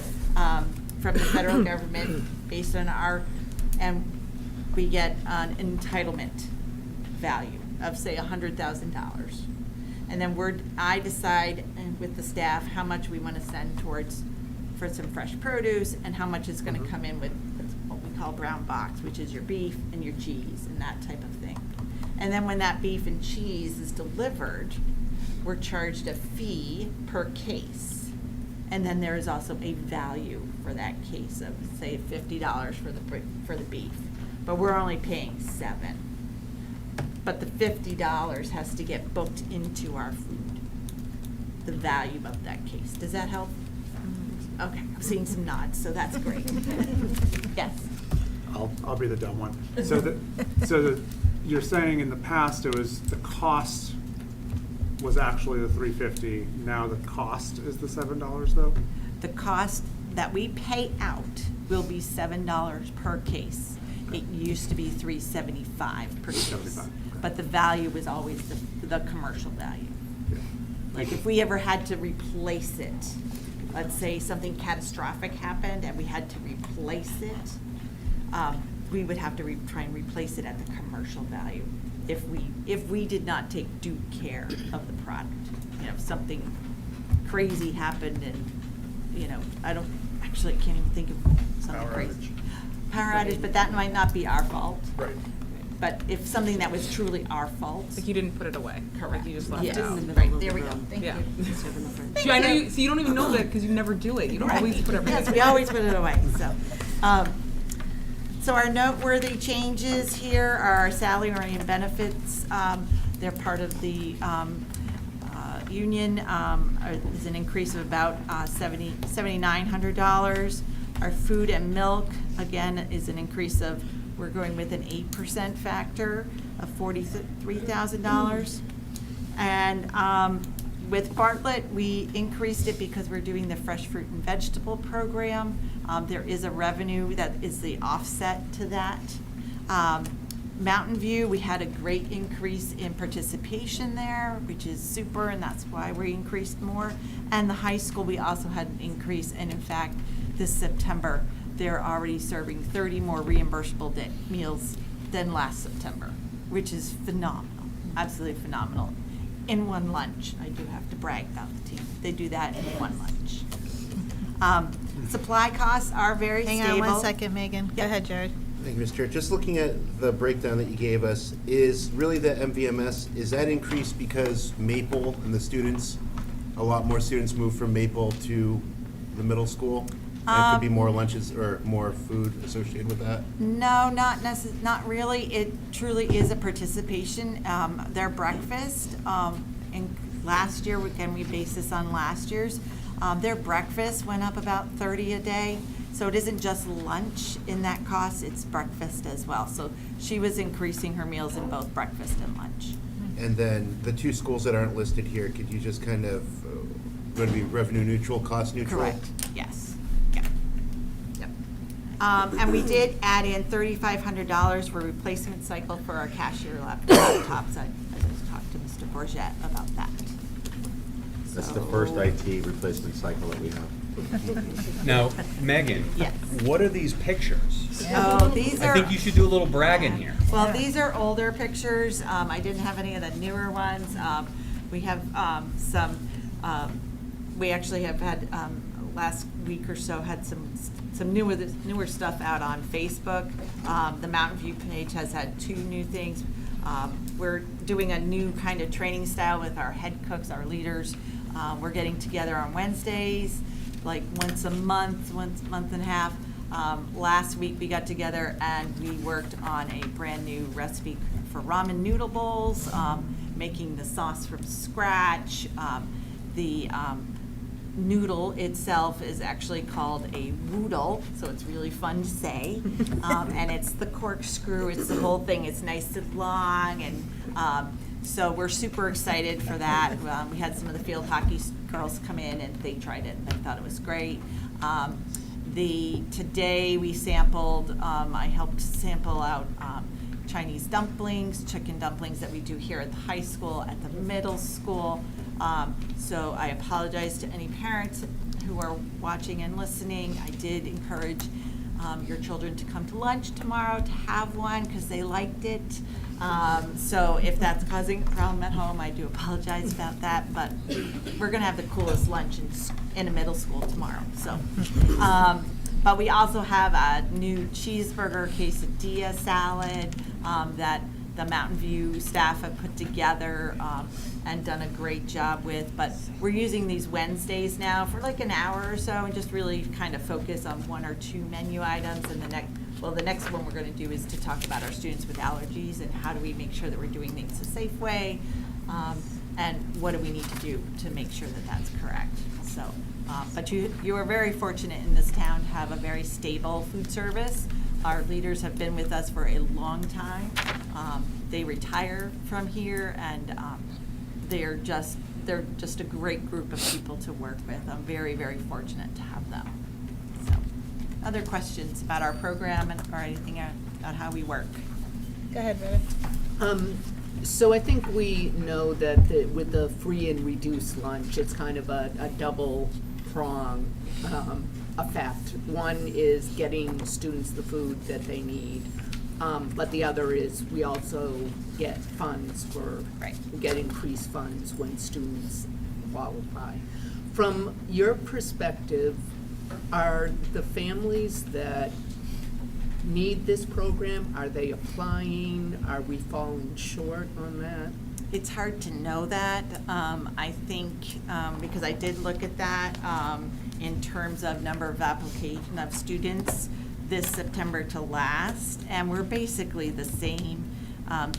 Speaker 19: the federal government based on and we get an entitlement value of, say, $100,000. And then I decide with the staff how much we want to send towards for some fresh produce and how much is going to come in with what we call brown box, which is your beef and your cheese and that type of thing. And then when that beef and cheese is delivered, we're charged a fee per case. And then there is also a value for that case of, say, $50 for the beef. But we're only paying $7. But the $50 has to get booked into our food, the value of that case. Does that help? Okay, I'm seeing some nods, so that's great. Yes?
Speaker 12: I'll be the dumb one. So you're saying in the past it was the cost was actually the $3.50. Now the cost is the $7 though?
Speaker 19: The cost that we pay out will be $7 per case. It used to be $3.75 per case. Okay. But the value was always the commercial value.
Speaker 12: Yeah.
Speaker 19: Like if we ever had to replace it, let's say something catastrophic happened and we had to replace it, we would have to try and replace it at the commercial value if we did not take due care of the product. If something crazy happened and, I can't even think of something crazy. Power outage, but that might not be our fault.
Speaker 12: Right.
Speaker 19: But if something that was truly our fault.
Speaker 5: Like you didn't put it away.
Speaker 19: Correct.
Speaker 5: Like you just left
Speaker 19: Yes.
Speaker 5: it out.
Speaker 19: Right, there we go. Thank
Speaker 5: Yeah.
Speaker 19: you.
Speaker 5: See, I know you. So you don't even know that because you never do it. You don't always put everything.
Speaker 19: Yes, we always put it away. So our noteworthy changes here are our salary and benefits. They're part of the union. Is an increase of about $7,900. Our food and milk, again, is an increase of, we're going with an 8% factor of $43,000. And with Bartlett, we increased it because we're doing the fresh fruit and vegetable program. There is a revenue that is the offset to that. Mountain View, we had a great increase in participation there, which is super, and that's why we increased more. And the high school, we also had an increase, and in fact, this September, they're already serving 30 more reimbursable meals than last September, which is phenomenal, absolutely phenomenal. In one lunch, I do have to brag about the team. They do that in one lunch. Supply costs are very stable.
Speaker 1: Hang on one second, Megan. Go
Speaker 19: Yep.
Speaker 1: ahead, Jared.
Speaker 17: Thank you, Ms. Chair. Just looking at the breakdown that you gave us, is really the MVMS, is that increased because Maple and the students, a lot more students moved from Maple to the middle school? And it could be more lunches or more food associated with that?
Speaker 19: No, not really. It truly is a participation. Their breakfast, in last year, again, we base this on last year's, their breakfast went up about 30 a day. So it isn't just lunch in that cost, it's breakfast as well. So she was increasing her meals in both breakfast and lunch.
Speaker 17: And then the two schools that aren't listed here, could you just kind of, going to be revenue neutral, cost neutral?
Speaker 19: Correct, yes. Yep. Yep. And we did add in $3,500 for replacement cycle for our cashier laptops. I just talked to Mr. Bourget about that.
Speaker 6: That's the first IT replacement cycle that we have.
Speaker 8: Now, Megan.
Speaker 19: Yes.
Speaker 8: What are these pictures?
Speaker 19: Oh, these are.
Speaker 8: I think you should do a little bragging here.
Speaker 19: Well, these are older pictures. I didn't have any of the newer ones. We have we actually have had, last week or so, had some newer stuff out on Facebook. The Mountain View page has had 2 new things. We're doing a new kind of training style with our head cooks, our leaders. We're getting together on Wednesdays, like once a month and a half. Last week we got together and we worked on a brand new recipe for ramen noodle bowls, making the sauce from scratch. The noodle itself is actually called a woodle, so it's really fun to say. And it's the corkscrew, it's the whole thing, it's nice and long, and so we're super excited for that. We had some of the field hockey girls come in and they tried it and they thought it was great. Today we sampled, I helped sample out Chinese dumplings, chicken dumplings that we do here at the high school, at the middle school. So I apologize to any parents who are watching and listening. I did encourage your children to come to lunch tomorrow to have one because they liked it. So if that's causing a problem at home, I do apologize about that, but we're gonna have the coolest lunch in a middle school tomorrow, so. But we also have a new cheeseburger quesadilla salad that the Mountain View staff have put together and done a great job with. But we're using these Wednesdays now for like an hour or so and just really kind of focus on 1 or 2 menu items. And the next one we're going to do is to talk about our students with allergies and how do we make sure that we're doing things a safe way, and what do we need to do to make sure that that's correct. So, but you are very fortunate in this town to have a very stable food service. Our leaders have been with us for a long time. They retire from here, and they're just a great group of people to work with. I'm very, very fortunate to have them. So, other questions about our program or anything about how we work?
Speaker 1: Go ahead, Rhoda.
Speaker 10: So I think we know that with the free and reduced lunch, it's kind of a double prong effect. One is getting students the food that they need, but the other is we also get funds for, get increased funds when students qualify. From your perspective, are the families that need this program, are they applying? Are we falling short on that?
Speaker 19: It's hard to know that. I think, because I did look at that in terms of number of application of students this September to last, and we're basically the same.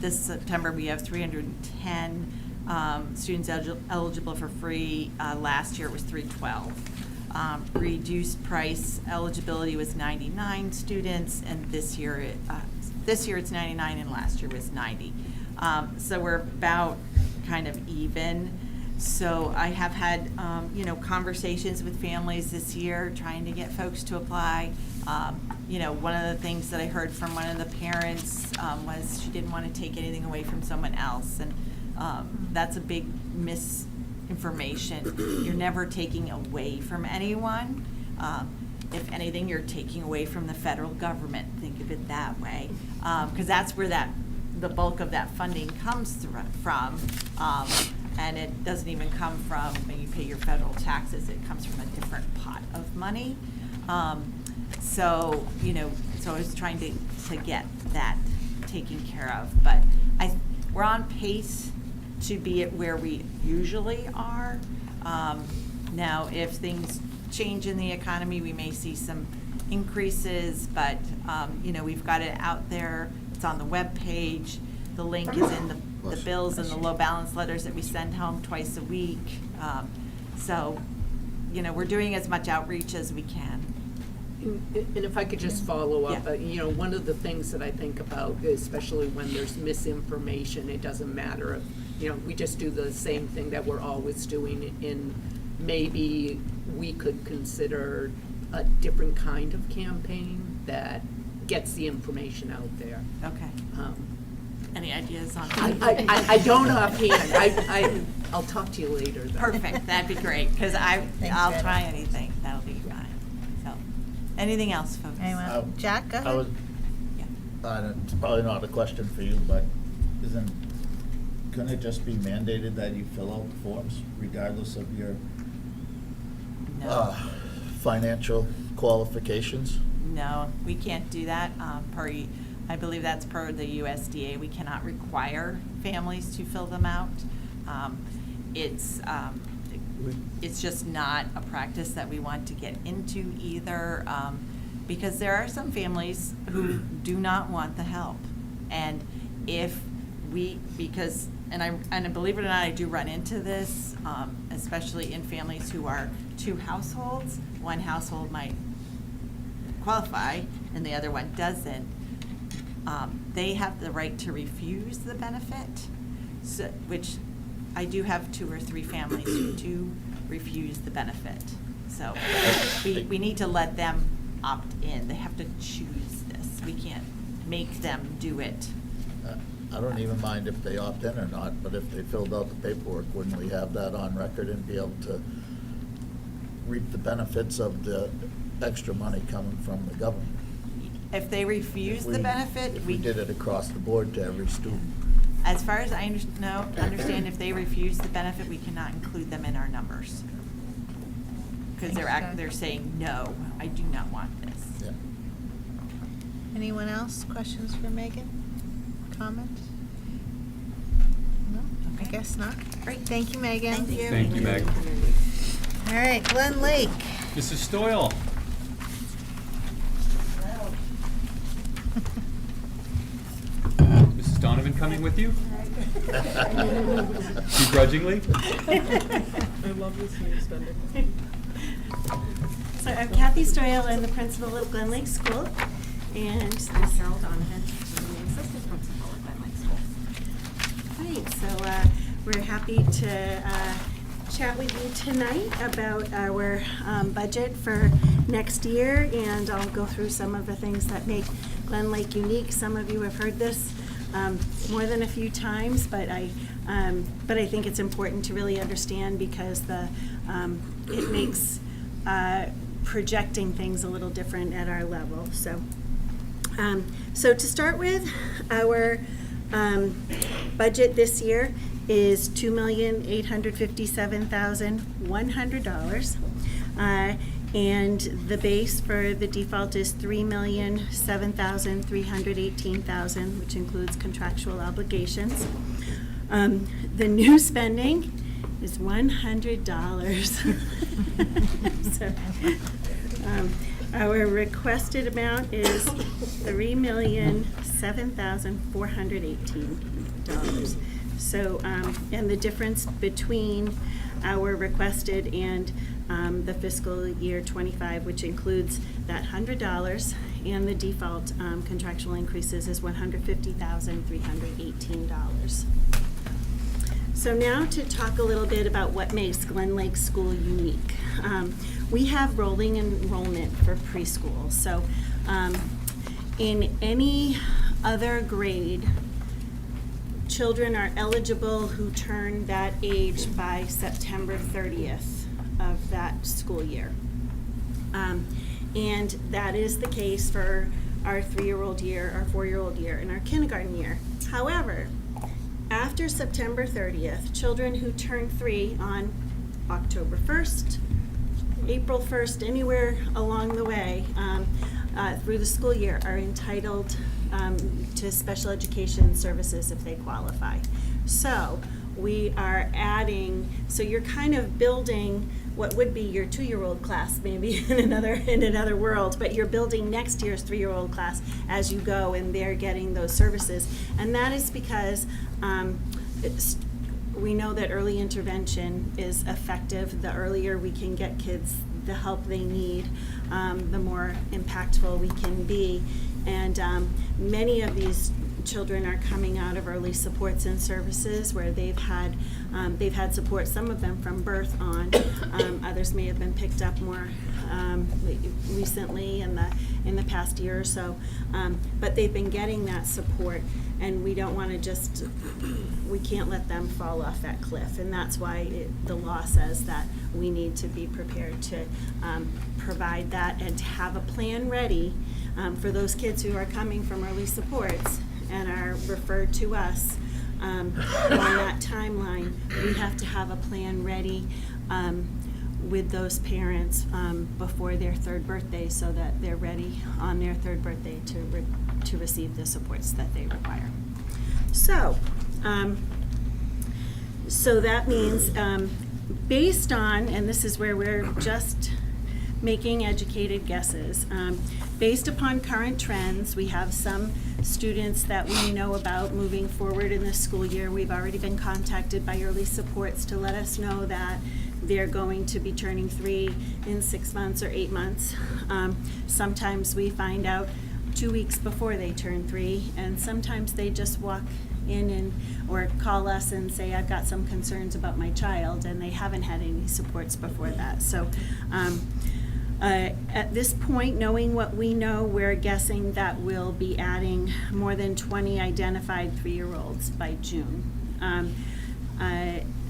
Speaker 19: This September we have 310 students eligible for free. Last year it was 312. Reduced price eligibility was 99 students, and this year it's 99, and last year was 90. So we're about kind of even. So I have had, conversations with families this year, trying to get folks to apply. One of the things that I heard from one of the parents was she didn't want to take anything away from someone else. And that's a big misinformation. You're never taking away from anyone. If anything, you're taking away from the federal government. Think of it that way. Because that's where the bulk of that funding comes from. And it doesn't even come from when you pay your federal taxes. It comes from a different pot of money. So I was trying to get that taken care of. But we're on pace to be at where we usually are. Now, if things change in the economy, we may see some increases, but we've got it out there. It's on the webpage. The link is in the bills and the low balance letters that we send home twice a week. So we're doing as much outreach as we can.
Speaker 10: And if I could just follow up, one of the things that I think about, especially when there's misinformation, it doesn't matter if, we just do the same thing that we're always doing, and maybe we could consider a different kind of campaign that gets the information out there.
Speaker 19: Okay. Any ideas on?
Speaker 10: I don't offhand. I'll talk to you later, though.
Speaker 19: Perfect, that'd be great, because I'll try anything, that'll be fine. So, anything else, folks?
Speaker 1: Anyone? Jack, go ahead.
Speaker 20: It's probably not a question for you, but couldn't it just be mandated that you fill out the forms regardless of your financial qualifications?
Speaker 19: No, we can't do that. I believe that's per the USDA. We cannot require families to fill them out. It's just not a practice that we want to get into either, because there are some families who do not want the help. And and believe it or not, I do run into this, especially in families who are two households. One household might qualify and the other one doesn't. They have the right to refuse the benefit, which I do have 2 or 3 families who do refuse the benefit. So we need to let them opt in. They have to choose this. We can't make them do it.
Speaker 20: I don't even mind if they opt in or not, but if they filled out the paperwork, wouldn't we have that on record and be able to reap the benefits of the extra money coming from the government?
Speaker 19: If they refuse the benefit,
Speaker 20: if we did it across the board to every student.
Speaker 19: As far as I understand, if they refuse the benefit, we cannot include them in our numbers. Because they're saying, no, I do not want this.
Speaker 20: Yeah.
Speaker 1: Anyone else? Questions for Megan? Comments? No? I guess not. Great, thank you, Megan.
Speaker 19: Thank you.
Speaker 8: Thank you, Meg.
Speaker 1: All right, Glen Lake.
Speaker 8: Mrs. Stoyle. Mrs. Donovan coming with you? Begrudgingly?
Speaker 11: I love this new spending.
Speaker 21: So I'm Kathy Stoyle, I'm the principal of Glen Lake School, and I'm Carol Donovan, I'm the assistant principal of Glen Lake School. Right, so we're happy to chat with you tonight about our budget for next year, and I'll go through some of the things that make Glen Lake unique. Some of you have heard this more than a few times, but I think it's important to really understand because it makes projecting things a little different at our level. So to start with, our budget this year is $2,857,100. And the base for the default is $3,007,318,000, which includes contractual obligations. The new spending is $100. So, our requested amount is $3,007,418. So, and the difference between our requested and the fiscal year 25, which includes that $100, and the default contractual increases is $150,318. So now to talk a little bit about what makes Glen Lake School unique. We have rolling enrollment for preschool. So in any other grade, children are eligible who turn that age by September 30th of that school year. And that is the case for our 3-year-old year, our 4-year-old year, and our kindergarten year. However, after September 30th, children who turn 3 on October 1st, April 1st, anywhere along the way through the school year are entitled to special education services if they qualify. So we are adding, so you're kind of building what would be your 2-year-old class maybe in another world, but you're building next year's 3-year-old class as you go, and they're getting those services. And that is because we know that early intervention is effective. The earlier we can get kids the help they need, the more impactful we can be. And many of these children are coming out of early supports and services where they've had support, some of them from birth on. Others may have been picked up more recently in the past year or so, but they've been getting that support, and we don't want to we can't let them fall off that cliff, and that's why the law says that we need to be prepared to provide that and to have a plan ready for those kids who are coming from early supports and are referred to us on that timeline. We have to have a plan ready with those parents before their 3rd birthday, so that they're ready on their 3rd birthday to receive the supports that they require. So, so that means based on, and this is where we're just making educated guesses, based upon current trends, we have some students that we know about moving forward in this school year. We've already been contacted by early supports to let us know that they're going to be turning 3 in 6 months or 8 months. Sometimes we find out 2 weeks before they turn 3, and sometimes they just walk in or call us and say, I've got some concerns about my child, and they haven't had any supports before that. So at this point, knowing what we know, we're guessing that we'll be adding more than 20 identified 3-year-olds by June.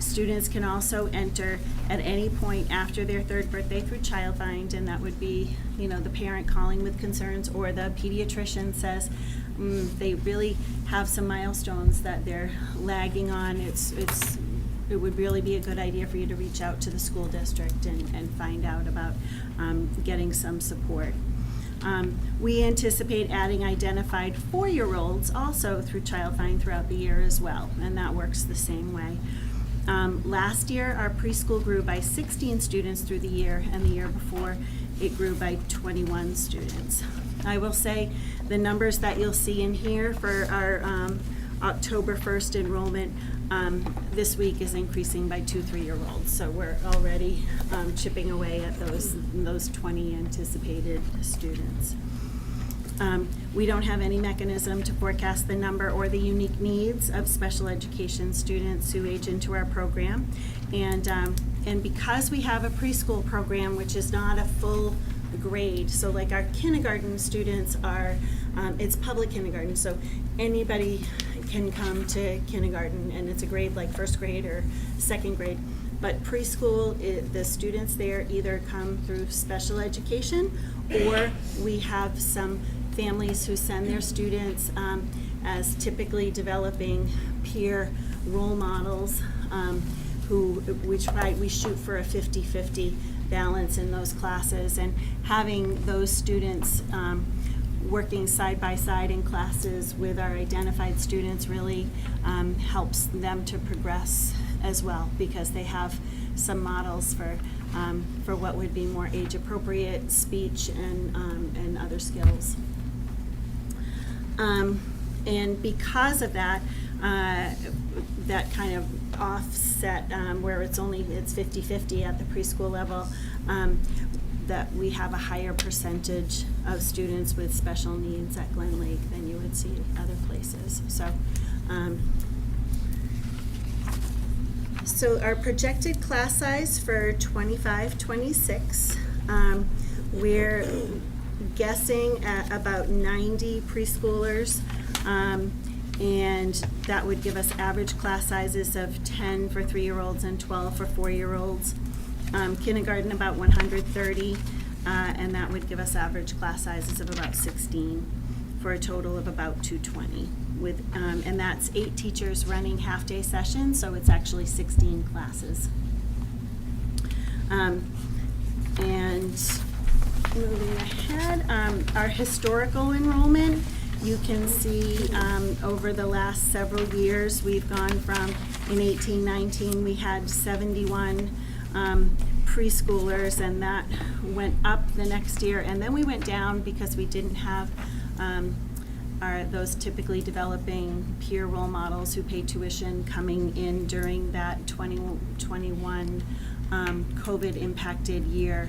Speaker 21: Students can also enter at any point after their 3rd birthday through Child Find, and that would be, the parent calling with concerns, or the pediatrician says they really have some milestones that they're lagging on. It would really be a good idea for you to reach out to the school district and find out about getting some support. We anticipate adding identified 4-year-olds also through Child Find throughout the year as well, and that works the same way. Last year, our preschool grew by 16 students through the year, and the year before, it grew by 21 students. I will say the numbers that you'll see in here for our October 1st enrollment this week is increasing by 2 3-year-olds. So we're already chipping away at those 20 anticipated students. We don't have any mechanism to forecast the number or the unique needs of special education students who age into our program. And because we have a preschool program, which is not a full grade, so like our kindergarten students are, it's public kindergarten, so anybody can come to kindergarten, and it's a grade like 1st grade or 2nd grade. But preschool, the students there either come through special education, or we have some families who send their students as typically developing peer role models who we shoot for a 50-50 balance in those classes, and having those students working side by side in classes with our identified students really helps them to progress as well, because they have some models for what would be more age-appropriate speech and other skills. And because of that, that kind of offset where it's 50-50 at the preschool level, that we have a higher percentage of students with special needs at Glen Lake than you would see other places. So So our projected class size for 25-26, we're guessing at about 90 preschoolers, and that would give us average class sizes of 10 for 3-year-olds and 12 for 4-year-olds. Kindergarten about 130, and that would give us average class sizes of about 16 for a total of about 220. And that's 8 teachers running half-day sessions, so it's actually 16 classes. And moving ahead, our historical enrollment, you can see over the last several years, we've gone from, in 18-19, we had 71 preschoolers, and that went up the next year, and then we went down because we didn't have those typically developing peer role models who pay tuition coming in during that 2021 COVID impacted year,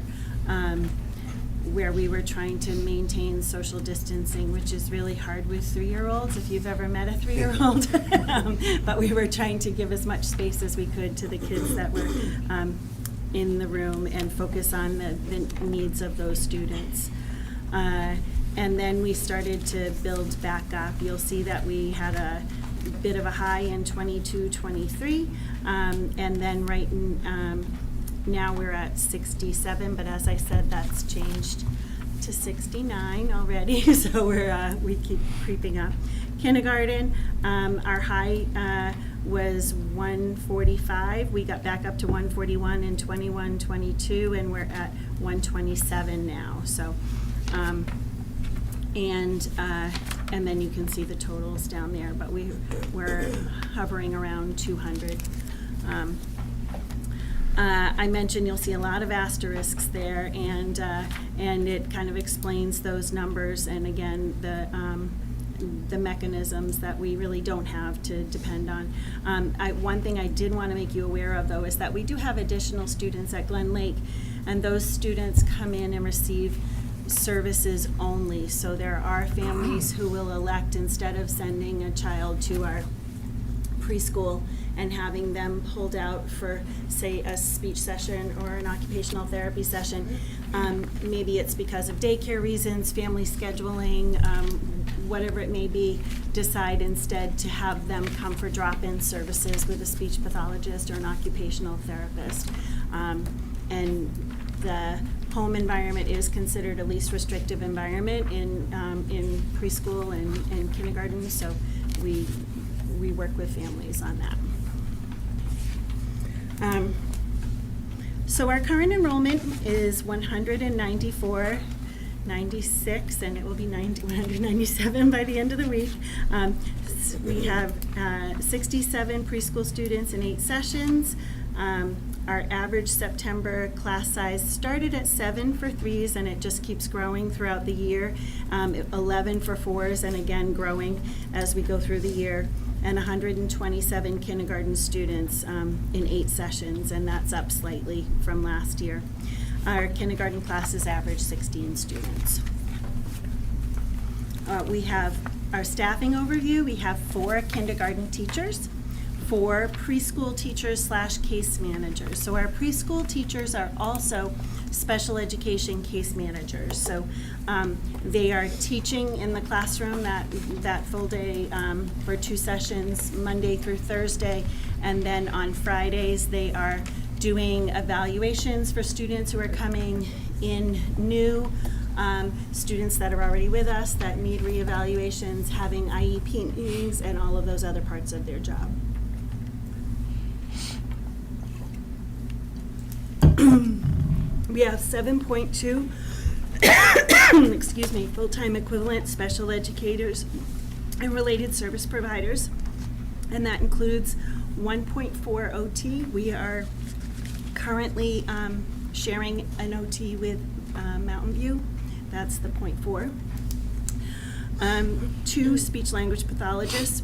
Speaker 21: where we were trying to maintain social distancing, which is really hard with 3-year-olds, if you've ever met a 3-year-old. But we were trying to give as much space as we could to the kids that were in the room and focus on the needs of those students. And then we started to build back up. You'll see that we had a bit of a high in 22-23, and then right in, now we're at 67, but as I said, that's changed to 69 already, so we keep creeping up. Kindergarten, our high was 145. We got back up to 141 in 21-22, and we're at 127 now. So, and then you can see the totals down there, but we're hovering around 200. I mentioned you'll see a lot of asterisks there, and it kind of explains those numbers, and again, the mechanisms that we really don't have to depend on. One thing I did want to make you aware of, though, is that we do have additional students at Glen Lake, and those students come in and receive services only. So there are families who will elect, instead of sending a child to our preschool and having them pulled out for, say, a speech session or an occupational therapy session, maybe it's because of daycare reasons, family scheduling, whatever it may be, decide instead to have them come for drop-in services with a speech pathologist or an occupational therapist. And the home environment is considered a least restrictive environment in preschool and kindergarten, so we work with families on that. So our current enrollment is 194.96, and it will be 197 by the end of the week. We have 67 preschool students in 8 sessions. Our average September class size started at 7 for 3s, and it just keeps growing throughout the year. 11 for 4s, and again growing as we go through the year. And 127 kindergarten students in 8 sessions, and that's up slightly from last year. Our kindergarten classes average 16 students. We have our staffing overview. We have 4 kindergarten teachers, 4 preschool teachers / case managers. So our preschool teachers are also special education case managers. So they are teaching in the classroom that full day for 2 sessions, Monday through Thursday, and then on Fridays they are doing evaluations for students who are coming in new, students that are already with us that need reevaluations, having IEP meetings, and all of those other parts of their job. We have 7.2 excuse me, full-time equivalent special educators and related service providers, and that includes 1.4 OT. We are currently sharing an OT with Mountain View. That's the 0.4. 2 speech language pathologists,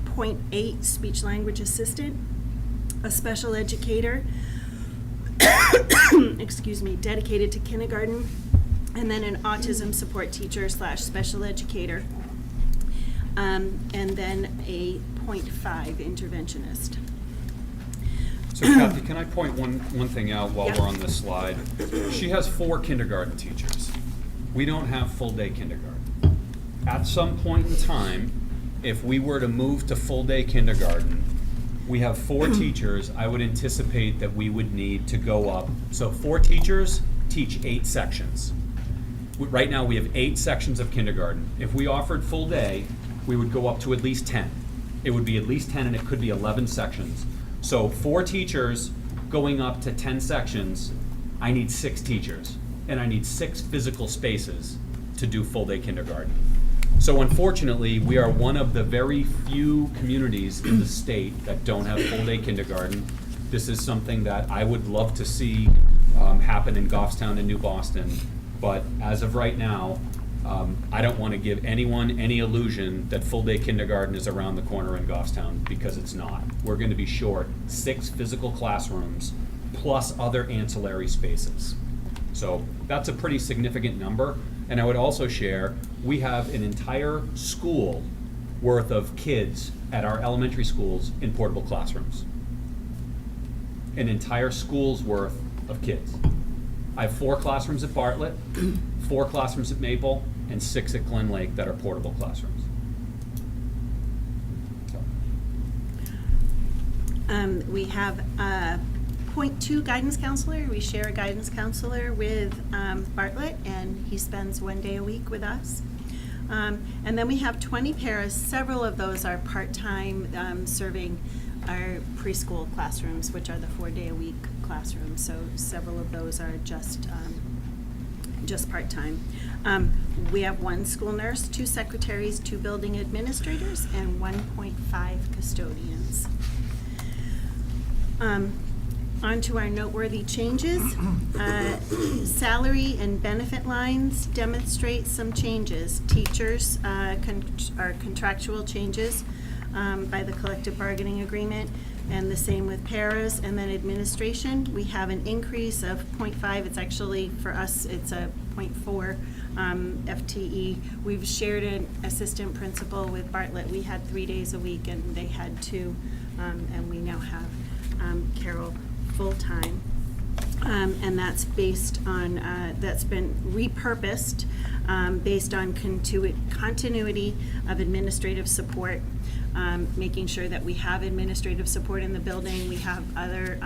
Speaker 21: 0.8 speech language assistant, a special educator, excuse me, dedicated to kindergarten, and then an autism support teacher / special educator, and then a 0.5 interventionist.
Speaker 8: So Kathy, can I point one thing out while
Speaker 10: Yeah.
Speaker 8: we're on this slide? She has 4 kindergarten teachers. We don't have full-day kindergarten. At some point in time, if we were to move to full-day kindergarten, we have 4 teachers. I would anticipate that we would need to go up. So 4 teachers teach 8 sections. Right now, we have 8 sections of kindergarten. If we offered full day, we would go up to at least 10. It would be at least 10, and it could be 11 sections. So 4 teachers going up to 10 sections, I need 6 teachers, and I need 6 physical spaces to do full-day kindergarten. So unfortunately, we are one of the very few communities in the state that don't have full-day kindergarten. This is something that I would love to see happen in Goffstown and New Boston, but as of right now, I don't want to give anyone any illusion that full-day kindergarten is around the corner in Goffstown, because it's not. We're going to be short 6 physical classrooms plus other ancillary spaces. So that's a pretty significant number. And I would also share, we have an entire school worth of kids at our elementary schools in portable classrooms. An entire school's worth of kids. I have 4 classrooms at Bartlett, 4 classrooms at Maple, and 6 at Glen Lake that are portable classrooms.
Speaker 1: We have a .2 guidance counselor. We share a guidance counselor with Bartlett, and he spends 1 day a week with us. And then we have 20 paras. Several of those are part-time, serving our preschool classrooms, which are the 4-day-a-week classrooms. So several of those are just part-time. We have 1 school nurse, 2 secretaries, 2 building administrators, and 1.5 custodians. On to our noteworthy changes. Salary and benefit lines demonstrate some changes. Teachers are contractual changes by the collective bargaining agreement, and the same with paras. And then administration, we have an increase of 0.5. It's actually, for us, it's a 0.4 FTE. We've shared an assistant principal with Bartlett. We had 3 days a week, and they had 2, and we now have Carol full-time. And that's based on, that's been repurposed based on continuity of administrative support, making sure that we have administrative support in the building. We have other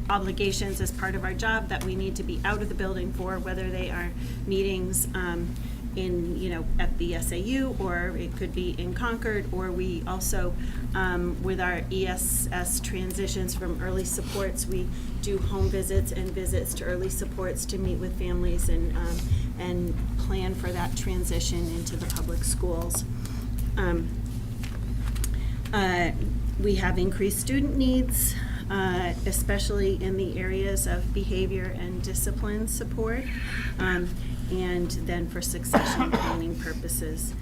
Speaker 1: obligations as part of our job that we need to be out of the building for, whether they are meetings at the SAU, or it could be in Concord, or we also, with our ESS transitions from early supports, we do home visits and visits to early supports to meet with families and plan for that transition into the public schools. We have increased student needs, especially in the areas of behavior and discipline support, and then for succession planning purposes.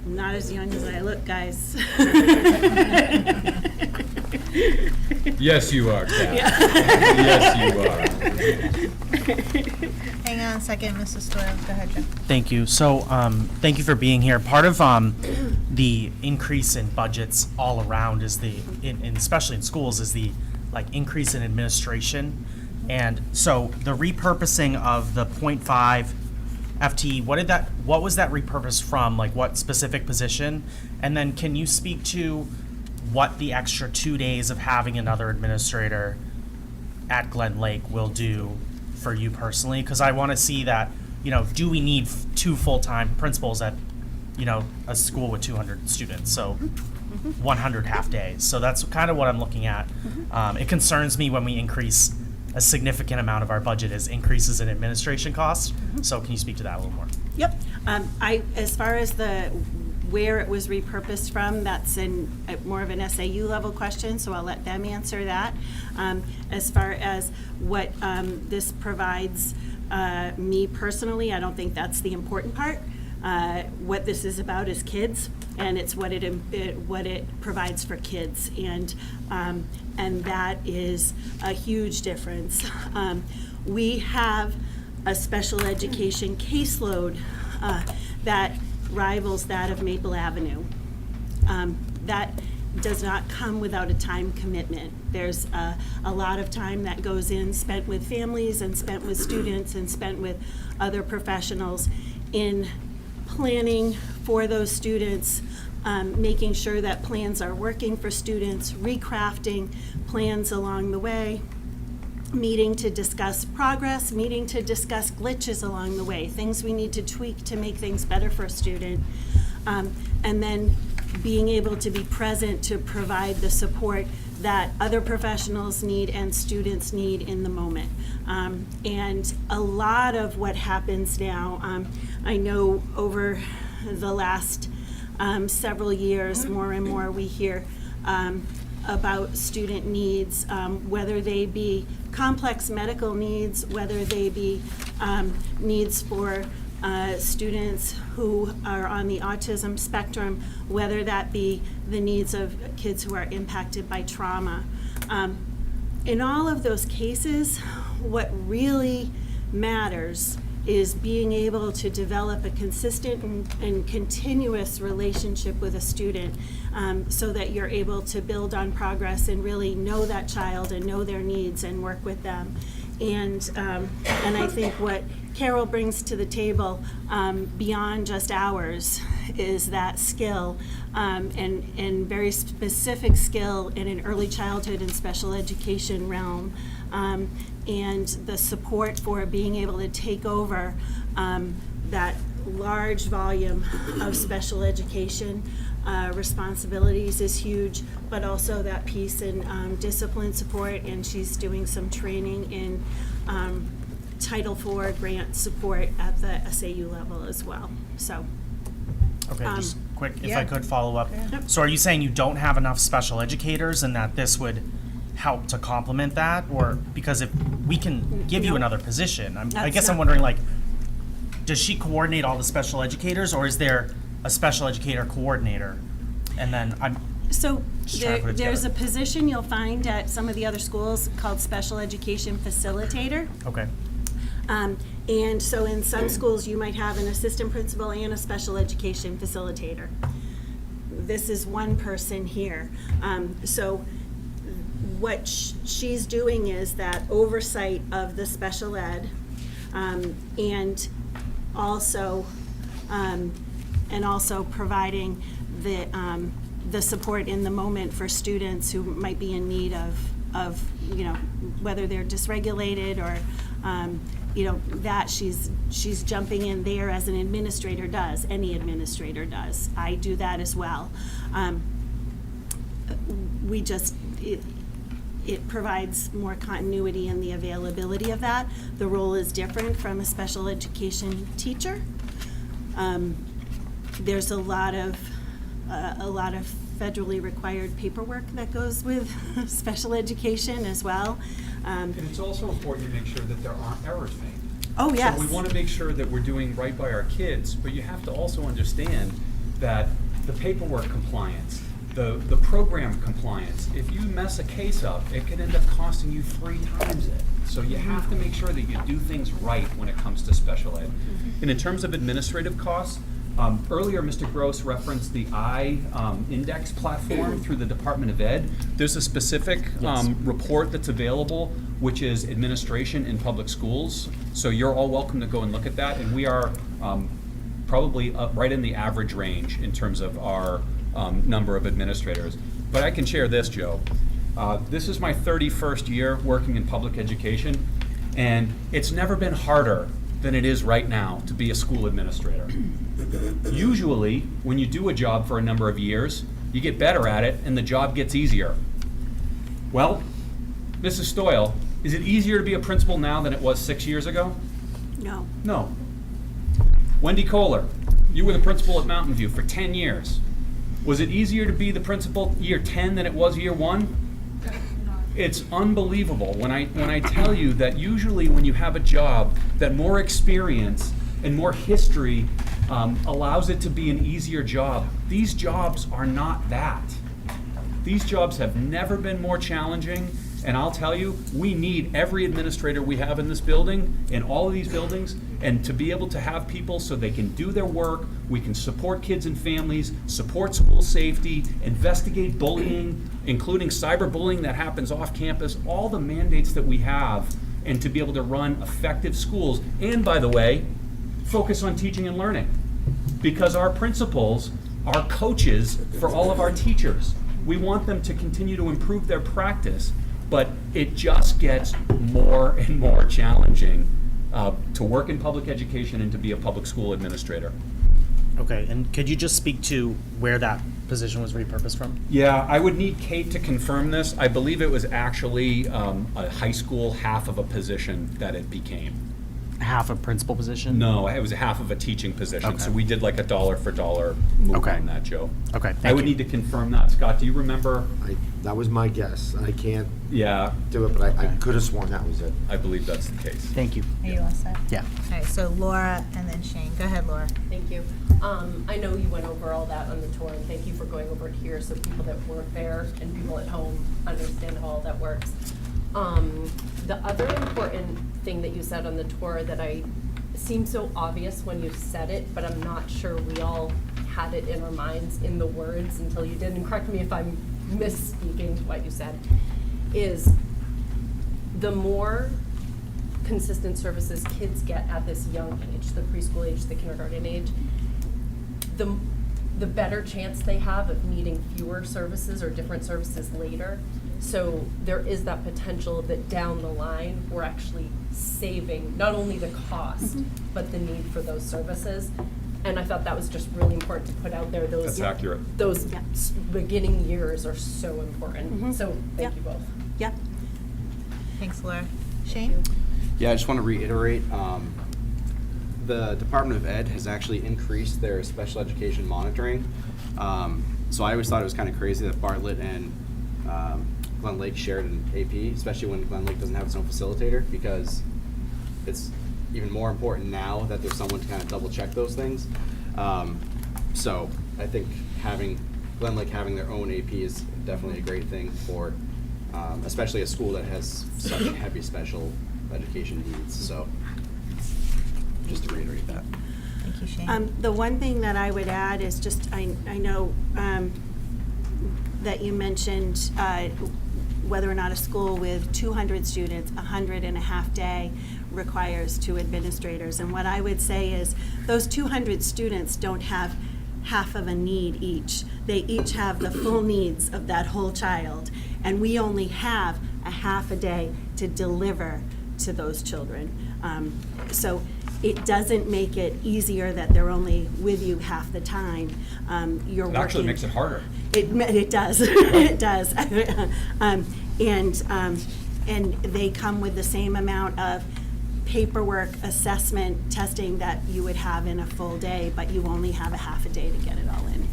Speaker 1: I'm not as young as I look, guys.
Speaker 8: Yes, you are, Kat.
Speaker 1: Yeah.
Speaker 8: Yes, you are.
Speaker 1: Hang on a second, Mrs. Doyle. Go ahead, Jeff.
Speaker 2: Thank you. So, thank you for being here. Part of the increase in budgets all around is especially in schools, is the increase in administration. And so the repurposing of the 0.5 FTE, what was that repurposed from? What specific position? And then can you speak to what the extra 2 days of having another administrator at Glen Lake will do for you personally? Because I want to see that, do we need 2 full-time principals at, a school with 200 students? So 100 half days. So that's kind of what I'm looking at. It concerns me when we increase a significant amount of our budget is increases in administration costs. So can you speak to that a little more?
Speaker 1: Yep. As far as where it was repurposed from, that's more of an SAU level question, so I'll let them answer that. As far as what this provides me personally, I don't think that's the important part. What this is about is kids, and it's what it provides for kids, and that is a huge difference. We have a special education caseload that rivals that of Maple Avenue. That
Speaker 21: does not come without a time commitment. There's a lot of time that goes in, spent with families and spent with students and spent with other professionals in planning for those students, making sure that plans are working for students, recrafting plans along the way, meeting to discuss progress, meeting to discuss glitches along the way, things we need to tweak to make things better for a student, and then being able to be present to provide the support that other professionals need and students need in the moment. And a lot of what happens now, I know over the last several years, more and more we hear about student needs, whether they be complex medical needs, whether they be needs for students who are on the autism spectrum, whether that be the needs of kids who are impacted by trauma. In all of those cases, what really matters is being able to develop a consistent and continuous relationship with a student, so that you're able to build on progress and really know that child and know their needs and work with them. And I think what Carol brings to the table, beyond just hours, is that skill, and very specific skill in an early childhood and special education realm, and the support for being able to take over that large volume of special education responsibilities is huge, but also that piece in discipline support, and she's doing some training in Title IV grant support at the SAU level as well, so.
Speaker 2: Okay, just quick, if
Speaker 21: yeah.
Speaker 2: I could follow up.
Speaker 21: Yep.
Speaker 2: So are you saying you don't have enough special educators and that this would help to complement that? Or, because if we can give you
Speaker 21: No.
Speaker 2: another position, I
Speaker 21: That's
Speaker 2: guess I'm
Speaker 21: not-
Speaker 2: wondering, like, does she coordinate all the special educators, or is there a special educator coordinator? And then I'm
Speaker 21: So
Speaker 2: just trying to put it
Speaker 21: there's a
Speaker 2: together.
Speaker 21: position you'll find at some of the other schools called special education facilitator.
Speaker 2: Okay,
Speaker 21: And so in some schools, you might have an assistant principal and a special education facilitator. This is one person here. So what she's doing is that oversight of the special ed, and also providing the support in the moment for students who might be in need of whether they're dysregulated or that she's jumping in there as an administrator does. Any administrator does. I do that as well. It provides more continuity in the availability of that. The role is different from a special education teacher. There's a lot of federally required paperwork that goes with special education as well.
Speaker 8: And it's also important to make sure that there aren't errors made.
Speaker 21: Oh, yes.
Speaker 8: So we want to make sure that we're doing right by our kids, but you have to also understand that the paperwork compliance, the program compliance, if you mess a case up, it could end up costing you 3 times it. So you have to make sure that you do things right when it comes to special ed. And in terms of administrative costs, earlier Mr. Gross referenced the I-Index platform through the Department of Ed. There's a specific report that's available, which is administration in public schools. So you're all welcome to go and look at that. And we are probably right in the average range in terms of our number of administrators. But I can share this, Joe. This is my 31st year working in public education, and it's never been harder than it is right now to be a school administrator. Usually, when you do a job for a number of years, you get better at it and the job gets easier. Well, Mrs. Stoyle, is it easier to be a principal now than it was 6 years ago?
Speaker 21: No.
Speaker 8: No. Wendy Kohler, you were the principal at Mountain View for 10 years. Was it easier to be the principal year 10 than it was year 1? It's unbelievable when I tell you that usually when you have a job, that more experience and more history allows it to be an easier job. These jobs are not that. These jobs have never been more challenging, And I'll tell you, we need every administrator we have in this building, in all of these buildings, and to be able to have people so they can do their work, we can support kids and families, support school safety, investigate bullying, including cyberbullying that happens off campus, all the mandates that we have, and to be able to run effective schools. And by the way, focus on teaching and learning. Because our principals are coaches for all of our teachers. We want them to continue to improve their practice, but it just gets more and more challenging to work in public education and to be a public school administrator.
Speaker 2: Okay, and could you just speak to where that position was repurposed from?
Speaker 8: Yeah, I would need Kate to confirm this. I believe it was actually a high school half of a position that it became.
Speaker 2: Half a principal position?
Speaker 8: No, it was half of a teaching position.
Speaker 2: Okay.
Speaker 8: So we did like a dollar for dollar move
Speaker 2: Okay.
Speaker 8: on that, Joe.
Speaker 2: Okay,
Speaker 8: I
Speaker 2: thank
Speaker 8: would
Speaker 2: you.
Speaker 8: need to confirm that. Scott, do you remember?
Speaker 6: That was my guess. I can't
Speaker 8: Yeah,
Speaker 6: do it, but I could have sworn that was it.
Speaker 8: I believe that's the case.
Speaker 2: Thank you.
Speaker 1: Are you all set?
Speaker 2: Yeah.
Speaker 1: All right, so Laura and then Shane. Go ahead, Laura.
Speaker 4: Thank you. I know you went over all that on the tour, and thank you for going over it here so people that weren't there and people at home understand how all that works. The other important thing that you said on the tour that seemed so obvious when you said it, but I'm not sure we all had it in our minds in the words until you did, and correct me if I'm misspeaking to what you said, is the more consistent services kids get at this young age, the preschool age, the kindergarten age, the better chance they have of needing fewer services or different services later. So there is that potential that down the line, we're actually saving not only the cost, but the need for those services. And I thought that was just really important to put out there.
Speaker 8: That's accurate.
Speaker 4: Those beginning years are so important. So thank you both.
Speaker 1: Yep. Thanks, Laura. Shane?
Speaker 18: Yeah, I just want to reiterate, the Department of Ed has actually increased their special education monitoring. So I always thought it was kind of crazy that Bartlett and Glen Lake shared an AP, especially when Glen Lake doesn't have its own facilitator, because it's even more important now that there's someone to kind of double check those things. So I think Glen Lake having their own AP is definitely a great thing for, especially a school that has such heavy special education needs. So just to reiterate that.
Speaker 1: Thank you, Shane.
Speaker 21: The one thing that I would add is just, I know that you mentioned whether or not a school with 200 students, 100 in a half day requires 2 administrators. And what I would say is those 200 students don't have half of a need each. They each have the full needs of that whole child. And we only have a half a day to deliver to those children. So it doesn't make it easier that they're only with you half the time. You're
Speaker 8: It actually
Speaker 21: working-
Speaker 8: makes it harder.
Speaker 21: It does. It does. And they come with the same amount of paperwork, assessment, testing that you would have in a full day, but you only have a half a day to get it all in.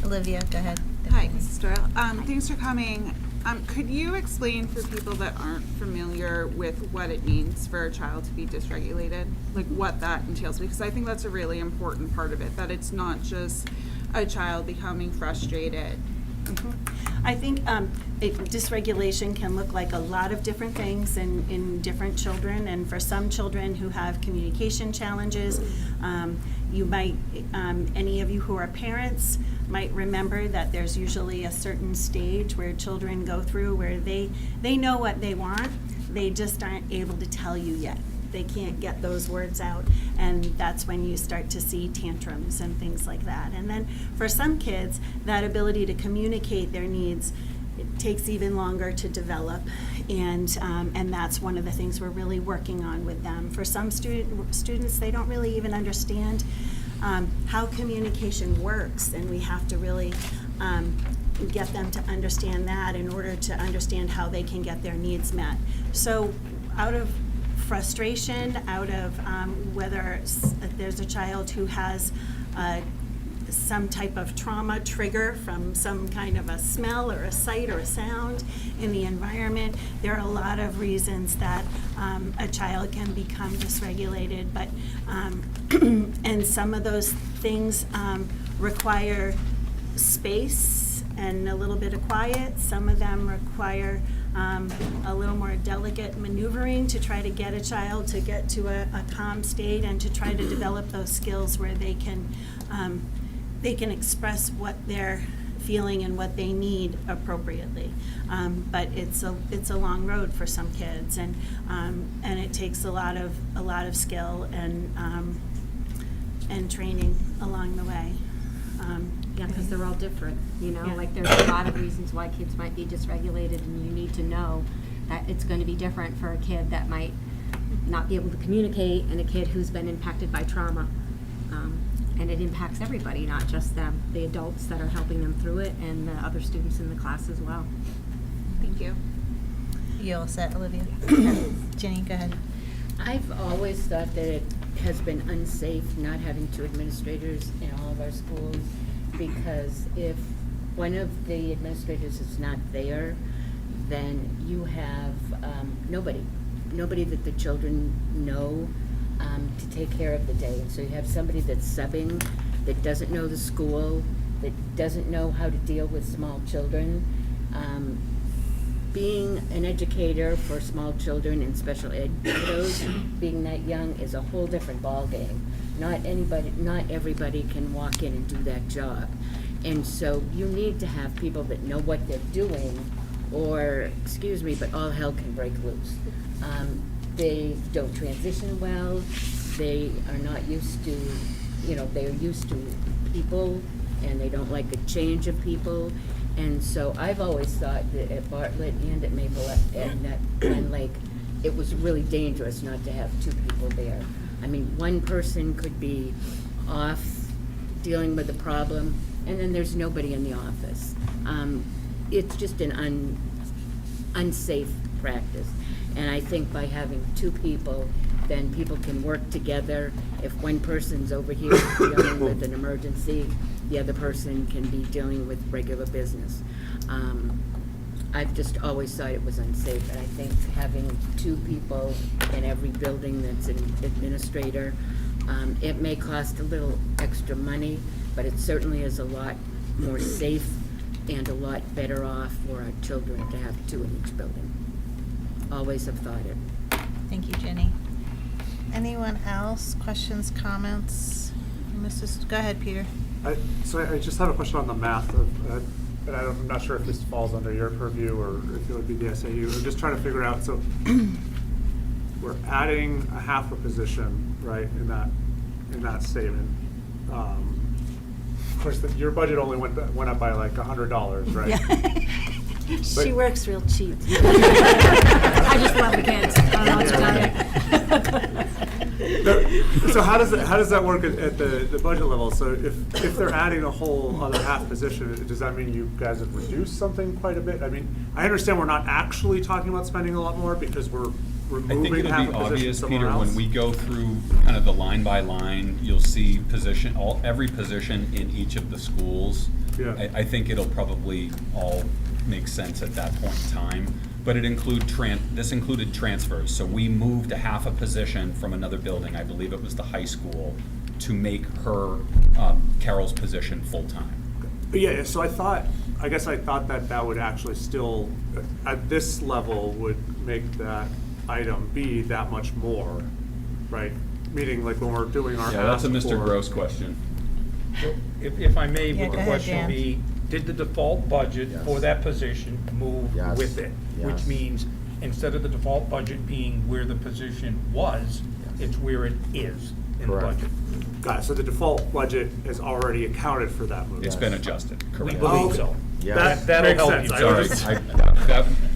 Speaker 1: Olivia, go ahead.
Speaker 7: Hi, Mrs. Doyle. Thanks for coming. Could you explain for people that aren't familiar with what it means for a child to be dysregulated, like what that entails? Because I think that's a really important part of it, that it's not just a child becoming frustrated.
Speaker 21: I think dysregulation can look like a lot of different things in different children, and for some children who have communication challenges, you might, any of you who are parents might remember that there's usually a certain stage where children go through where they know what they want, they just aren't able to tell you yet. They can't get those words out, and that's when you start to see tantrums and things like that. And then for some kids, that ability to communicate their needs, it takes even longer to develop, and that's one of the things we're really working on with them. For some students, they don't really even understand how communication works, and we have to really get them to understand that in order to understand how they can get their needs met. So out of frustration, out of whether there's a child who has some type of trauma trigger from some kind of a smell or a sight or a sound in the environment. There are a lot of reasons that a child can become dysregulated, but and some of those things require space and a little bit of quiet. Some of them require a little more delicate maneuvering to try to get a child to get to a calm state and to try to develop those skills where they can express what they're feeling and what they need appropriately. But it's a long road for some kids, and it takes a lot of skill and training along the way.
Speaker 14: Yeah, because they're all different, you know,
Speaker 21: Yeah.
Speaker 14: like there's a lot of reasons why kids might be dysregulated, and you need to know that it's going to be different for a kid that might not be able to communicate and a kid who's been impacted by trauma. And it impacts everybody, not just them, the adults that are helping them through it and the other students in the class as well.
Speaker 7: Thank you.
Speaker 1: You all set, Olivia? Jenny, go ahead.
Speaker 22: I've always thought that it has been unsafe not having two administrators in all of our schools, because if one of the administrators is not there, then you have nobody that the children know to take care of the day. And so you have somebody that's subbing, that doesn't know the school, that doesn't know how to deal with small children. Being an educator for small children in special ed kiddos, being that young, is a whole different ballgame. Not everybody can walk in and do that job. And so you need to have people that know what they're doing, or, excuse me, but all hell can break loose. They don't transition well, they are not used to, they're used to people, and they don't like a change of people. And so I've always thought that at Bartlett and at Maple and at Glen Lake, it was really dangerous not to have two people there. I mean, one person could be off dealing with a problem, and then there's nobody in the office. It's just an unsafe practice. And I think by having two people, then people can work together. If one person's over here dealing with an emergency, the other person can be dealing with regular business. I've just always thought it was unsafe, and I think having two people in every building that's an administrator, it may cost a little extra money, but it certainly is a lot more safe and a lot better off for our children to have two in each building. Always have thought it.
Speaker 1: Thank you, Jenny. Anyone else? Questions, comments? Go ahead, Peter.
Speaker 12: So I just have a question on the math of, and I'm not sure if this falls under your purview or if it would be the SAU. I'm just trying to figure out, so we're adding a half a position, right, in that statement. Of course, your budget only went up by like $100, right?
Speaker 21: Yeah. She works real cheap.
Speaker 14: I just love the kids. I don't know what's about it.
Speaker 12: So how does that work at the budget level? So if they're adding a whole other half position, does that mean you guys have reduced something quite a bit? I mean, I understand we're not actually talking about spending a lot more because we're
Speaker 8: I think
Speaker 12: removing half
Speaker 8: it'll
Speaker 12: a
Speaker 8: be
Speaker 12: position
Speaker 8: obvious,
Speaker 12: somewhere
Speaker 8: Peter,
Speaker 12: else.
Speaker 8: when we go through kind of the line by line, you'll see every position in each of the schools.
Speaker 12: Yeah.
Speaker 8: I think it'll probably all make sense at that point in time. But this included transfers. So we moved a half a position from another building, I believe it was the high school, to make her, Carol's position full-time.
Speaker 12: Yeah, so I guess I thought that would actually still, at this level, would make that item be that much more, right? Meaning like when we're doing our
Speaker 8: Yeah, that's a
Speaker 12: ask
Speaker 8: Mr.
Speaker 12: for-
Speaker 8: Gross question.
Speaker 13: If I may,
Speaker 1: Yeah,
Speaker 13: would
Speaker 1: go
Speaker 13: the
Speaker 1: ahead,
Speaker 13: question
Speaker 1: Dan.
Speaker 13: be, did the default budget for that position move
Speaker 6: Yes.
Speaker 13: with it? Which
Speaker 6: Yes.
Speaker 13: means, instead of the default budget being where the position was, it's where it is in the
Speaker 6: Correct.
Speaker 13: budget.
Speaker 12: Got it, so the default budget has already accounted for that move.
Speaker 8: It's been adjusted,
Speaker 13: We
Speaker 8: correct.
Speaker 13: believe so.
Speaker 6: Yeah.
Speaker 13: That'll
Speaker 12: makes
Speaker 13: help
Speaker 12: sense.
Speaker 13: you.
Speaker 12: I
Speaker 8: Sorry,
Speaker 12: was just-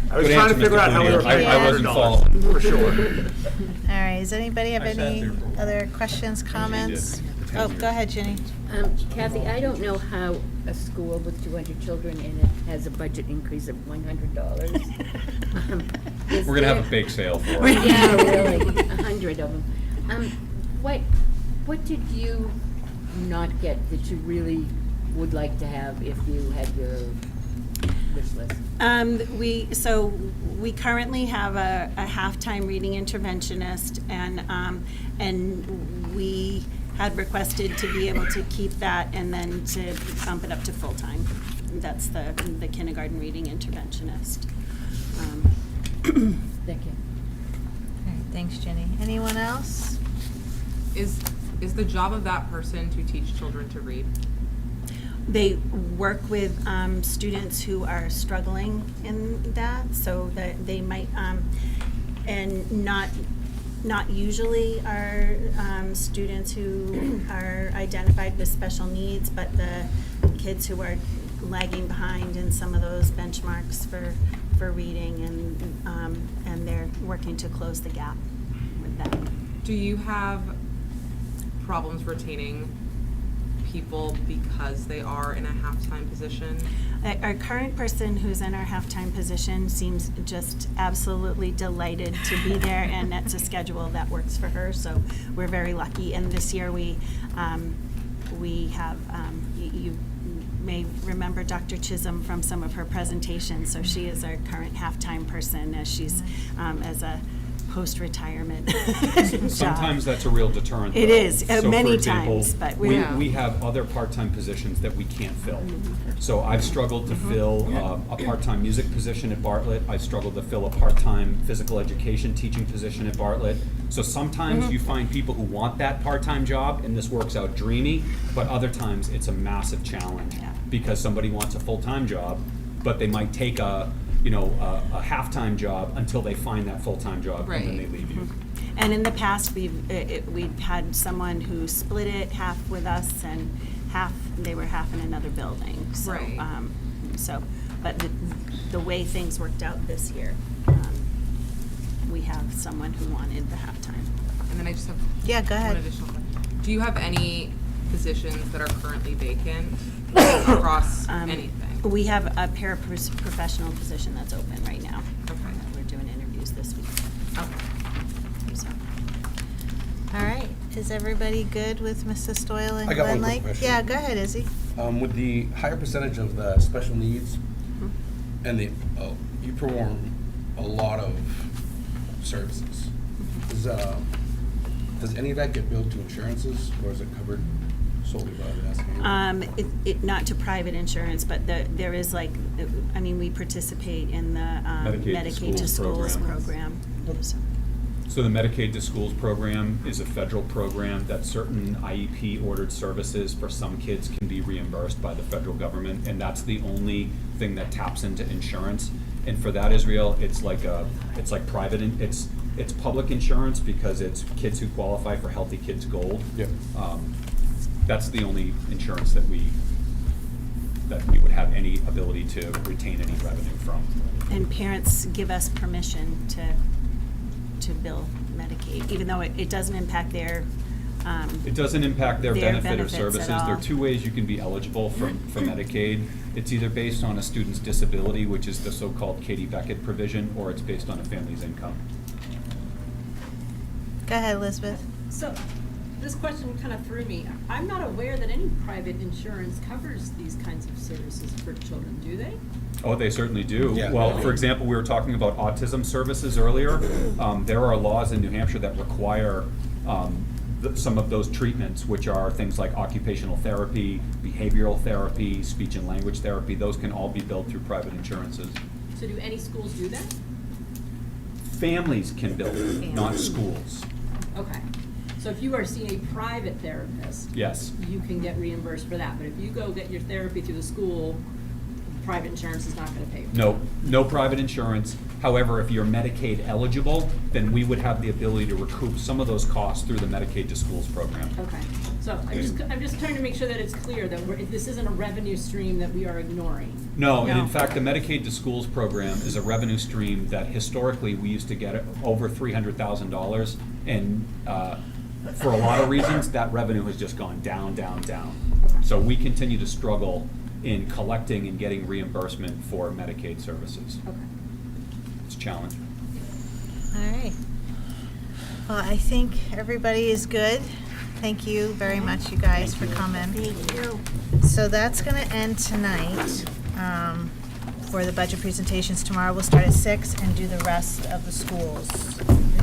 Speaker 8: I was
Speaker 12: trying to figure out how we were paying
Speaker 8: I wasn't
Speaker 12: $100
Speaker 8: following.
Speaker 12: for sure.
Speaker 1: All right, does anybody have
Speaker 13: I sat
Speaker 1: any
Speaker 13: there for a while.
Speaker 1: other questions, comments? Oh, go ahead, Jenny.
Speaker 22: Kathy, I don't know how a school with 200 children in it has a budget increase of $100.
Speaker 8: We're gonna have a bake sale for it.
Speaker 22: Yeah, really, 100 of them. What did you not get that you really would like to have if you had your wish list?
Speaker 21: We currently have a half-time reading interventionist, and we had requested to be able to keep that and then to bump it up to full-time. That's the kindergarten reading interventionist.
Speaker 22: Thank you.
Speaker 1: All right, thanks, Jenny. Anyone else?
Speaker 5: Is the job of that person to teach children to read?
Speaker 1: They work with students who are struggling in that, so that they might, and not usually are students who are identified with special needs, but the kids who are lagging behind in some of those benchmarks for reading, and they're working to close the gap with that.
Speaker 5: Do you have problems retaining people because they are in a half-time position?
Speaker 1: Our current person who's in our halftime position seems just absolutely delighted to be there, and that's a schedule that works for her, so we're very lucky. And this year we have, you may remember Dr. Chisholm from some of her presentations, so she is our current halftime person as she's, as a post-retirement job.
Speaker 8: Sometimes that's a real deterrent.
Speaker 1: It
Speaker 8: though.
Speaker 1: is,
Speaker 8: So,
Speaker 1: many
Speaker 8: for example,
Speaker 1: times, but
Speaker 8: we
Speaker 1: we
Speaker 8: have other part-time positions that we can't fill. So I've struggled to fill a part-time music position at Bartlett. I've struggled to fill a part-time physical education teaching position at Bartlett. So sometimes you find people who want that part-time job and this works out dreamy, but other times it's a massive challenge because somebody wants a full-time job, but they might take a half-time job until they find that full-time job, and then they leave you.
Speaker 1: And in the past, we've had someone who split it, half with us and they were half in another building. So,
Speaker 5: Right.
Speaker 1: But the way things worked out this year, we have someone who wanted the halftime.
Speaker 5: And then I just have
Speaker 1: go ahead.
Speaker 5: one additional question. Do you have any positions that are currently vacant across anything?
Speaker 1: We have a paraprofessional position that's open right now.
Speaker 5: Okay.
Speaker 1: We're doing interviews this week.
Speaker 5: Okay.
Speaker 1: So. All right, is everybody good with Mrs. Stoyle and
Speaker 3: I got
Speaker 1: Glen
Speaker 3: one quick
Speaker 1: Lake?
Speaker 3: question.
Speaker 1: Yeah, go ahead, Izzy.
Speaker 3: With the higher percentage of the special needs, and you perform a lot of services. Does any of that get billed to insurances, or is it covered solely by the SBA?
Speaker 1: Not to private insurance, but there is we participate in the Medicaid to Schools program.
Speaker 8: So the Medicaid to Schools program is a federal program that certain IEP-ordered services for some kids can be reimbursed by the federal government, and that's the only thing that taps into insurance. And for that, Israel, it's like private. It's public insurance because it's kids who qualify for Healthy Kids Gold.
Speaker 3: Yep.
Speaker 8: That's the only insurance that we would have any ability to retain any revenue from.
Speaker 1: And parents give us permission to bill Medicaid, even though it doesn't impact their
Speaker 8: It doesn't impact their benefit or
Speaker 1: benefits at
Speaker 8: services.
Speaker 1: all.
Speaker 8: There are two ways you can be eligible for Medicaid. It's either based on a student's disability, which is the so-called Katie Beckett provision, or it's based on a family's income.
Speaker 1: Go ahead, Elizabeth.
Speaker 9: So, this question kind of threw me. I'm not aware that any private insurance covers these kinds of services for children, do they?
Speaker 8: Oh, they certainly do.
Speaker 3: Yeah.
Speaker 8: Well, for example, we were talking about autism services earlier. There are laws in New Hampshire that require some of those treatments, which are things like occupational therapy, behavioral therapy, speech and language therapy. Those can all be billed through private insurances.
Speaker 9: So do any schools do that?
Speaker 8: Families can bill it, not schools.
Speaker 9: Okay. So if you are seeing a private therapist,
Speaker 8: Yes.
Speaker 9: you can get reimbursed for that. But if you go get your therapy through the school, private insurance is not going to pay for it.
Speaker 8: No private insurance. However, if you're Medicaid eligible, then we would have the ability to recoup some of those costs through the Medicaid to Schools program.
Speaker 9: Okay. So I'm just trying to make sure that it's clear that this isn't a revenue stream that we are ignoring.
Speaker 8: No, and in fact, the Medicaid to Schools program is a revenue stream that historically we used to get over $300,000, and for a lot of reasons, that revenue has just gone down, down, down. So we continue to struggle in collecting and getting reimbursement for Medicaid services.
Speaker 9: Okay.
Speaker 8: It's a challenge.
Speaker 1: All right. Well, I think everybody is good. Thank you very much, you guys, for coming. Thank you. So that's going to end tonight for the budget presentations. Tomorrow we'll start at 6 and do the rest of the schools.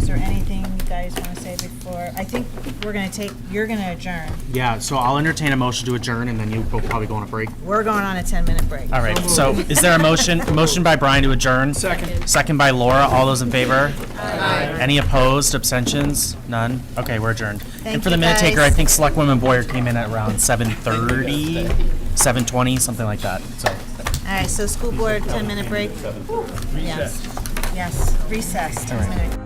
Speaker 1: Is there anything you guys want to say before? I think you're going to adjourn.
Speaker 2: Yeah, so I'll entertain a motion to adjourn, and then you will probably go on a break.
Speaker 1: We're going on a 10-minute break.
Speaker 2: All right, so is there a motion by Brian to adjourn? Second by Laura, all those in favor? Aye. Any opposed, abstentions? None? Okay, we're adjourned.
Speaker 1: Thank
Speaker 2: And for the
Speaker 1: you,
Speaker 2: minute taker,
Speaker 1: guys.
Speaker 2: I think Selectwoman Boyer came in at around 7:30, 7:20, something like that, so.
Speaker 1: All right, so school board, 10-minute break? Yes. Yes, recess, 10-minute.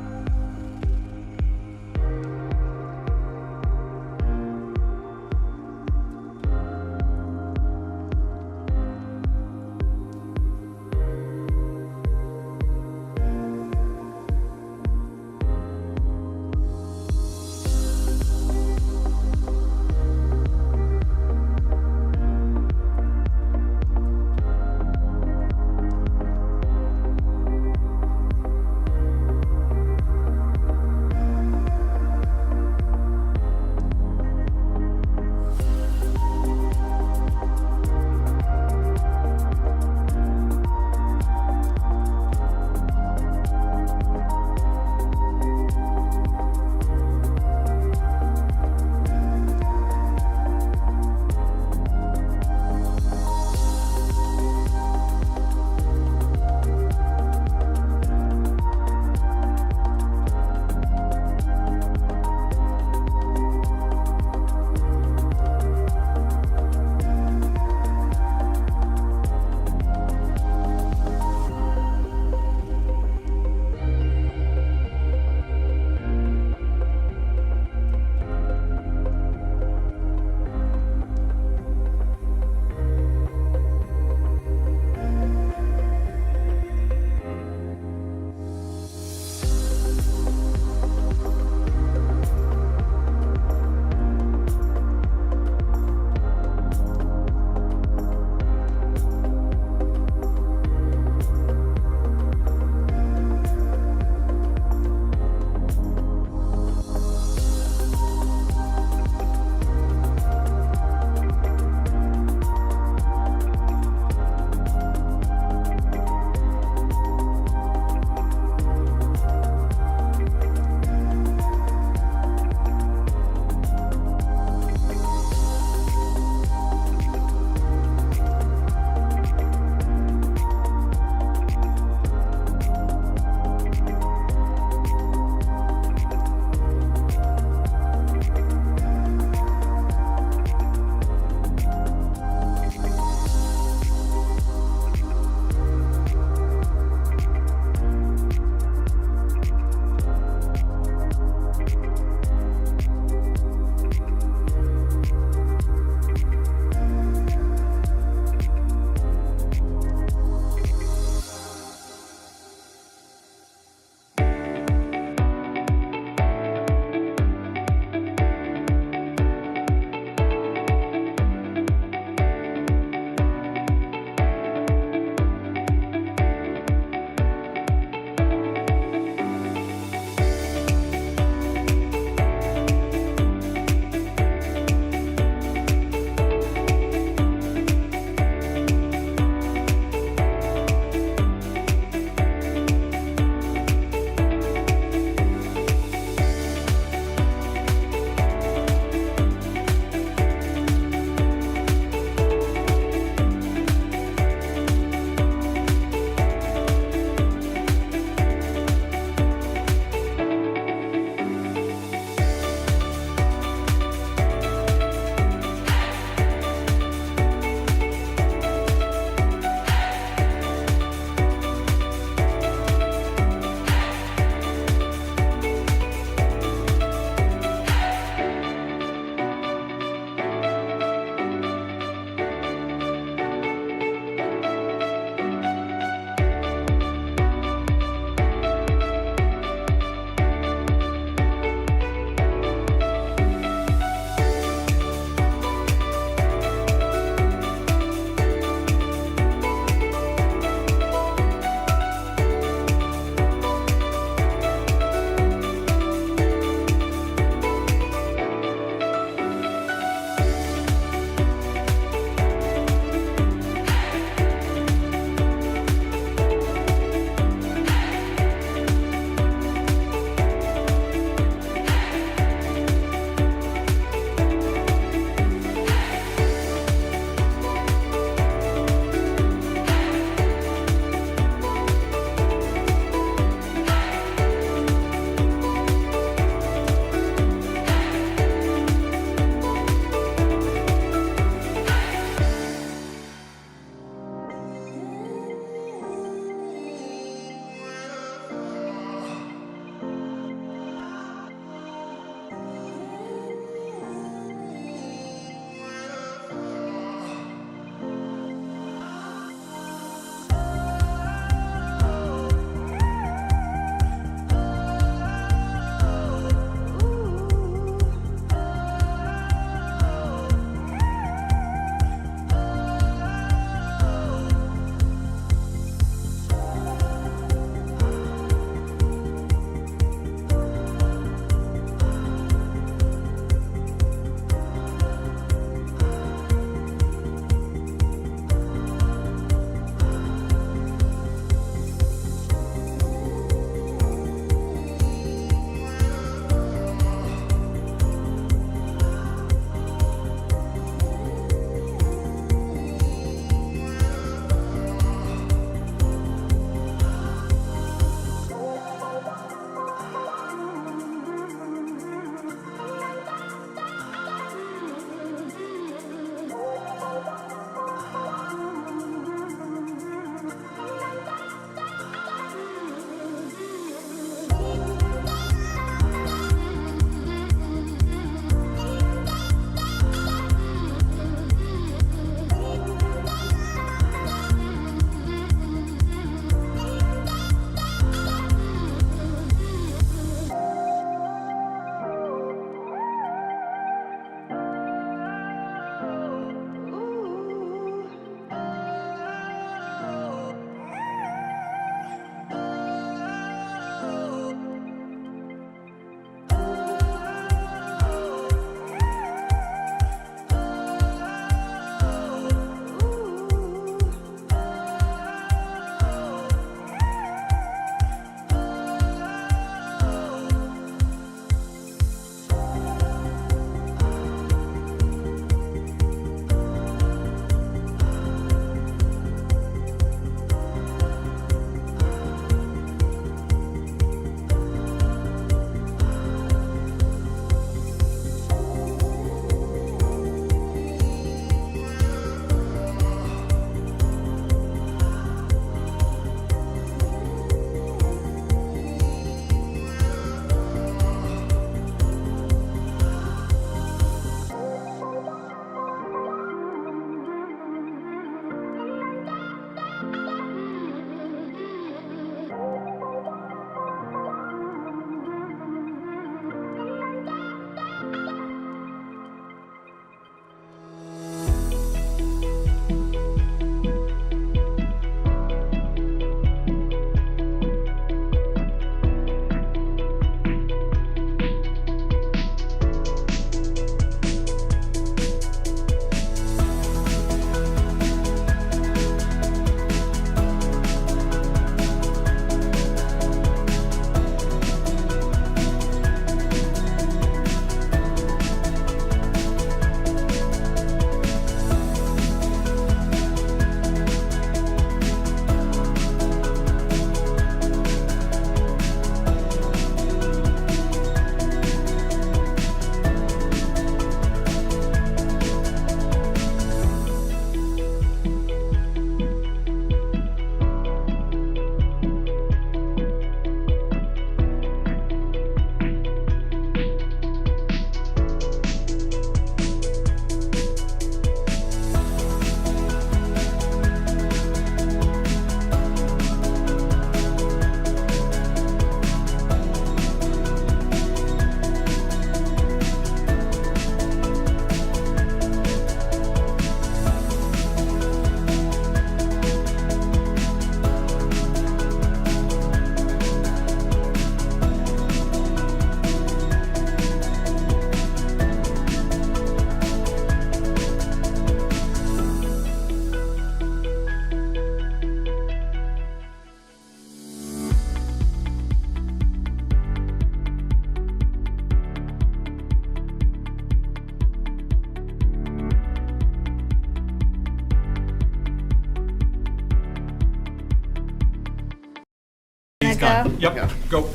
Speaker 1: go?
Speaker 8: Yep, go.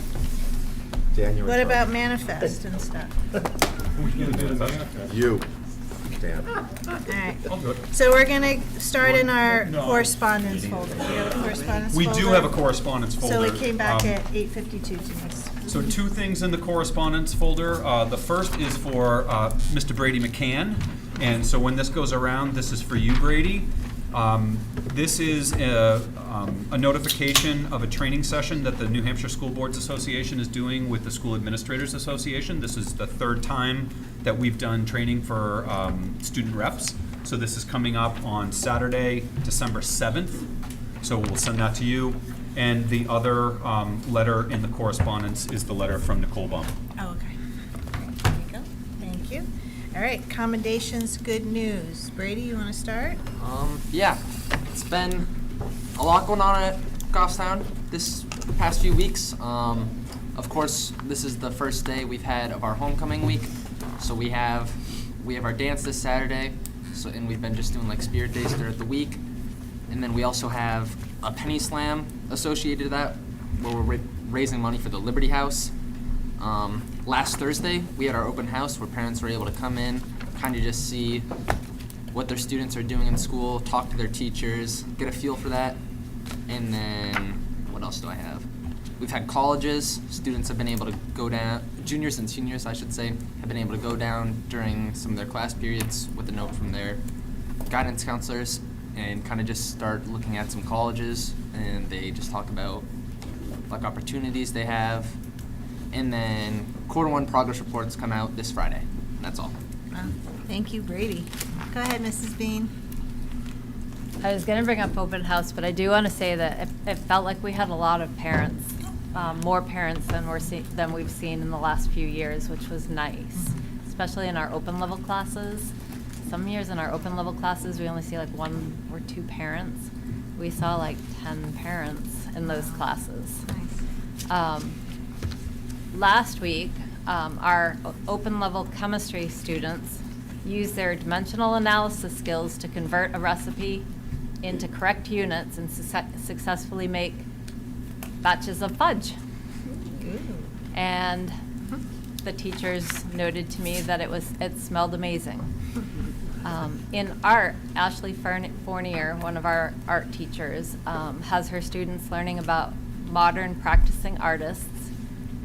Speaker 6: Dan,
Speaker 1: What about manifest and stuff?
Speaker 6: You, Dan.
Speaker 1: Alright,
Speaker 8: I'll do it.
Speaker 1: so we're gonna start in our correspondence folder. Do you have a correspondence
Speaker 8: We
Speaker 1: folder?
Speaker 8: do have a correspondence folder.
Speaker 1: So it came back
Speaker 8: Um,
Speaker 1: at 8:52 tonight.
Speaker 8: So two things in the correspondence folder. The first is for Mr. Brady McCann. And so when this goes around, this is for you, Brady. This is a notification of a training session that the New Hampshire School Boards Association is doing with the School Administrators Association. This is the third time that we've done training for student reps. So this is coming up on Saturday, December 7th. So we'll send that to you. And the other letter in the correspondence is the letter from Nicole Baum.
Speaker 1: Oh, okay. There you go. Thank you. All right, commendations, good news. Brady, you want to start?
Speaker 15: Yeah, it's been a lot going on at Goffstown this past few weeks. Of course, this is the first day we've had of our homecoming week. So we have our dance this Saturday. So and we've been just doing like spirit days throughout the week. And then we also have a penny slam associated to that, where we're raising money for the Liberty House. Last Thursday, we had our open house where parents were able to come in, kind of just see what their students are doing in school, talk to their teachers, get a feel for that. And then, what else do I have? We've had colleges. Students have been able to go down, juniors and seniors, I should say, have been able to go down during some of their class periods with a note from their guidance counselors and kind of just start looking at some colleges, and they just talk about like opportunities they have. And then Q1 progress reports come out this Friday. And that's all.
Speaker 1: Wow. Thank you, Brady. Go ahead, Mrs. Bean.
Speaker 16: I was going to bring up open house, but I do want to say that it felt like we had a lot of parents, more parents than we've seen in the last few years, which was nice, especially in our open level classes. Some years in our open level classes, we only see like 1 or 2 parents. We saw like 10 parents in those classes.
Speaker 1: Nice.
Speaker 16: Last week, our open level chemistry students used their dimensional analysis skills to convert a recipe into correct units and successfully make batches of fudge. And the teachers noted to me that it smelled amazing. In art, Ashley Fournier, one of our art teachers, has her students learning about modern practicing artists,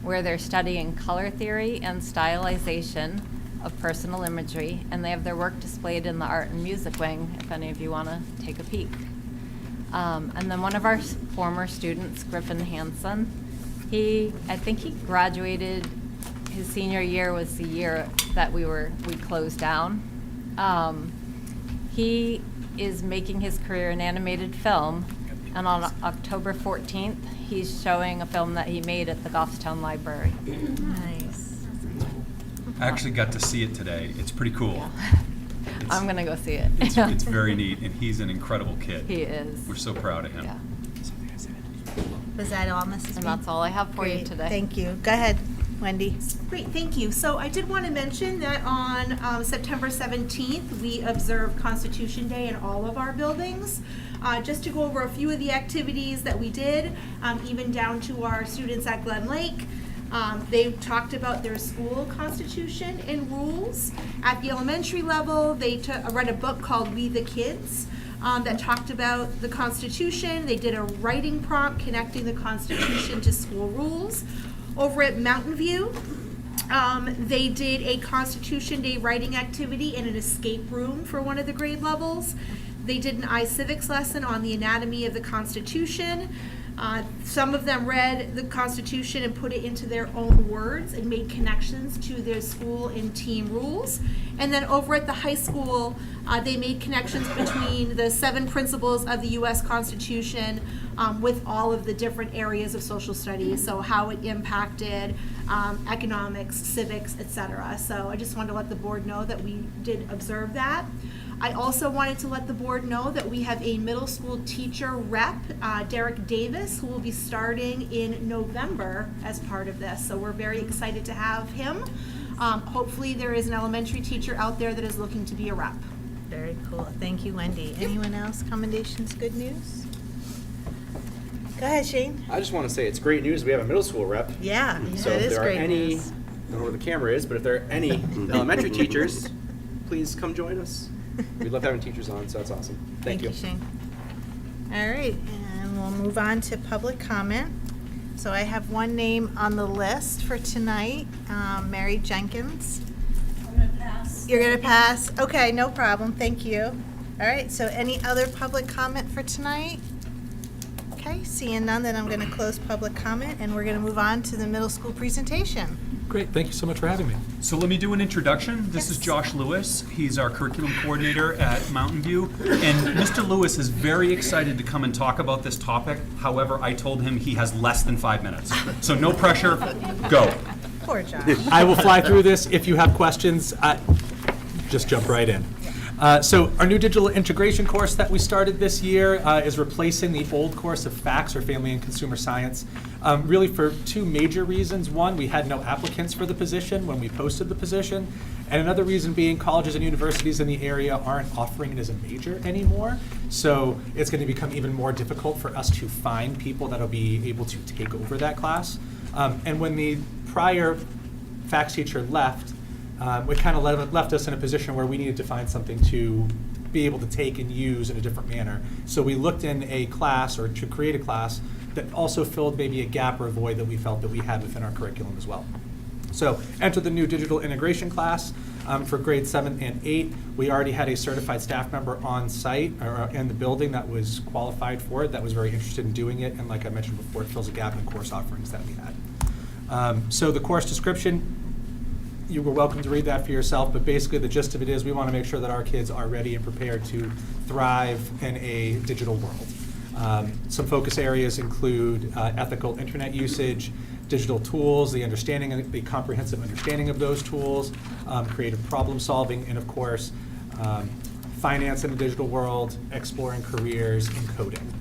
Speaker 16: where they're studying color theory and stylization of personal imagery, and they have their work displayed in the art and music wing, if any of you want to take a peek. And then one of our former students, Griffin Hansen, I think he graduated, his senior year was the year that we closed down. He is making his career in animated film, and on October 14th, he's showing a film that he made at the Goffstown Library.
Speaker 1: Nice.
Speaker 8: I actually got to see it today. It's pretty cool.
Speaker 16: Yeah. I'm going to go see it.
Speaker 8: It's very neat, and he's an incredible kid.
Speaker 16: He is.
Speaker 8: We're so proud of him.
Speaker 16: Yeah.
Speaker 1: Was that all, Mrs. Bean?
Speaker 16: And that's all I have for you
Speaker 1: Great.
Speaker 16: today.
Speaker 1: Thank you. Go ahead, Wendy.
Speaker 23: Great, thank you. So I did want to mention that on September 17th, we observe Constitution Day in all of our buildings. Just to go over a few of the activities that we did, even down to our students at Glen Lake. They talked about their school constitution and rules. At the elementary level, they read a book called We the Kids that talked about the Constitution. They did a writing prompt connecting the Constitution to school rules. Over at Mountain View, they did a Constitution Day writing activity in an escape room for one of the grade levels. They did an iCivics lesson on the anatomy of the Constitution. Some of them read the Constitution and put it into their own words and made connections to their school and team rules. And then over at the high school, they made connections between the 7 principles of the U.S. Constitution with all of the different areas of social studies, so how it impacted economics, civics, etc. So I just wanted to let the board know that we did observe that. I also wanted to let the board know that we have a middle school teacher rep, Derek Davis, who will be starting in November as part of this. So we're very excited to have him. Hopefully there is an elementary teacher out there that is looking to be a rep.
Speaker 1: Very cool. Thank you, Wendy. Anyone else? Commendations, good news? Go ahead, Shane.
Speaker 18: I just want to say it's great news. We have a middle school rep.
Speaker 1: Yeah,
Speaker 18: So
Speaker 1: it
Speaker 18: if
Speaker 1: is
Speaker 18: there are
Speaker 1: great
Speaker 18: any,
Speaker 1: news.
Speaker 18: I don't know where the camera is, but if there are any elementary teachers, please come join us. We love having teachers on, so that's awesome. Thank you.
Speaker 1: Shane. All right, and we'll move on to public comment. So I have one name on the list for tonight, Mary Jenkins.
Speaker 9: I'm gonna pass.
Speaker 1: You're gonna pass? Okay, no problem, thank you. All right, so any other public comment for tonight? Okay, seeing none, then I'm gonna close public comment, and we're gonna move on to the middle school presentation.
Speaker 17: Great, thank you so much for having me.
Speaker 8: So let me do an introduction. This is Josh Lewis. He's our curriculum coordinator at Mountain View. And Mr. Lewis is very excited to come and talk about this topic. However, I told him he has less than 5 minutes. So no pressure, go.
Speaker 1: Poor Josh.
Speaker 17: I will fly through this. If you have questions, just jump right in. So our new digital integration course that we started this year is replacing the old course of FACS, or Family and Consumer Science, really for two major reasons. One, we had no applicants for the position when we posted the position, and another reason being colleges and universities in the area aren't offering it as a major anymore. So it's going to become even more difficult for us to find people that'll be able to take over that class. And when the prior FACS teacher left, it kind of left us in a position where we needed to find something to be able to take and use in a different manner. So we looked in a class, or to create a class, that also filled maybe a gap or a void that we felt that we had within our curriculum as well. So enter the new digital integration class for grades 7 and 8. We already had a certified staff member on site or in the building that was qualified for it, that was very interested in doing it, and like I mentioned before, it fills a gap in course offerings that we had. So the course description, you were welcome to read that for yourself, but basically the gist of it is we want to make sure that our kids are ready and prepared to thrive in a digital world. Some focus areas include ethical internet usage, digital tools, the comprehensive understanding of those tools, creative problem solving, and of course, finance in the digital world, exploring careers, and coding.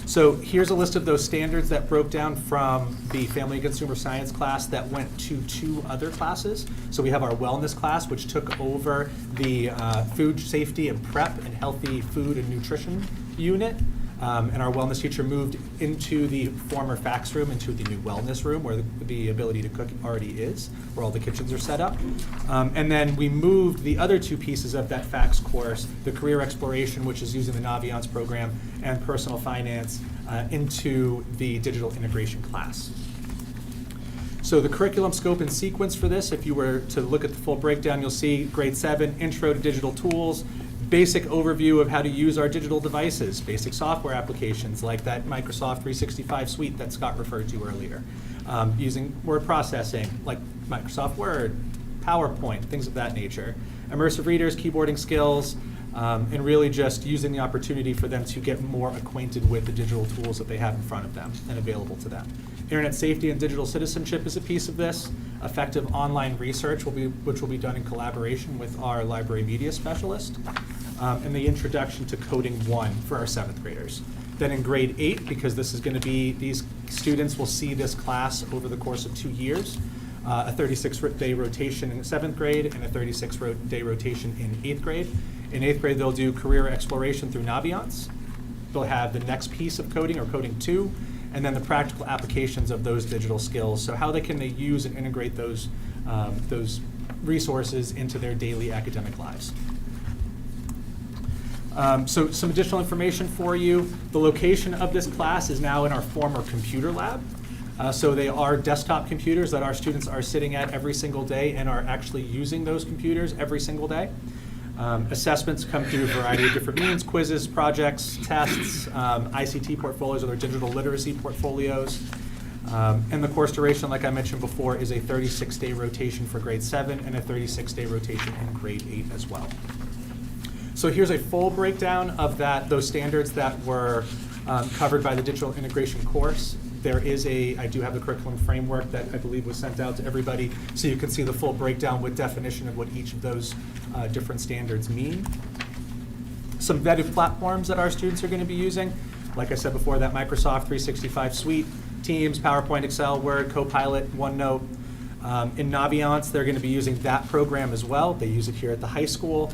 Speaker 17: So here's a list of those standards that broke down from the Family and Consumer Science class that went to 2 other classes. So we have our wellness class, which took over the food safety and prep and healthy food and nutrition unit. And our wellness teacher moved into the former FACS room, into the new wellness room, where the ability to cook already is, where all the kitchens are set up. And then we moved the other 2 pieces of that FACS course, the career exploration, which is using the Naviance program, and personal finance, into the digital integration class. So the curriculum scope and sequence for this, if you were to look at the full breakdown, you'll see grade 7, intro to digital tools, basic overview of how to use our digital devices, basic software applications like that Microsoft 365 suite that Scott referred to earlier, using word processing like Microsoft Word, PowerPoint, things of that nature, immersive readers, keyboarding skills, and really just using the opportunity for them to get more acquainted with the digital tools that they have in front of them and available to them. Internet safety and digital citizenship is a piece of this. Effective online research, which will be done in collaboration with our library media specialist. And the introduction to Coding 1 for our 7th graders. Then in grade 8, because this is going to be, these students will see this class over the course of 2 years, a 36-day rotation in 7th grade and a 36-day rotation in 8th grade. In 8th grade, they'll do career exploration through Naviance. They'll have the next piece of coding, or Coding 2, and then the practical applications of those digital skills. So how they use and integrate those resources into their daily academic lives. So some additional information for you. The location of this class is now in our former computer lab. So they are desktop computers that our students are sitting at every single day and are actually using those computers every single day. Assessments come through a variety of different means: quizzes, projects, tests, ICT portfolios, or their digital literacy portfolios. And the course duration, like I mentioned before, is a 36-day rotation for grade 7 and a 36-day rotation in grade 8 as well. So here's a full breakdown of those standards that were covered by the digital integration course. I do have the curriculum framework that I believe was sent out to everybody, so you can see the full breakdown with definition of what each of those different standards mean. Some vetted platforms that our students are going to be using, like I said before, that Microsoft 365 suite, Teams, PowerPoint, Excel, Word, Copilot, OneNote. In Naviance, they're going to be using that program as well. They use it here at the high school.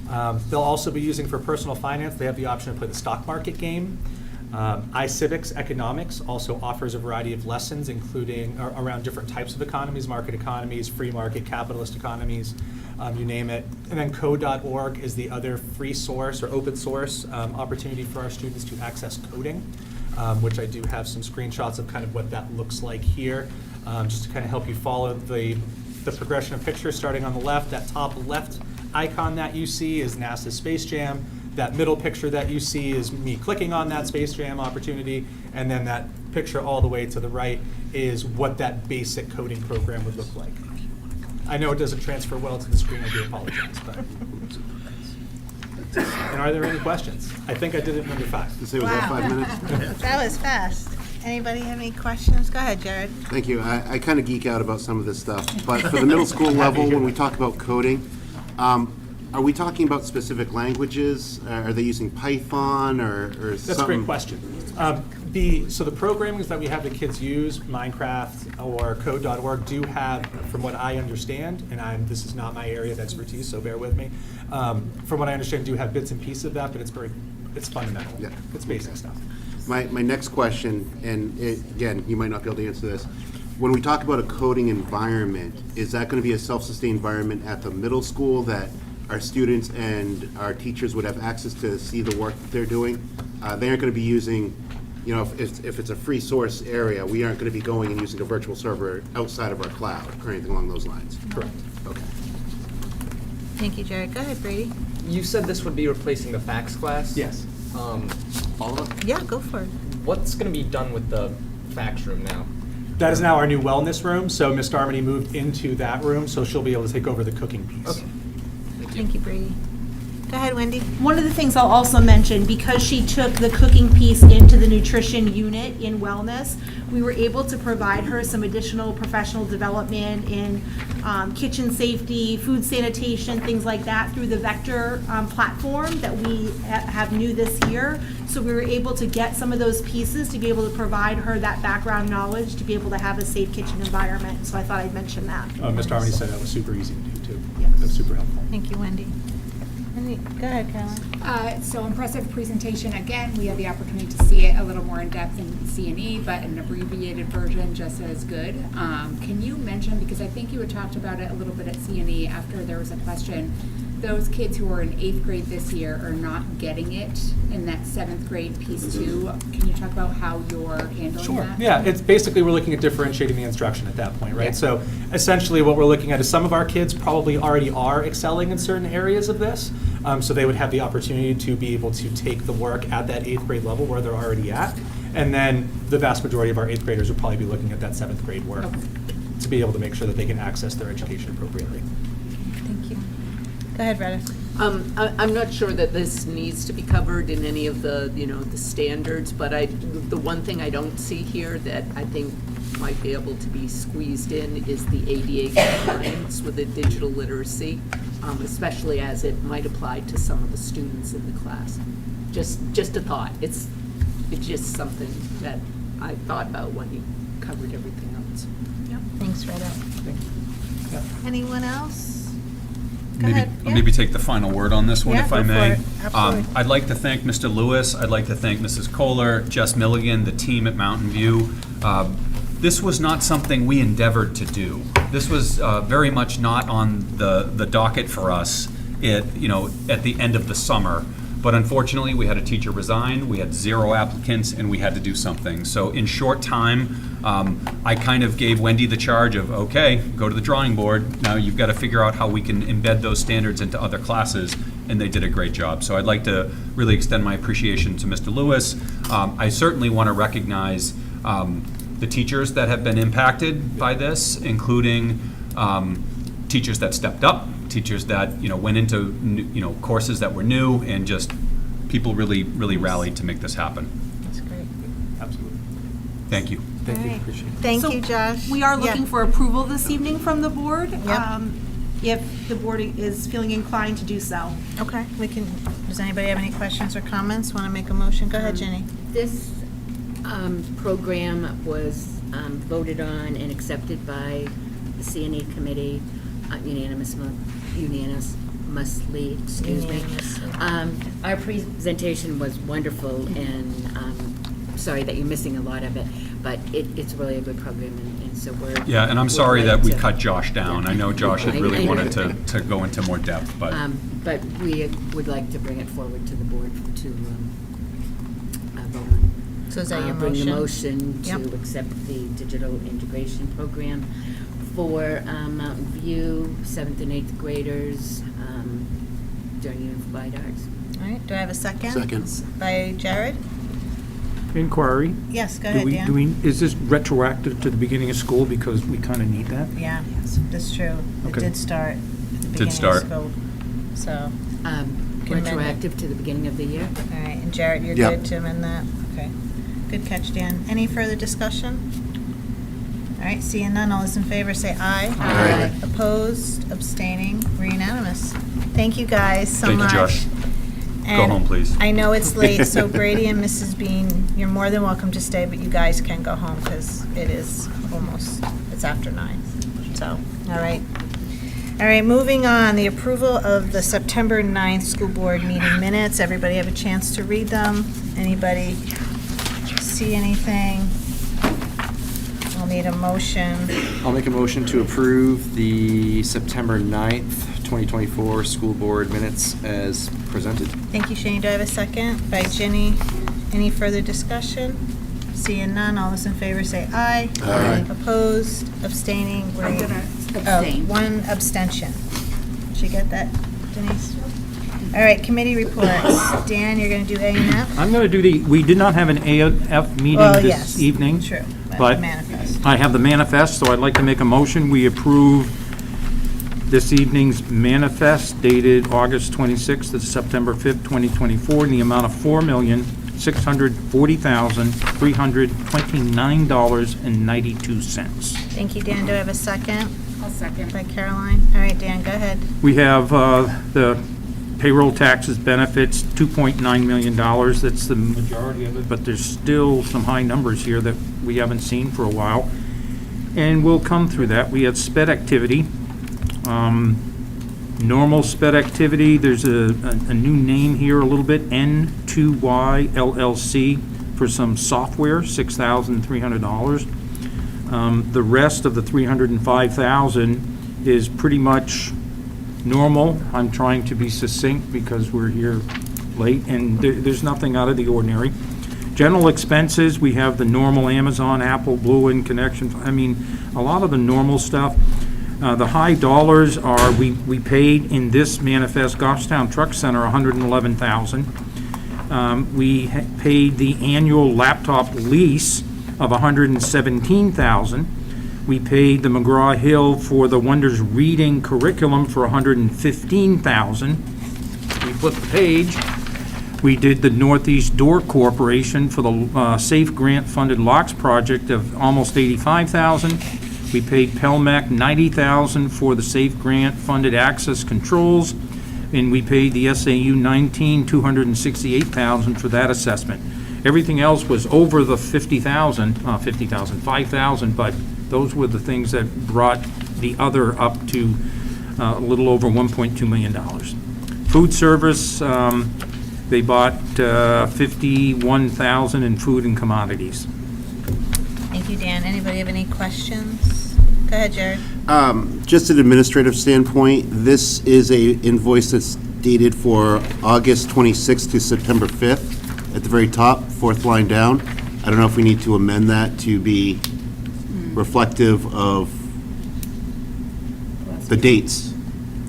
Speaker 17: They'll also be using, for personal finance, they have the option to play the stock market game. iCivics Economics also offers a variety of lessons, including around different types of economies, market economies, free market, capitalist economies, you name it. And then code.org is the other free source or open source opportunity for our students to access coding, which I do have some screenshots of kind of what that looks like here, just to kind of help you follow the progression of pictures starting on the left. That top left icon that you see is NASA's Space Jam. That middle picture that you see is me clicking on that Space Jam opportunity, and then that picture all the way to the right is what that basic coding program would look like. I know it doesn't transfer well to the screen, I do apologize. But. And are there any questions? I think I did it in under 5.
Speaker 11: Was that 5 minutes?
Speaker 1: That was fast. Anybody have any questions? Go ahead, Jared.
Speaker 11: Thank you. I kind of geek out about some of this stuff, but for the middle school level, when we talk about coding, are we talking about specific languages? Are they using Python or something?
Speaker 17: That's a great question. So the programmings that we have the kids use, Minecraft or code.org, do have, from what I understand, and this is not my area of expertise, so bear with me, from what I understand, do have bits and pieces of that, but it's fundamental.
Speaker 11: Yeah.
Speaker 17: It's basic stuff.
Speaker 11: My next question, and again, you might not be able to answer this. When we talk about a coding environment, is that going to be a self-sustained environment at the middle school that our students and our teachers would have access to see the work that they're doing? They aren't going to be using, if it's a free source area, we aren't going to be going and using a virtual server outside of our cloud or anything along those lines.
Speaker 17: Correct.
Speaker 11: Okay.
Speaker 1: Thank you, Jared. Go ahead, Brady.
Speaker 19: You said this would be replacing the fax class?
Speaker 17: Yes.
Speaker 19: Follow-up?
Speaker 1: Yeah, go for it.
Speaker 19: What's going to be done with the fax room now?
Speaker 17: That is now our new wellness room, so Ms. Darmody moved into that room, so she'll be able to take over the cooking piece.
Speaker 19: Okay.
Speaker 1: Thank you, Brady. Go ahead, Wendy.
Speaker 23: One of the things I'll also mention, because she took the cooking piece into the nutrition unit in wellness, we were able to provide her some additional professional development in kitchen safety, food sanitation, things like that through the Vector platform that we have new this year. So we were able to get some of those pieces to be able to provide her that background knowledge to be able to have a safe kitchen environment. So I thought I'd mention that.
Speaker 17: Ms. Darmody said that was super easy to do, too.
Speaker 23: Yes.
Speaker 17: That was super helpful.
Speaker 1: Thank you, Wendy. Go ahead, Caroline.
Speaker 20: So impressive presentation. Again, we had the opportunity to see it a little more in depth in C&E, but an abbreviated version just as good. Can you mention, because I think you had talked about it a little bit at C&E after there was a question, those kids who are in 8th grade this year are not getting it in that 7th grade piece too. Can you talk about how you're handling that?
Speaker 17: Yeah, it's basically we're looking at differentiating the instruction at that point, right?
Speaker 20: Yeah.
Speaker 17: So essentially what we're looking at is some of our kids probably already are excelling in certain areas of this. So they would have the opportunity to be able to take the work at that 8th grade level where they're already at. And then the vast majority of our 8th graders would probably be looking at that 7th grade work to be able to make sure that they can access their education appropriately.
Speaker 1: Thank you. Go ahead, Retta.
Speaker 10: I'm not sure that this needs to be covered in any of the, the standards, but the one thing I don't see here that I think might be able to be squeezed in is the ADA compliance with the digital literacy, especially as it might apply to some of the students in the class. Just a thought. It's just something that I thought about when you covered everything else.
Speaker 1: Yep. Thanks, Retta.
Speaker 17: Thank you. Yeah.
Speaker 1: Anyone else? Go ahead.
Speaker 24: I'll maybe take the final word on this one,
Speaker 1: Yeah,
Speaker 24: if I
Speaker 1: go
Speaker 24: may.
Speaker 1: for it. Absolutely.
Speaker 24: I'd like to thank Mr. Lewis. I'd like to thank Mrs. Kohler, Jess Milligan, the team at Mountain View. This was not something we endeavored to do. This was very much not on the docket for us at the end of the summer. But unfortunately, we had a teacher resign, we had 0 applicants, and we had to do something. So in short time, I kind of gave Wendy the charge of, okay, go to the drawing board. Now you've got to figure out how we can embed those standards into other classes, and they did a great job. So I'd like to really extend my appreciation to Mr. Lewis. I certainly want to recognize the teachers that have been impacted by this, including teachers that stepped up, teachers that went into courses that were new, and just people really rallied to make this happen.
Speaker 1: That's great.
Speaker 17: Absolutely.
Speaker 24: Thank you.
Speaker 17: Thank
Speaker 1: All
Speaker 17: you.
Speaker 1: right.
Speaker 17: Appreciate it.
Speaker 1: Thank
Speaker 23: So
Speaker 1: you, Josh.
Speaker 23: We are
Speaker 1: Yeah.
Speaker 23: looking for approval this evening from the board.
Speaker 1: Yep.
Speaker 23: If the board is feeling inclined to do so.
Speaker 1: Okay, does anybody have any questions or comments? Want to make a motion? Go ahead, Jenny.
Speaker 22: This program was voted on and accepted by the C&E committee unanimously, excuse me.
Speaker 1: Unanimously.
Speaker 22: Our presentation was wonderful, and sorry that you're missing a lot of it, but it's really a good program, and so we're.
Speaker 24: Yeah, and I'm
Speaker 22: we'd
Speaker 24: sorry
Speaker 22: like
Speaker 24: that we
Speaker 22: to-
Speaker 24: cut Josh down. I know Josh had
Speaker 22: I
Speaker 24: really
Speaker 22: know.
Speaker 24: wanted to go into more depth, but.
Speaker 22: But we would like to bring it forward to the board to vote on.
Speaker 1: So is that your
Speaker 22: Bring the
Speaker 1: motion?
Speaker 22: motion
Speaker 1: Yep.
Speaker 22: to accept the digital integration program for Mountain View, 7th and 8th graders during Unified Arts.
Speaker 1: All right, do I have a second?
Speaker 11: Second.
Speaker 1: By Jared?
Speaker 4: Inquiry.
Speaker 1: Yes, go
Speaker 4: Do
Speaker 1: ahead,
Speaker 4: we-
Speaker 1: Dan.
Speaker 4: Do we, is this retroactive to the beginning of school because we kind of need that?
Speaker 1: Yeah, that's true. It
Speaker 4: Okay.
Speaker 1: did start at the
Speaker 24: Did
Speaker 1: beginning of
Speaker 24: start.
Speaker 1: school. So, can amend it.
Speaker 22: Retroactive to the beginning of the year?
Speaker 1: All right, and Jared, you're
Speaker 11: Yep.
Speaker 1: good to amend that? Okay. Good catch, Dan. Any further discussion? All right, seeing none, all those in favor say aye.
Speaker 11: Aye.
Speaker 1: Opposed, abstaining, we're unanimous. Thank you guys so
Speaker 24: Thank you,
Speaker 1: much.
Speaker 24: Josh. Go
Speaker 1: And
Speaker 24: home, please.
Speaker 1: I know it's late, so Brady and Mrs. Bean, you're more than welcome to stay, but you guys can go home because it is almost, it's after 9. So, all right. All right, moving on, the approval of the September 9th school board meeting minutes. Everybody have a chance to read them? Anybody see anything? I'll need a motion.
Speaker 18: I'll make a motion to approve the September 9th, 2024 school board minutes as presented.
Speaker 1: Thank you, Shane. Do I have a second? By Ginny. Any further discussion? Seeing none, all those in favor say aye.
Speaker 11: Aye.
Speaker 1: Opposed, abstaining,
Speaker 20: I'm
Speaker 1: we're-
Speaker 20: gonna
Speaker 1: oh,
Speaker 20: abstain.
Speaker 1: one abstention. Did you get that, Denise? All right, committee reports. Dan, you're gonna do A and F?
Speaker 4: I'm going to do we did not have an AF meeting
Speaker 1: Well,
Speaker 4: this
Speaker 1: yes,
Speaker 4: evening.
Speaker 1: true, but
Speaker 4: But
Speaker 1: manifest.
Speaker 4: I have the manifest, so I'd like to make a motion. We approve this evening's manifest dated August 26th to September 5th, 2024, in the amount of $4,640,329.92.
Speaker 1: Thank you, Dan. Do I have a second?
Speaker 20: I'll second.
Speaker 1: By Caroline. All right, Dan, go ahead.
Speaker 4: We have the payroll taxes benefits, $2.9 million. That's the majority of it, but there's still some high numbers here that we haven't seen for a while. And we'll come through that. We have sped activity. Normal sped activity, there's a new name here a little bit, N2Y LLC, for some software, $6,300. The rest of the $305,000 is pretty much normal. I'm trying to be succinct because we're here late, and there's nothing out of the ordinary. General expenses, we have the normal Amazon, Apple, Blue In connection, I mean, a lot of the normal stuff. The high dollars are, we paid in this manifest, Goffstown Truck Center, $111,000. We paid the annual laptop lease of $117,000. We paid the McGraw-Hill for the Wonders Reading curriculum for $115,000. We flipped the page. We did the Northeast Door Corporation for the SAFE grant-funded locks project of almost $85,000. We paid Pelmac $90,000 for the SAFE grant-funded access controls, and we paid the SAU 19 $268,000 for that assessment. Everything else was over the $5,000, but those were the things that brought the other up to a little over $1.2 million. Food service, they bought $51,000 in food and commodities.
Speaker 1: Thank you, Dan. Anybody have any questions? Go ahead, Jared.
Speaker 11: Just an administrative standpoint, this is a invoice that's dated for August 26th to September 5th. At the very top, fourth line down. I don't know if we need to amend that to be reflective of the dates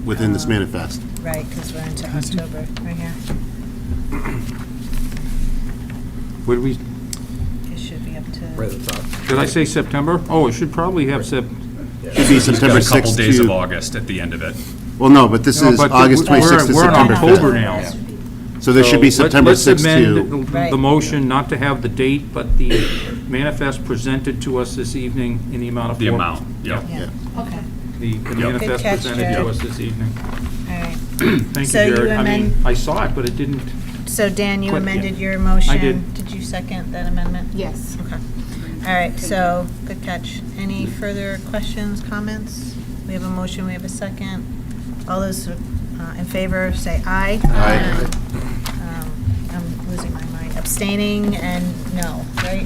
Speaker 11: within this manifest.
Speaker 1: Right, because we're into October, right here.
Speaker 4: What did we,
Speaker 1: It should be up to.
Speaker 18: Right at the top.
Speaker 4: did I say September? Oh, it should probably have
Speaker 11: Should be
Speaker 24: He's got
Speaker 11: September
Speaker 24: a couple
Speaker 11: 6th
Speaker 24: days of
Speaker 11: to,
Speaker 24: August at the end of it.
Speaker 11: well, no, but this
Speaker 4: No,
Speaker 11: is
Speaker 4: but
Speaker 11: August
Speaker 4: we're-
Speaker 11: 26th to
Speaker 4: we're in
Speaker 11: September 5th.
Speaker 4: October now.
Speaker 11: So there should be
Speaker 4: So
Speaker 11: September
Speaker 4: let's
Speaker 11: 6th
Speaker 4: amend
Speaker 11: to,
Speaker 4: the motion not to have the date, but the manifest presented to us this evening in the amount of
Speaker 24: The
Speaker 4: four-
Speaker 24: amount, yeah.
Speaker 1: Yeah, okay.
Speaker 4: The manifest
Speaker 1: Good catch,
Speaker 4: presented
Speaker 1: Jared.
Speaker 4: to us this evening.
Speaker 1: All right.
Speaker 4: Thank you,
Speaker 1: So you
Speaker 4: Jared. I mean,
Speaker 1: amend-
Speaker 4: I saw it, but it didn't.
Speaker 1: So Dan, you
Speaker 4: Quit yet.
Speaker 1: amended your motion.
Speaker 4: I did.
Speaker 1: Did you second that amendment?
Speaker 20: Yes.
Speaker 1: Okay. All right, so, good catch. Any further questions, comments? We have a motion, we have a second. All those in favor say aye.
Speaker 11: Aye.
Speaker 1: I'm losing my mind. abstaining and no, right?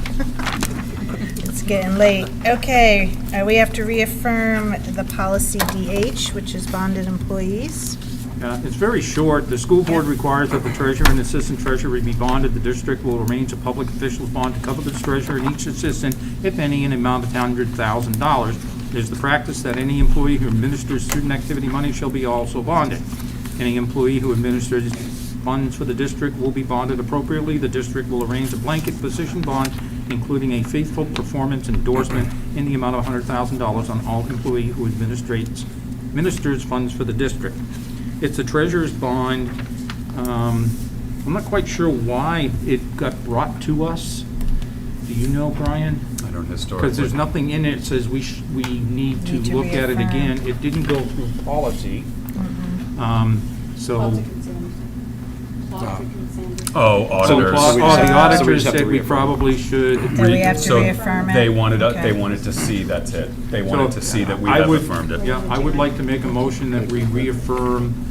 Speaker 1: It's getting late. Okay, we have to reaffirm the policy DH, which is bonded employees.
Speaker 4: It's very short. The school board requires that the treasurer and assistant treasurer be bonded. The district will arrange a public official's bond to cover the treasurer and each assistant, if any, in an amount of $100,000. It is the practice that any employee who administers student activity money shall be also bonded. Any employee who administers funds for the district will be bonded appropriately. The district will arrange a blanket position bond, including a faithful performance endorsement in the amount of $100,000 on all employee who administers funds for the district. It's a treasurer's bond. I'm not quite sure why it got brought to us. Do you know, Brian?
Speaker 24: I don't historically.
Speaker 4: Because there's nothing in it that says we need to look at it again. It didn't go through policy. So.
Speaker 24: Auditors.
Speaker 4: So the auditors said we probably should.
Speaker 1: That we have to reaffirm it?
Speaker 24: They wanted
Speaker 1: Okay.
Speaker 24: to see, that's it. They wanted to see that we have affirmed it.
Speaker 4: Yeah, I would like to make a motion that we reaffirm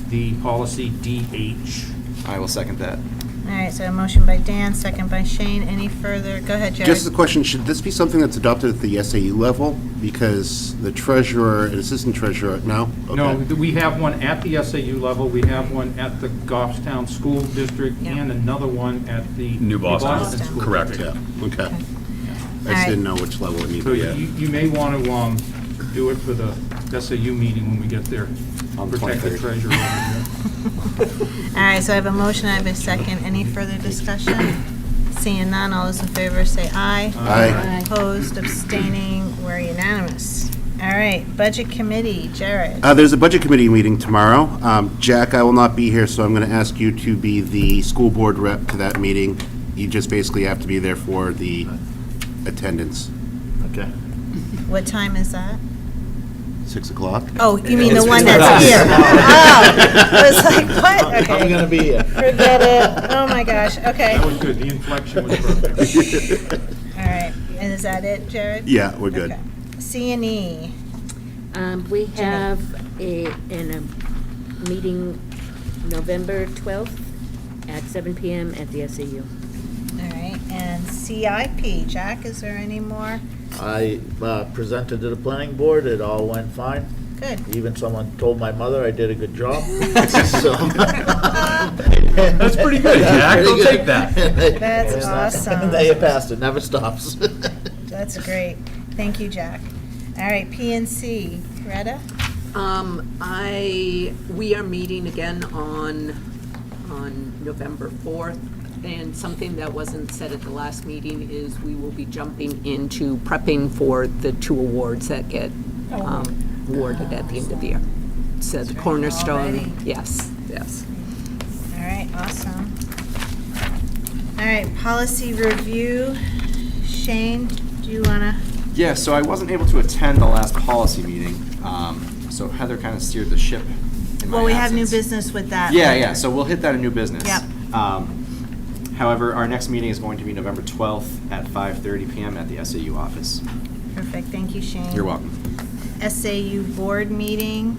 Speaker 4: the policy DH.
Speaker 18: I will second that.
Speaker 1: All right, so a motion by Dan, second by Shane. Any further? Go ahead, Jared.
Speaker 11: Just a question, should this be something that's adopted at the SAU level? Because the treasurer and assistant treasurer, no?
Speaker 4: No,
Speaker 11: Okay.
Speaker 4: we have one at the SAU level, we have one at the Goffstown School District, and another one at the
Speaker 24: New Boston.
Speaker 4: School
Speaker 24: Correct.
Speaker 4: District.
Speaker 11: Yeah, okay. I
Speaker 1: All
Speaker 11: just
Speaker 1: right.
Speaker 11: didn't know which level it needed
Speaker 4: So
Speaker 11: to be at.
Speaker 4: you may want to do it for the SAU meeting when we get there.
Speaker 18: On the
Speaker 4: Protect the
Speaker 18: 23rd.
Speaker 4: treasurer over there.
Speaker 1: All right, so I have a motion, I have a second. Any further discussion? Seeing none, all those in favor say aye.
Speaker 11: Aye.
Speaker 1: Opposed, abstaining, we're unanimous. All right, Budget Committee, Jared.
Speaker 11: There's a budget committee meeting tomorrow. Jack, I will not be here, so I'm going to ask you to be the school board rep to that meeting. You just basically have to be there for the attendance.
Speaker 6: Okay.
Speaker 1: What time is that?
Speaker 11: 6 o'clock?
Speaker 1: Oh, you mean the
Speaker 6: It's
Speaker 1: one
Speaker 6: with
Speaker 1: that's
Speaker 6: us.
Speaker 1: here? Oh, I was like, what? Okay.
Speaker 6: I'm gonna be here.
Speaker 1: Forget it. Oh, my gosh, okay.
Speaker 4: That was good, the inflection was perfect.
Speaker 1: All right, and is that it, Jared?
Speaker 11: Yeah, we're good.
Speaker 1: Okay. C&E.
Speaker 22: We have a meeting November 12th at 7 PM at the SAU.
Speaker 1: All right, and CIP, Jack, is there any more?
Speaker 6: I presented to the planning board, it all went fine.
Speaker 1: Good.
Speaker 6: Even someone told my mother I did a good job. So-
Speaker 24: That's pretty good, Jack. I'll take that.
Speaker 1: That's awesome.
Speaker 6: They passed, it never stops.
Speaker 1: That's great. Thank you, Jack. All right, PNC, Greta?
Speaker 10: We are meeting again on November 4th, and something that wasn't said at the last meeting is we will be jumping into prepping for the 2 awards that get awarded at the end of the year. So the Cornerstone,
Speaker 1: Already?
Speaker 10: yes.
Speaker 1: All right, awesome. All right, policy review. Shane, do you want to?
Speaker 18: Yeah, so I wasn't able to attend the last policy meeting, so Heather kind of steered the ship in my
Speaker 1: Well, we have new
Speaker 18: absence.
Speaker 1: business with that.
Speaker 18: Yeah, so we'll hit that in new business.
Speaker 1: Yep.
Speaker 18: However, our next meeting is going to be November 12th at 5:30 PM at the SAU office.
Speaker 1: Perfect, thank you, Shane.
Speaker 18: You're welcome.
Speaker 1: SAU board meeting.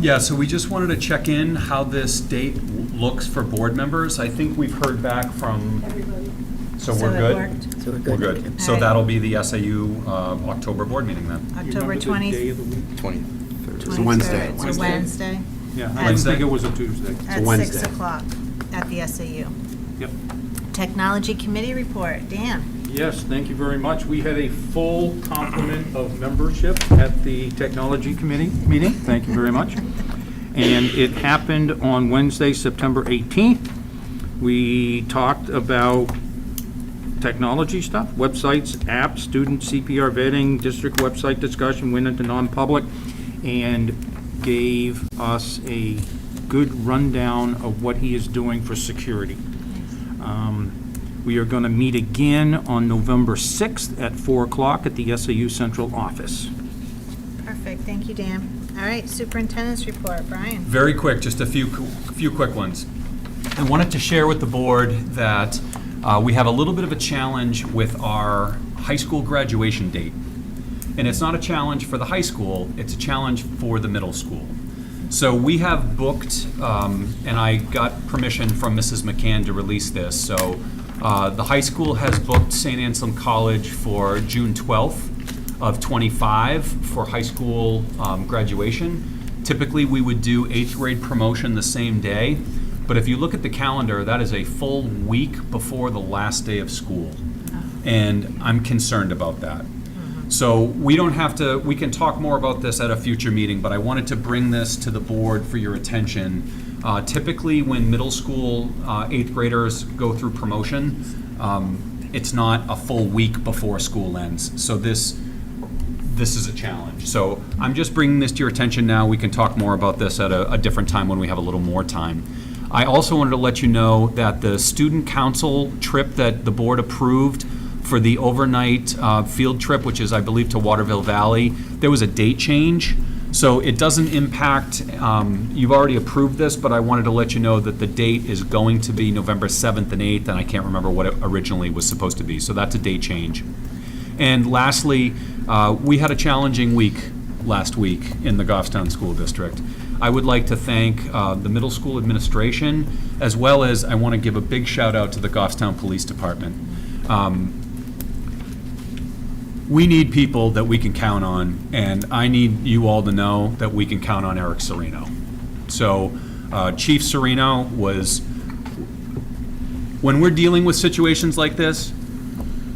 Speaker 24: Yeah, so we just wanted to check in how this date looks for board members. I think we've heard back from, so
Speaker 1: So
Speaker 24: we're
Speaker 1: it
Speaker 24: good?
Speaker 1: worked?
Speaker 22: So we're
Speaker 24: We're
Speaker 22: good.
Speaker 24: good. So
Speaker 1: Alright.
Speaker 24: that'll be the SAU October board meeting then.
Speaker 1: October
Speaker 4: You remember the day
Speaker 1: 20th.
Speaker 4: of the week?
Speaker 18: 23rd.
Speaker 11: It's a Wednesday.
Speaker 1: It's a Wednesday.
Speaker 4: Yeah, I
Speaker 1: At-
Speaker 4: didn't think it was a Tuesday.
Speaker 1: At
Speaker 11: Wednesday.
Speaker 1: 6 o'clock at the SAU.
Speaker 4: Yep.
Speaker 1: Technology Committee report, Dan.
Speaker 4: Yes, thank you very much. We had a full complement of membership at the Technology Committee meeting. Thank you very much. And it happened on Wednesday, September 18th. We talked about technology stuff, websites, apps, student CPR vetting, district website discussion, went into non-public, and gave us a good rundown of what he is doing for security. We are going to meet again on November 6th at 4 o'clock at the SAU Central Office.
Speaker 1: Perfect, thank you, Dan. All right, superintendent's report, Brian.
Speaker 24: Very quick, just a few quick ones. I wanted to share with the board that we have a little bit of a challenge with our high school graduation date. And it's not a challenge for the high school, it's a challenge for the middle school. So we have booked, and I got permission from Mrs. McCann to release this. So the high school has booked St. Anselm College for June 12th of '25 for high school graduation. Typically, we would do 8th grade promotion the same day, but if you look at the calendar, that is a full week before the last day of school. And I'm concerned about that. So we don't have to, we can talk more about this at a future meeting, but I wanted to bring this to the board for your attention. Typically, when middle school 8th graders go through promotion, it's not a full week before school ends. So this is a challenge. So I'm just bringing this to your attention now. We can talk more about this at a different time when we have a little more time. I also wanted to let you know that the student council trip that the board approved for the overnight field trip, which is, I believe, to Waterville Valley, there was a date change. So it doesn't impact, you've already approved this, but I wanted to let you know that the date is going to be November 7th and 8th, and I can't remember what it originally was supposed to be. So that's a date change. And lastly, we had a challenging week last week in the Goffstown School District. I would like to thank the middle school administration, as well as I want to give a big shout out to the Goffstown Police Department. We need people that we can count on, and I need you all to know that we can count on Eric Serino. So Chief Serino was, when we're dealing with situations like this,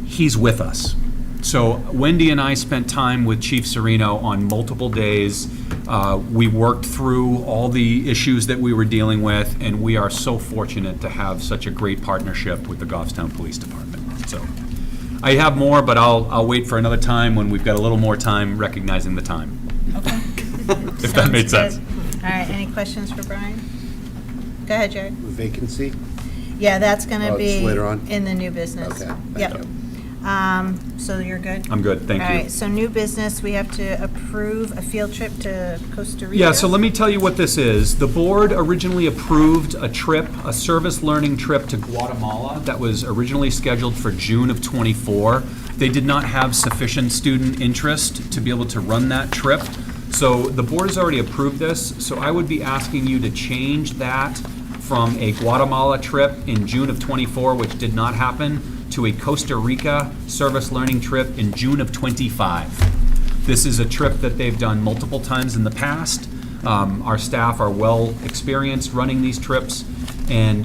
Speaker 24: he's with us. So Wendy and I spent time with Chief Serino on multiple days. We worked through all the issues that we were dealing with, and we are so fortunate to have such a great partnership with the Goffstown Police Department. So I have more, but I'll wait for another time when we've got a little more time recognizing the time.
Speaker 1: Okay.
Speaker 24: If that made sense.
Speaker 1: All right, any questions for Brian? Go ahead, Jared.
Speaker 11: Vacancy?
Speaker 1: Yeah, that's going to
Speaker 11: Oh, it's
Speaker 1: be
Speaker 11: later on?
Speaker 1: in the new business.
Speaker 11: Okay, thank
Speaker 1: Yep.
Speaker 11: you.
Speaker 1: So you're good?
Speaker 24: I'm good, thank
Speaker 1: All
Speaker 24: you.
Speaker 1: right, so new business, we have to approve a field trip to Costa Rica.
Speaker 24: Yeah, so let me tell you what this is. The board originally approved a trip, a service learning trip to Guatemala that was originally scheduled for June of '24. They did not have sufficient student interest to be able to run that trip. So the board has already approved this, so I would be asking you to change that from a Guatemala trip in June of '24, which did not happen, to a Costa Rica service learning trip in June of '25. This is a trip that they've done multiple times in the past. Our staff are well experienced running these trips, and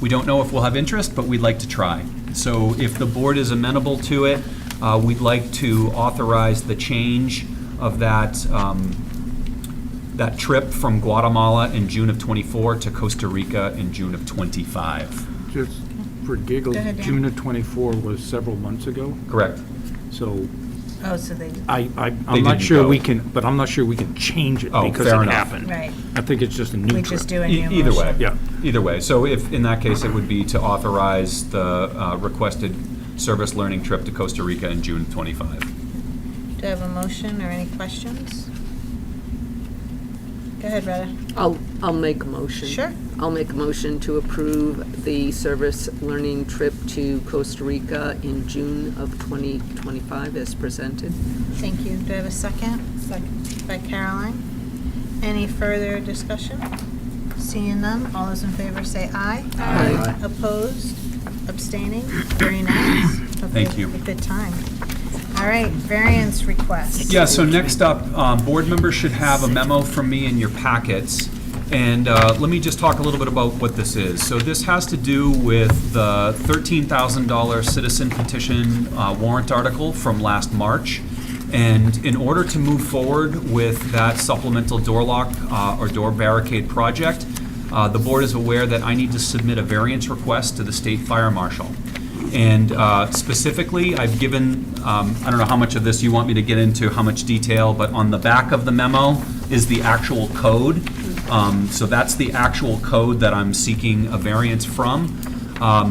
Speaker 24: we don't know if we'll have interest, but we'd like to try. So if the board is amenable to it, we'd like to authorize the change of that trip from Guatemala in June of '24 to Costa Rica in June of '25.
Speaker 4: Just for giggles,
Speaker 1: Go ahead, Dan.
Speaker 4: June of '24 was several months ago,
Speaker 24: Correct.
Speaker 4: so
Speaker 1: Oh, so they,
Speaker 4: I'm
Speaker 24: They
Speaker 4: not
Speaker 24: didn't
Speaker 4: sure
Speaker 24: go.
Speaker 4: we can, but I'm not sure we can change it
Speaker 24: Oh,
Speaker 4: because
Speaker 24: fair
Speaker 4: it
Speaker 24: enough.
Speaker 4: happened.
Speaker 1: right.
Speaker 4: I think it's just a new
Speaker 1: We
Speaker 4: trip.
Speaker 1: just do a new
Speaker 24: Either way.
Speaker 1: motion.
Speaker 4: Yeah.
Speaker 24: Either way. So if, in that case, it would be to authorize the requested service learning trip to Costa Rica in June of '25.
Speaker 1: Do I have a motion or any questions? Go ahead, Retta.
Speaker 10: I'll make a motion.
Speaker 1: Sure.
Speaker 10: I'll make a motion to approve the service learning trip to Costa Rica in June of 2025 as presented.
Speaker 1: Thank you. Do I have a second? Second. By Caroline. Any further discussion? Seeing none, all those in favor say aye.
Speaker 10: Aye.
Speaker 1: Opposed? Abstaining? Very nice.
Speaker 24: Thank you.
Speaker 1: A good time. All right, variance request.
Speaker 24: Yeah, so next up, board members should have a memo from me in your packets. And let me just talk a little bit about what this is. So this has to do with the $13,000 citizen petition warrant article from last March. And in order to move forward with that supplemental door lock or door barricade project, the board is aware that I need to submit a variance request to the state fire marshal. And specifically, I've given, I don't know how much of this you want me to get into, how much detail, but on the back of the memo is the actual code. So that's the actual code that I'm seeking a variance from.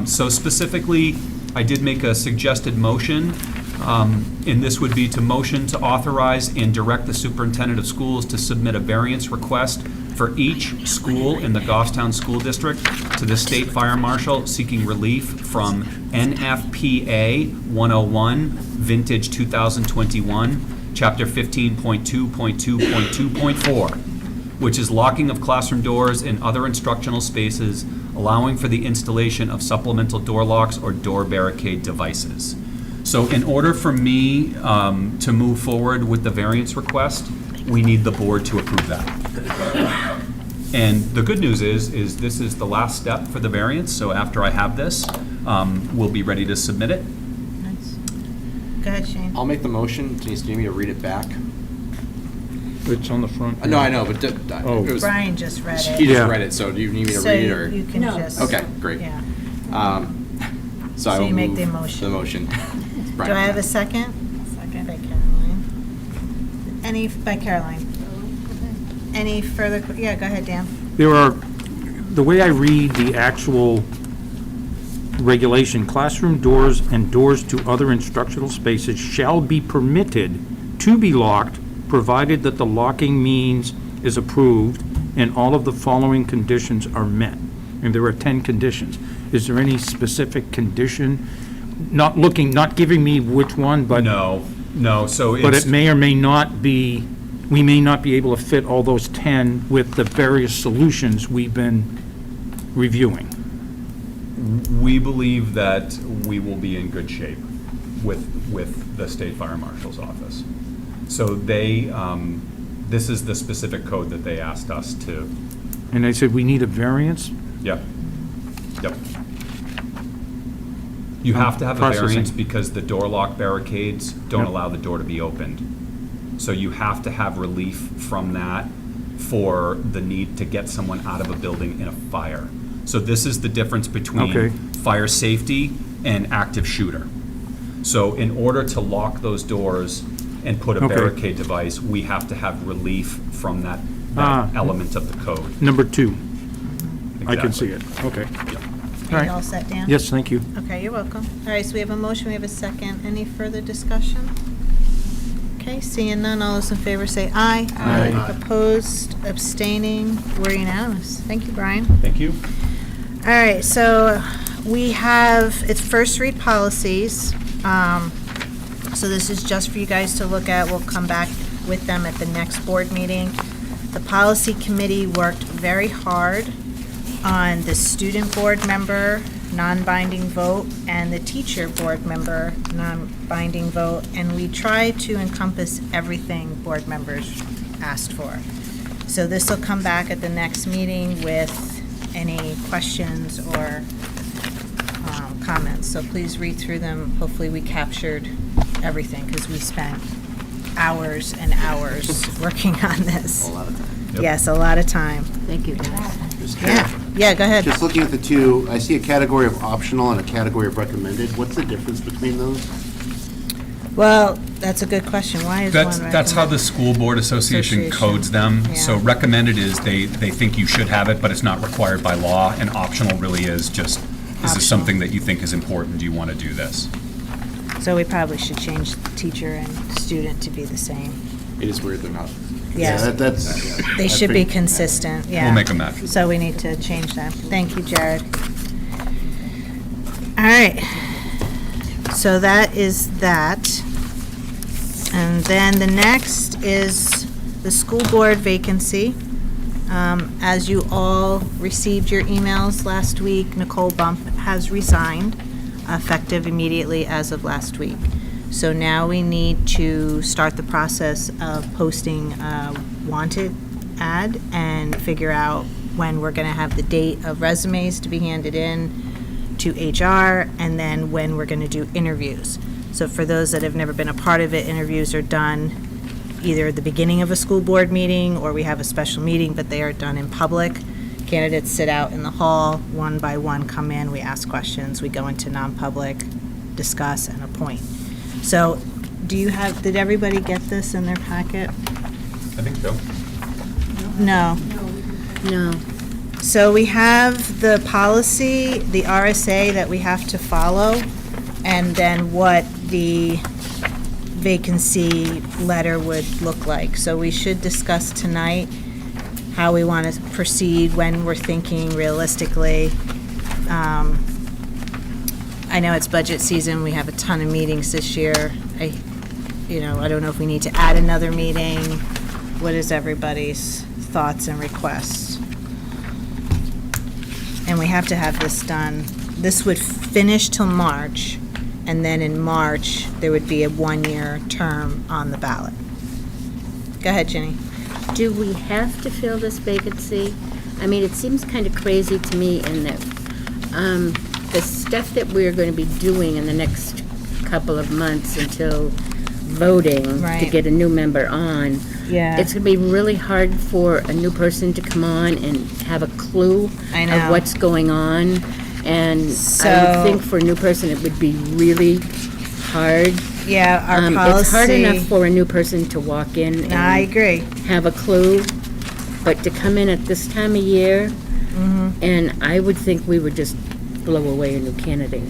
Speaker 24: So specifically, I did make a suggested motion, and this would be to motion to authorize and direct the superintendent of schools to submit a variance request for each school in the Goffstown School District to the State Fire Marshal seeking relief from NFPA 101, Vintage 2021, Chapter 15.2.2.2.4. which is locking of classroom doors and other instructional spaces, allowing for the installation of supplemental door locks or door barricade devices. So in order for me to move forward with the variance request, we need the board to approve that. And the good news is this is the last step for the variance, so after I have this, we'll be ready to submit it.
Speaker 1: Go ahead, Shane.
Speaker 18: I'll make the motion. Do you need me to read it back?
Speaker 4: It's on the front.
Speaker 18: No, I know, but
Speaker 4: Oh.
Speaker 18: it was,
Speaker 1: Brian just read it.
Speaker 18: he just
Speaker 4: Yeah.
Speaker 18: read it, so do you need me to
Speaker 1: So
Speaker 18: read it, or?
Speaker 1: you can
Speaker 9: No.
Speaker 1: just.
Speaker 18: Okay, great.
Speaker 1: Yeah.
Speaker 18: So I
Speaker 1: So
Speaker 18: will
Speaker 1: you make
Speaker 18: move
Speaker 1: the motion.
Speaker 18: the motion.
Speaker 1: Do I have a second? Second. By Caroline. By Caroline. Any further, yeah, go ahead, Dan.
Speaker 4: There are, the way I read the actual regulation, classroom doors and doors to other instructional spaces shall be permitted to be locked, provided that the locking means is approved and all of the following conditions are met. And there are 10 conditions. Is there any specific condition? Not giving me which one, but.
Speaker 24: No, so it's.
Speaker 4: But it may or may not be, we may not be able to fit all those 10 with the various solutions we've been reviewing.
Speaker 24: We believe that we will be in good shape with the State Fire Marshal's office. So they, this is the specific code that they asked us to.
Speaker 4: And they said we need a variance?
Speaker 24: Yep. You have to have a
Speaker 4: Processing.
Speaker 24: variance because the door lock barricades don't
Speaker 4: Yep.
Speaker 24: allow the door to be opened. So you have to have relief from that for the need to get someone out of a building in a fire. So this is the difference between
Speaker 4: Okay.
Speaker 24: fire safety and active shooter. So in order to lock those doors and put a
Speaker 4: Okay.
Speaker 24: barricade device, we have to have relief from that
Speaker 4: Ah.
Speaker 24: element of the code.
Speaker 4: Number 2. I can see
Speaker 24: Exactly.
Speaker 4: it. Okay.
Speaker 1: Are
Speaker 4: All
Speaker 1: you
Speaker 4: right.
Speaker 1: all set, Dan?
Speaker 4: Yes, thank you.
Speaker 1: Okay, you're welcome. All right, so we have a motion, we have a second. Any further discussion? Okay, seeing none, all those in favor say aye.
Speaker 4: Aye.
Speaker 1: Opposed, abstaining, we're unanimous. Thank you, Brian.
Speaker 24: Thank you.
Speaker 1: All right, so we have, it's first read policies. So this is just for you guys to look at. We'll come back with them at the next board meeting. The policy committee worked very hard on the student board member non-binding vote and the teacher board member non-binding vote, and we try to encompass everything board members asked for. So this will come back at the next meeting with any questions or comments. So please read through them. Hopefully we captured everything because we spent hours and hours working on this.
Speaker 6: A lot of time.
Speaker 24: Yep.
Speaker 1: Yes, a lot of time.
Speaker 22: Thank you, guys.
Speaker 1: Yeah, go ahead.
Speaker 11: Just looking at the two, I see a category of optional and a category of recommended. What's the difference between those?
Speaker 1: Well, that's a good question. Why is one
Speaker 24: That's how the
Speaker 1: recommended?
Speaker 24: School Board Association codes them. So
Speaker 1: Yeah.
Speaker 24: recommended is they think you should have it, but it's not required by law, and optional really is just, is
Speaker 1: Optional.
Speaker 24: this something that you think is important, do you want to do this?
Speaker 1: So we probably should change teacher and student to be the same.
Speaker 18: It is weird they're not.
Speaker 1: Yeah.
Speaker 11: That's.
Speaker 1: They should be consistent, yeah.
Speaker 24: We'll make them match.
Speaker 1: So we need to change that. Thank you, Jared. All right. So that is that. And then the next is the school board vacancy. As you all received your emails last week, Nicole Bump has resigned, effective immediately as of last week. So now we need to start the process of posting a wanted ad and figure out when we're going to have the date of resumes to be handed in to HR, and then when we're going to do interviews. So for those that have never been a part of it, interviews are done either at the beginning of a school board meeting or we have a special meeting, but they are done in public. Candidates sit out in the hall, one by one come in, we ask questions, we go into non-public, discuss, and appoint. So did everybody get this in their packet?
Speaker 24: I think so.
Speaker 1: No.
Speaker 22: No.
Speaker 1: So we have the policy, the RSA that we have to follow, and then what the vacancy letter would look like. So we should discuss tonight how we want to proceed, when we're thinking realistically. I know it's budget season, we have a ton of meetings this year. I don't know if we need to add another meeting. What is everybody's thoughts and requests. And we have to have this done. This would finish till March, and then in March, there would be a one-year term on the ballot. Go ahead, Ginny.
Speaker 22: Do we have to fill this vacancy? I mean, it seems kind of crazy to me in that the stuff that we're going to be doing in the next couple of months until voting to
Speaker 1: Right.
Speaker 22: get a new member on,
Speaker 1: Yeah.
Speaker 22: it's going to be really hard for a new person to come on and have a clue
Speaker 1: I know.
Speaker 22: of what's going on. And I
Speaker 1: So-
Speaker 22: would think for a new person, it would be really hard.
Speaker 1: Yeah, our
Speaker 22: It's hard
Speaker 1: policy-
Speaker 22: enough for a new person to walk in and
Speaker 1: I agree.
Speaker 22: have a clue, but to come in at this time of year,
Speaker 1: Mm-hmm.
Speaker 22: and I would think we would just blow away a new candidate.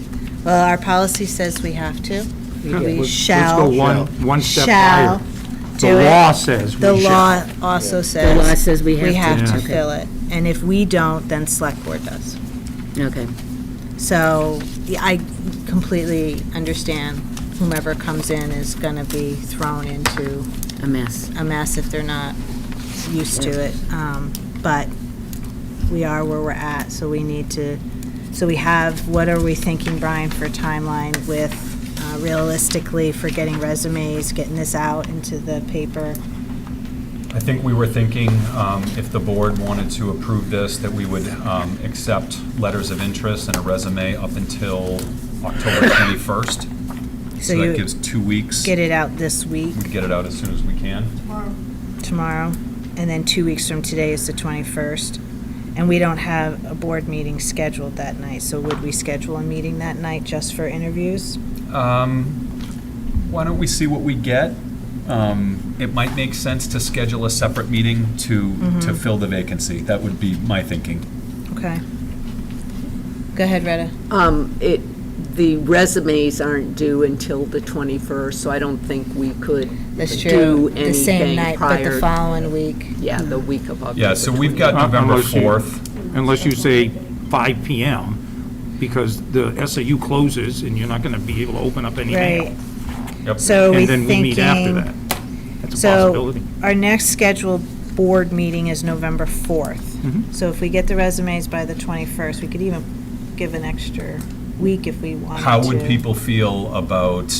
Speaker 1: Well, our policy says we have to. We
Speaker 4: Let's
Speaker 1: shall.
Speaker 4: go one step
Speaker 1: shall
Speaker 4: higher.
Speaker 1: do
Speaker 4: The
Speaker 1: it.
Speaker 4: law says we
Speaker 1: The law
Speaker 4: shall.
Speaker 1: also
Speaker 22: The
Speaker 1: says.
Speaker 22: law says we have to.
Speaker 1: We have to
Speaker 22: Okay.
Speaker 1: fill it. And if we don't, then select board does.
Speaker 22: Okay.
Speaker 1: So, yeah, I completely understand whomever comes in is gonna be thrown into
Speaker 22: A mess.
Speaker 1: a mess if they're not used to it. But we are where we're at, so we need to, so we have, what are we thinking, Brian, for timeline with realistically for getting resumes, getting this out into the paper?
Speaker 24: I think we were thinking, if the board wanted to approve this, that we would accept letters of interest and a resume up until October 21st.
Speaker 1: So
Speaker 24: So
Speaker 1: you
Speaker 24: that gives 2 weeks.
Speaker 1: Get it out this week,
Speaker 24: We'd get it out as soon as we can.
Speaker 1: tomorrow, and then 2 weeks from today is the 21st. And we don't have a board meeting scheduled that night, so would we schedule a meeting that night just for interviews?
Speaker 24: Why don't we see what we get? It might make sense to schedule a separate meeting to fill the vacancy. That would be my thinking.
Speaker 1: Okay. Go ahead, Retta.
Speaker 10: The resumes aren't due until the 21st, so I don't think we could
Speaker 1: That's
Speaker 10: do
Speaker 1: true.
Speaker 10: anything
Speaker 1: The same night, but the
Speaker 10: prior-
Speaker 1: following week.
Speaker 10: Yeah, the week of October.
Speaker 24: Yeah, so we've got
Speaker 10: 20th.
Speaker 24: November
Speaker 4: Unless you-
Speaker 24: 4th.
Speaker 4: Unless you say 5 PM, because the SAU closes and you're not going to be able to open up any mail.
Speaker 1: Right.
Speaker 24: Yep.
Speaker 1: So we
Speaker 4: And then we meet after
Speaker 1: thinking,
Speaker 4: that. That's a
Speaker 1: so
Speaker 4: possibility.
Speaker 1: our next scheduled board meeting is November 4th.
Speaker 4: Mhm.
Speaker 1: So if we get the resumes by the 21st, we could even give an extra week if we wanted to.
Speaker 24: How would people feel about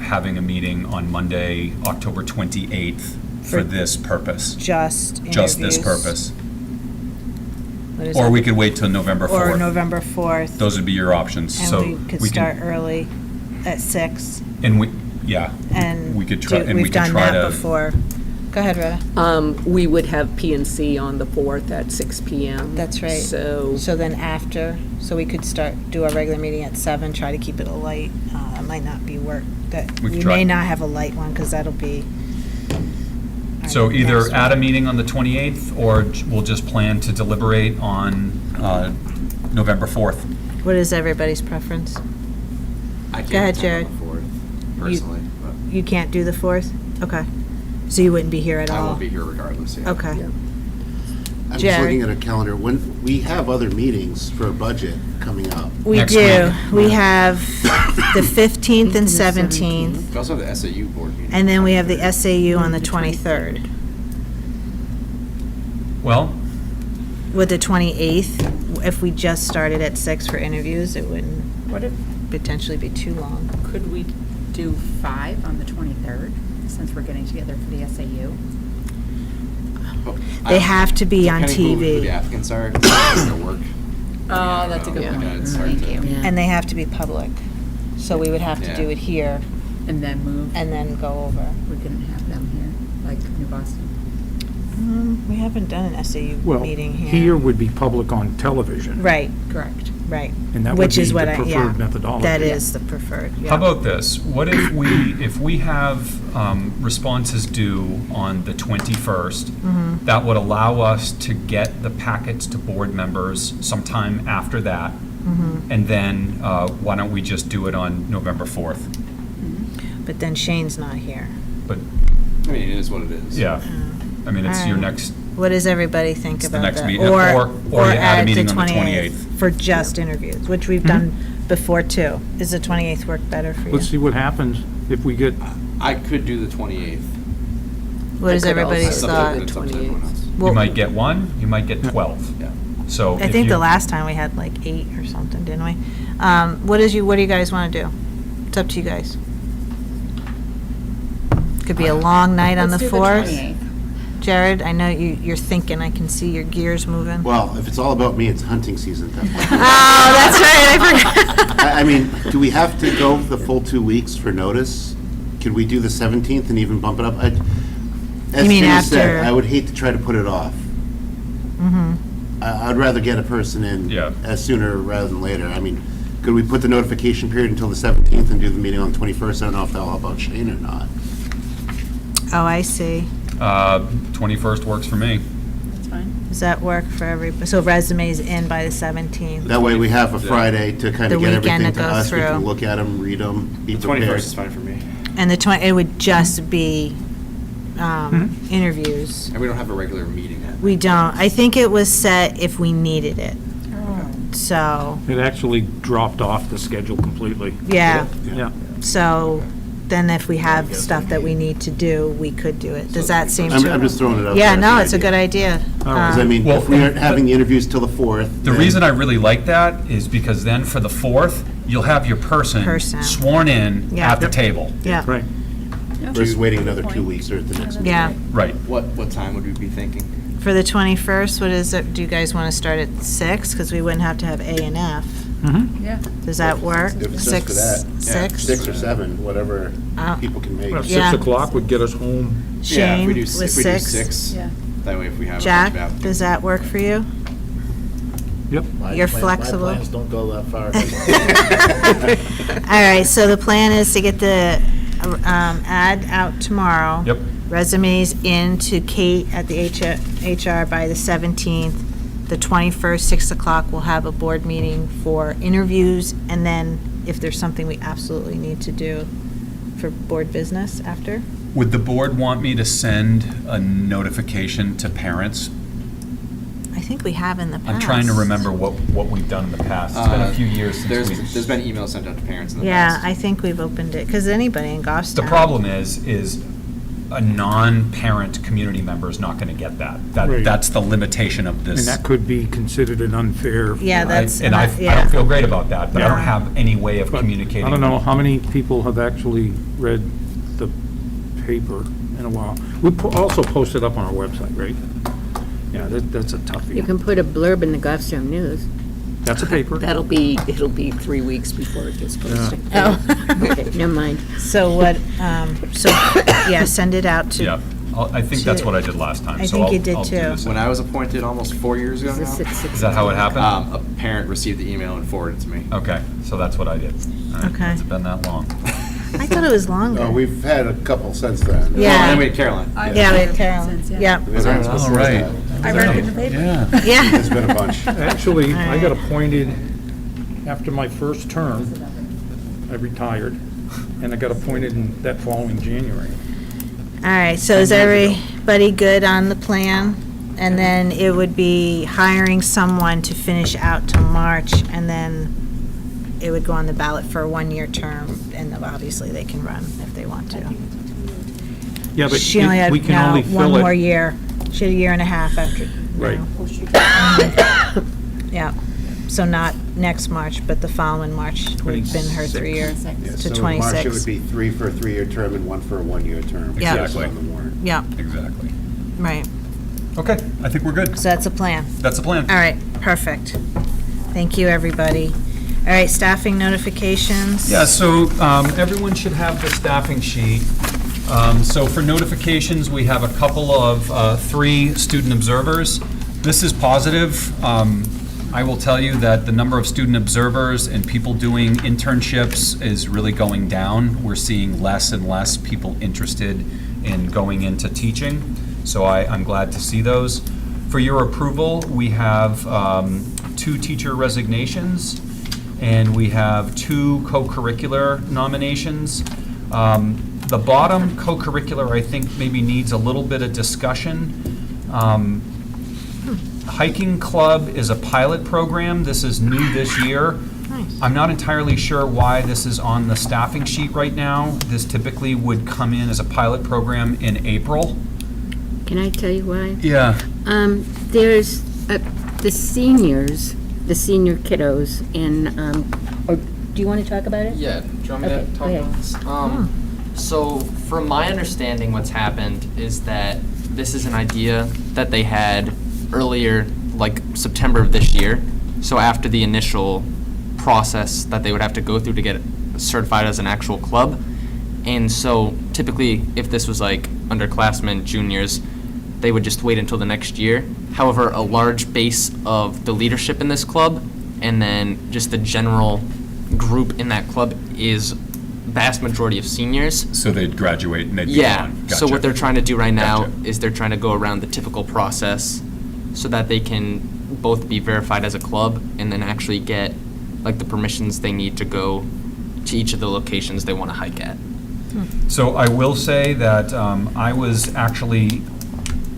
Speaker 24: having a meeting on Monday, October 28th for
Speaker 1: For
Speaker 24: this purpose?
Speaker 1: Just
Speaker 24: Just this
Speaker 1: interviews?
Speaker 24: purpose?
Speaker 1: What is
Speaker 24: Or
Speaker 1: it?
Speaker 24: we could wait till November 4th.
Speaker 1: Or November 4th.
Speaker 24: Those would be your options. So
Speaker 1: And we could start early at 6.
Speaker 24: And we, yeah.
Speaker 1: And
Speaker 24: We could try,
Speaker 1: do-
Speaker 24: and we
Speaker 1: we've
Speaker 24: could
Speaker 1: done
Speaker 24: try
Speaker 1: that
Speaker 24: to.
Speaker 1: before. Go ahead, Retta.
Speaker 10: We would have PNC on the 4th at 6 PM.
Speaker 1: That's right.
Speaker 10: So,
Speaker 1: So then after, so we could do our regular meeting at 7, try to keep it a light. It might not be work, that,
Speaker 24: We could
Speaker 1: we
Speaker 24: try.
Speaker 1: may not have a light one, because that'll be. our
Speaker 24: So either
Speaker 1: next
Speaker 24: at a
Speaker 1: one.
Speaker 24: meeting on the 28th, or we'll just plan to deliberate on November 4th.
Speaker 1: What is everybody's preference?
Speaker 18: I can't
Speaker 1: Go ahead,
Speaker 18: attend
Speaker 1: Jared.
Speaker 18: on the 4th, personally, but
Speaker 1: You can't do the 4th? Okay. So you wouldn't be here at all?
Speaker 18: I won't be here regardless, yeah.
Speaker 1: Okay.
Speaker 11: I'm just
Speaker 1: Jared?
Speaker 11: looking at a calendar. When, we have other meetings for a budget coming up.
Speaker 1: We
Speaker 24: Next
Speaker 1: do.
Speaker 24: week.
Speaker 1: We have the 15th and 17th,
Speaker 18: We also have the SAU board meeting.
Speaker 1: and then we have the SAU on the 23rd.
Speaker 24: Well,
Speaker 1: With the 28th, if we just started at 6 for interviews, it wouldn't
Speaker 20: What if,
Speaker 1: potentially be too long.
Speaker 20: could we do 5 on the 23rd, since we're getting together for the SAU?
Speaker 1: They have to be on
Speaker 18: Depending who
Speaker 1: TV.
Speaker 18: the applicants are, it's not gonna work.
Speaker 9: Oh, that's a good
Speaker 18: Yeah,
Speaker 9: point.
Speaker 18: it's hard to.
Speaker 22: Yeah.
Speaker 1: And they have to be public. So we would have to do
Speaker 18: Yeah.
Speaker 1: it here
Speaker 20: And then move?
Speaker 1: and then go over.
Speaker 20: We couldn't have them here, like New Boston?
Speaker 1: We haven't done an SAU
Speaker 4: Well,
Speaker 1: meeting here.
Speaker 4: here would be public on television.
Speaker 1: Right,
Speaker 20: Correct.
Speaker 1: right.
Speaker 4: And that would
Speaker 1: Which
Speaker 4: be
Speaker 1: is what
Speaker 4: the
Speaker 1: I-
Speaker 4: preferred
Speaker 1: yeah,
Speaker 4: methodology.
Speaker 1: That is the preferred, yeah.
Speaker 24: how about this? What if we have responses due on the 21st?
Speaker 1: Mm-hmm.
Speaker 24: That would allow us to get the packets to board members sometime after that.
Speaker 1: Mm-hmm.
Speaker 24: And then why don't we just do it on November 4th?
Speaker 1: But then Shane's not here.
Speaker 24: But,
Speaker 18: I mean, it is what it is.
Speaker 24: yeah, I mean, it's your
Speaker 1: Alright.
Speaker 24: next,
Speaker 1: What does everybody think
Speaker 24: It's the
Speaker 1: about
Speaker 24: next
Speaker 1: that?
Speaker 24: meeting, or you add a
Speaker 1: it to
Speaker 24: meeting on the 28th.
Speaker 1: For just interviews, which we've done before too. Is the 28th work better for you?
Speaker 4: Let's see what happens if we get,
Speaker 18: I could do the 28th.
Speaker 1: What is
Speaker 10: I could also
Speaker 1: everybody's
Speaker 10: do
Speaker 1: thought?
Speaker 10: the
Speaker 18: It's up to everyone else.
Speaker 2: Well-
Speaker 24: You might get 1, you might get 12. So
Speaker 1: I
Speaker 24: if
Speaker 1: think the
Speaker 24: you-
Speaker 1: last time we had like 8 or something, didn't we? What do you guys want to do? It's up to you guys. Could be a long night on the
Speaker 20: Let's do
Speaker 1: 4th.
Speaker 20: 28th.
Speaker 1: Jared, I know you're thinking, I can see your gears moving.
Speaker 11: Well, if it's all about me, it's hunting season at that point.
Speaker 1: Oh, that's right, I forgot.
Speaker 11: I mean, do we have to go the full 2 weeks for notice? Could we do the 17th and even bump it up? As
Speaker 1: You mean
Speaker 11: Jim said,
Speaker 1: after-
Speaker 11: I would hate to try to put it off.
Speaker 1: Mm-hmm.
Speaker 11: I'd rather get a person in as sooner rather than later. I mean, could we put the notification period until the 17th and do the meeting on the 21st? I don't know if that'll help out Shane or not.
Speaker 1: Oh, I see.
Speaker 24: 21st works for me.
Speaker 20: That's fine.
Speaker 1: Does that work for everybody? So resumes in by the 17th?
Speaker 11: That way we have a Friday to kind
Speaker 1: The
Speaker 11: of get
Speaker 1: weekend
Speaker 11: everything
Speaker 1: to
Speaker 11: to
Speaker 1: go
Speaker 11: us. We can
Speaker 1: through.
Speaker 11: look at them, read them, be
Speaker 18: The
Speaker 11: prepared.
Speaker 18: 21st is fine for me.
Speaker 1: And it would just be interviews.
Speaker 18: And we don't have a regular meeting yet.
Speaker 1: We don't. I think it was set if we needed it. So,
Speaker 4: It actually dropped off the schedule completely.
Speaker 1: yeah.
Speaker 4: Yeah.
Speaker 1: So then if we have stuff that we need to do, we could do it. Does that seem
Speaker 11: I'm just throwing it out
Speaker 1: Yeah,
Speaker 11: there as
Speaker 1: no,
Speaker 11: an
Speaker 1: it's a
Speaker 11: idea.
Speaker 1: good idea.
Speaker 11: Because I mean,
Speaker 24: Well,
Speaker 11: if we aren't having the interviews till the 4th.
Speaker 24: The
Speaker 11: then-
Speaker 24: reason I really like that is because then for the 4th, you'll have your person sworn in
Speaker 1: Yeah.
Speaker 24: at the table.
Speaker 1: Yeah.
Speaker 4: Right.
Speaker 11: Versus waiting another 2 weeks or at the next meeting.
Speaker 1: Yeah.
Speaker 24: Right.
Speaker 18: What time would we be thinking?
Speaker 1: For the 21st, what is it? Do you guys want to start at 6? Because we wouldn't have to have A and F.
Speaker 20: Yeah.
Speaker 1: Does that work?
Speaker 11: If it's just for that.
Speaker 1: 6?
Speaker 11: 6 or 7, whatever people can make.
Speaker 4: Well,
Speaker 1: Yeah.
Speaker 4: 6 o'clock would get us home.
Speaker 18: Yeah, if
Speaker 1: Shane
Speaker 18: we do,
Speaker 1: with
Speaker 18: if we do
Speaker 1: 6?
Speaker 18: 6,
Speaker 20: Yeah.
Speaker 18: that way if we have a bunch of
Speaker 1: Jack,
Speaker 18: applicants.
Speaker 1: does that work for you?
Speaker 4: Yep.
Speaker 1: You're flexible.
Speaker 7: My plans don't go that far.
Speaker 1: All right, so the plan is to get the ad out tomorrow.
Speaker 24: Yep.
Speaker 1: Resumes in to Kate at the HR by the 17th. The 21st, 6 o'clock, we'll have a board meeting for interviews, and then if there's something we absolutely need to do for board business after.
Speaker 24: Would the board want me to send a notification to parents?
Speaker 1: I think we have in the past.
Speaker 24: I'm trying to remember what we've done in the past. It's been a few years since we've.
Speaker 18: There's been emails sent out to parents in the
Speaker 1: Yeah,
Speaker 18: past.
Speaker 1: I think we've opened it, because anybody in Goffstown.
Speaker 24: The problem is a non-parent community member is not going to get that.
Speaker 4: Right.
Speaker 24: That's the limitation of this.
Speaker 4: And that could be considered an unfair.
Speaker 1: Yeah, that's.
Speaker 24: And I
Speaker 1: yeah.
Speaker 24: don't feel great about that, but I don't
Speaker 4: Yeah.
Speaker 24: have any way of
Speaker 4: But
Speaker 24: communicating.
Speaker 4: I don't know how many people have actually read the paper in a while. We also posted up on our website, right? Yeah, that's a toughie.
Speaker 22: You can put a blurb in the Goffstown News.
Speaker 4: That's a paper.
Speaker 10: It'll be 3 weeks before it gets posted.
Speaker 1: Oh.
Speaker 22: Okay, never mind.
Speaker 1: So what, yeah, send it out to.
Speaker 24: Yeah, I think that's what I did last time,
Speaker 1: I
Speaker 24: so
Speaker 1: think
Speaker 24: I'll
Speaker 1: you did
Speaker 24: I'll do
Speaker 1: too.
Speaker 24: the same.
Speaker 18: When I was appointed almost 4 years ago
Speaker 22: Is this
Speaker 18: now,
Speaker 22: at 6?
Speaker 24: Is that how it happened?
Speaker 18: a parent received the email and forwarded it to me.
Speaker 24: Okay, so that's what I did. All right,
Speaker 1: Okay.
Speaker 24: It's been that long.
Speaker 1: I thought it was longer.
Speaker 11: No, we've had a couple since then.
Speaker 1: Yeah.
Speaker 18: Oh, and then we had Caroline.
Speaker 1: Yeah, we had Carolyn. Yeah.
Speaker 11: They aren't supposed to
Speaker 24: All
Speaker 11: do
Speaker 24: right.
Speaker 11: that.
Speaker 20: I read it in the paper.
Speaker 24: Yeah.
Speaker 1: Yeah.
Speaker 11: There's been a bunch.
Speaker 4: Actually, I got appointed after my first term. I retired, and I got appointed in that following January.
Speaker 1: All right, so is everybody good on the plan? And then it would be hiring someone to finish out till March, and then it would go on the ballot for a 1-year term, and then obviously they can run if they want to.
Speaker 4: Yeah, but
Speaker 1: She only had,
Speaker 4: we can
Speaker 1: no,
Speaker 4: only
Speaker 1: one
Speaker 4: fill
Speaker 1: more
Speaker 4: it.
Speaker 1: year. She had a year and a half after.
Speaker 4: Right.
Speaker 1: Yeah, so not next March, but the following March would have been her 3 year
Speaker 11: Yeah,
Speaker 1: to
Speaker 11: so in March, it
Speaker 1: 26.
Speaker 11: would be 3 for a 3-year term and 1 for a 1-year term.
Speaker 1: Yeah.
Speaker 11: That's on the warrant.
Speaker 1: Yeah,
Speaker 24: Exactly.
Speaker 1: right.
Speaker 24: Okay, I think we're good.
Speaker 1: So that's a plan.
Speaker 24: That's the plan.
Speaker 1: All right, perfect. Thank you, everybody. All right, staffing notifications.
Speaker 24: Yeah, so everyone should have the staffing sheet. So for notifications, we have a couple of 3 student observers. This is positive. I will tell you that the number of student observers and people doing internships is really going down. We're seeing less and less people interested in going into teaching, so I'm glad to see those. For your approval, we have 2 teacher resignations, and we have 2 co-curricular nominations. The bottom co-curricular, I think, maybe needs a little bit of discussion. Hiking Club is a pilot program. This is new this year.
Speaker 1: Nice.
Speaker 24: I'm not entirely sure why this is on the staffing sheet right now. This typically would come in as a pilot program in April.
Speaker 22: Can I tell you why?
Speaker 24: Yeah.
Speaker 22: There's the seniors, the senior kiddos in, or do you want to talk about it?
Speaker 15: Yeah, do you want me
Speaker 22: Okay,
Speaker 15: to
Speaker 22: go
Speaker 15: talk
Speaker 22: ahead.
Speaker 15: about this? So, from my understanding, what's happened is that this is an idea that they had earlier, like September of this year. So after the initial process that they would have to go through to get certified as an actual club. And so typically, if this was like underclassmen, juniors, they would just wait until the next year. However, a large base of the leadership in this club and then just the general group in that club is vast majority of seniors.
Speaker 24: So they'd graduate and they'd be
Speaker 15: Yeah.
Speaker 24: gone.
Speaker 15: So
Speaker 24: Gotcha.
Speaker 15: what they're trying to do right now
Speaker 24: Gotcha.
Speaker 15: is they're trying to go around the typical process so that they can both be verified as a club and then actually get like the permissions they need to go to each of the locations they want to hike at.
Speaker 24: So I will say that I was actually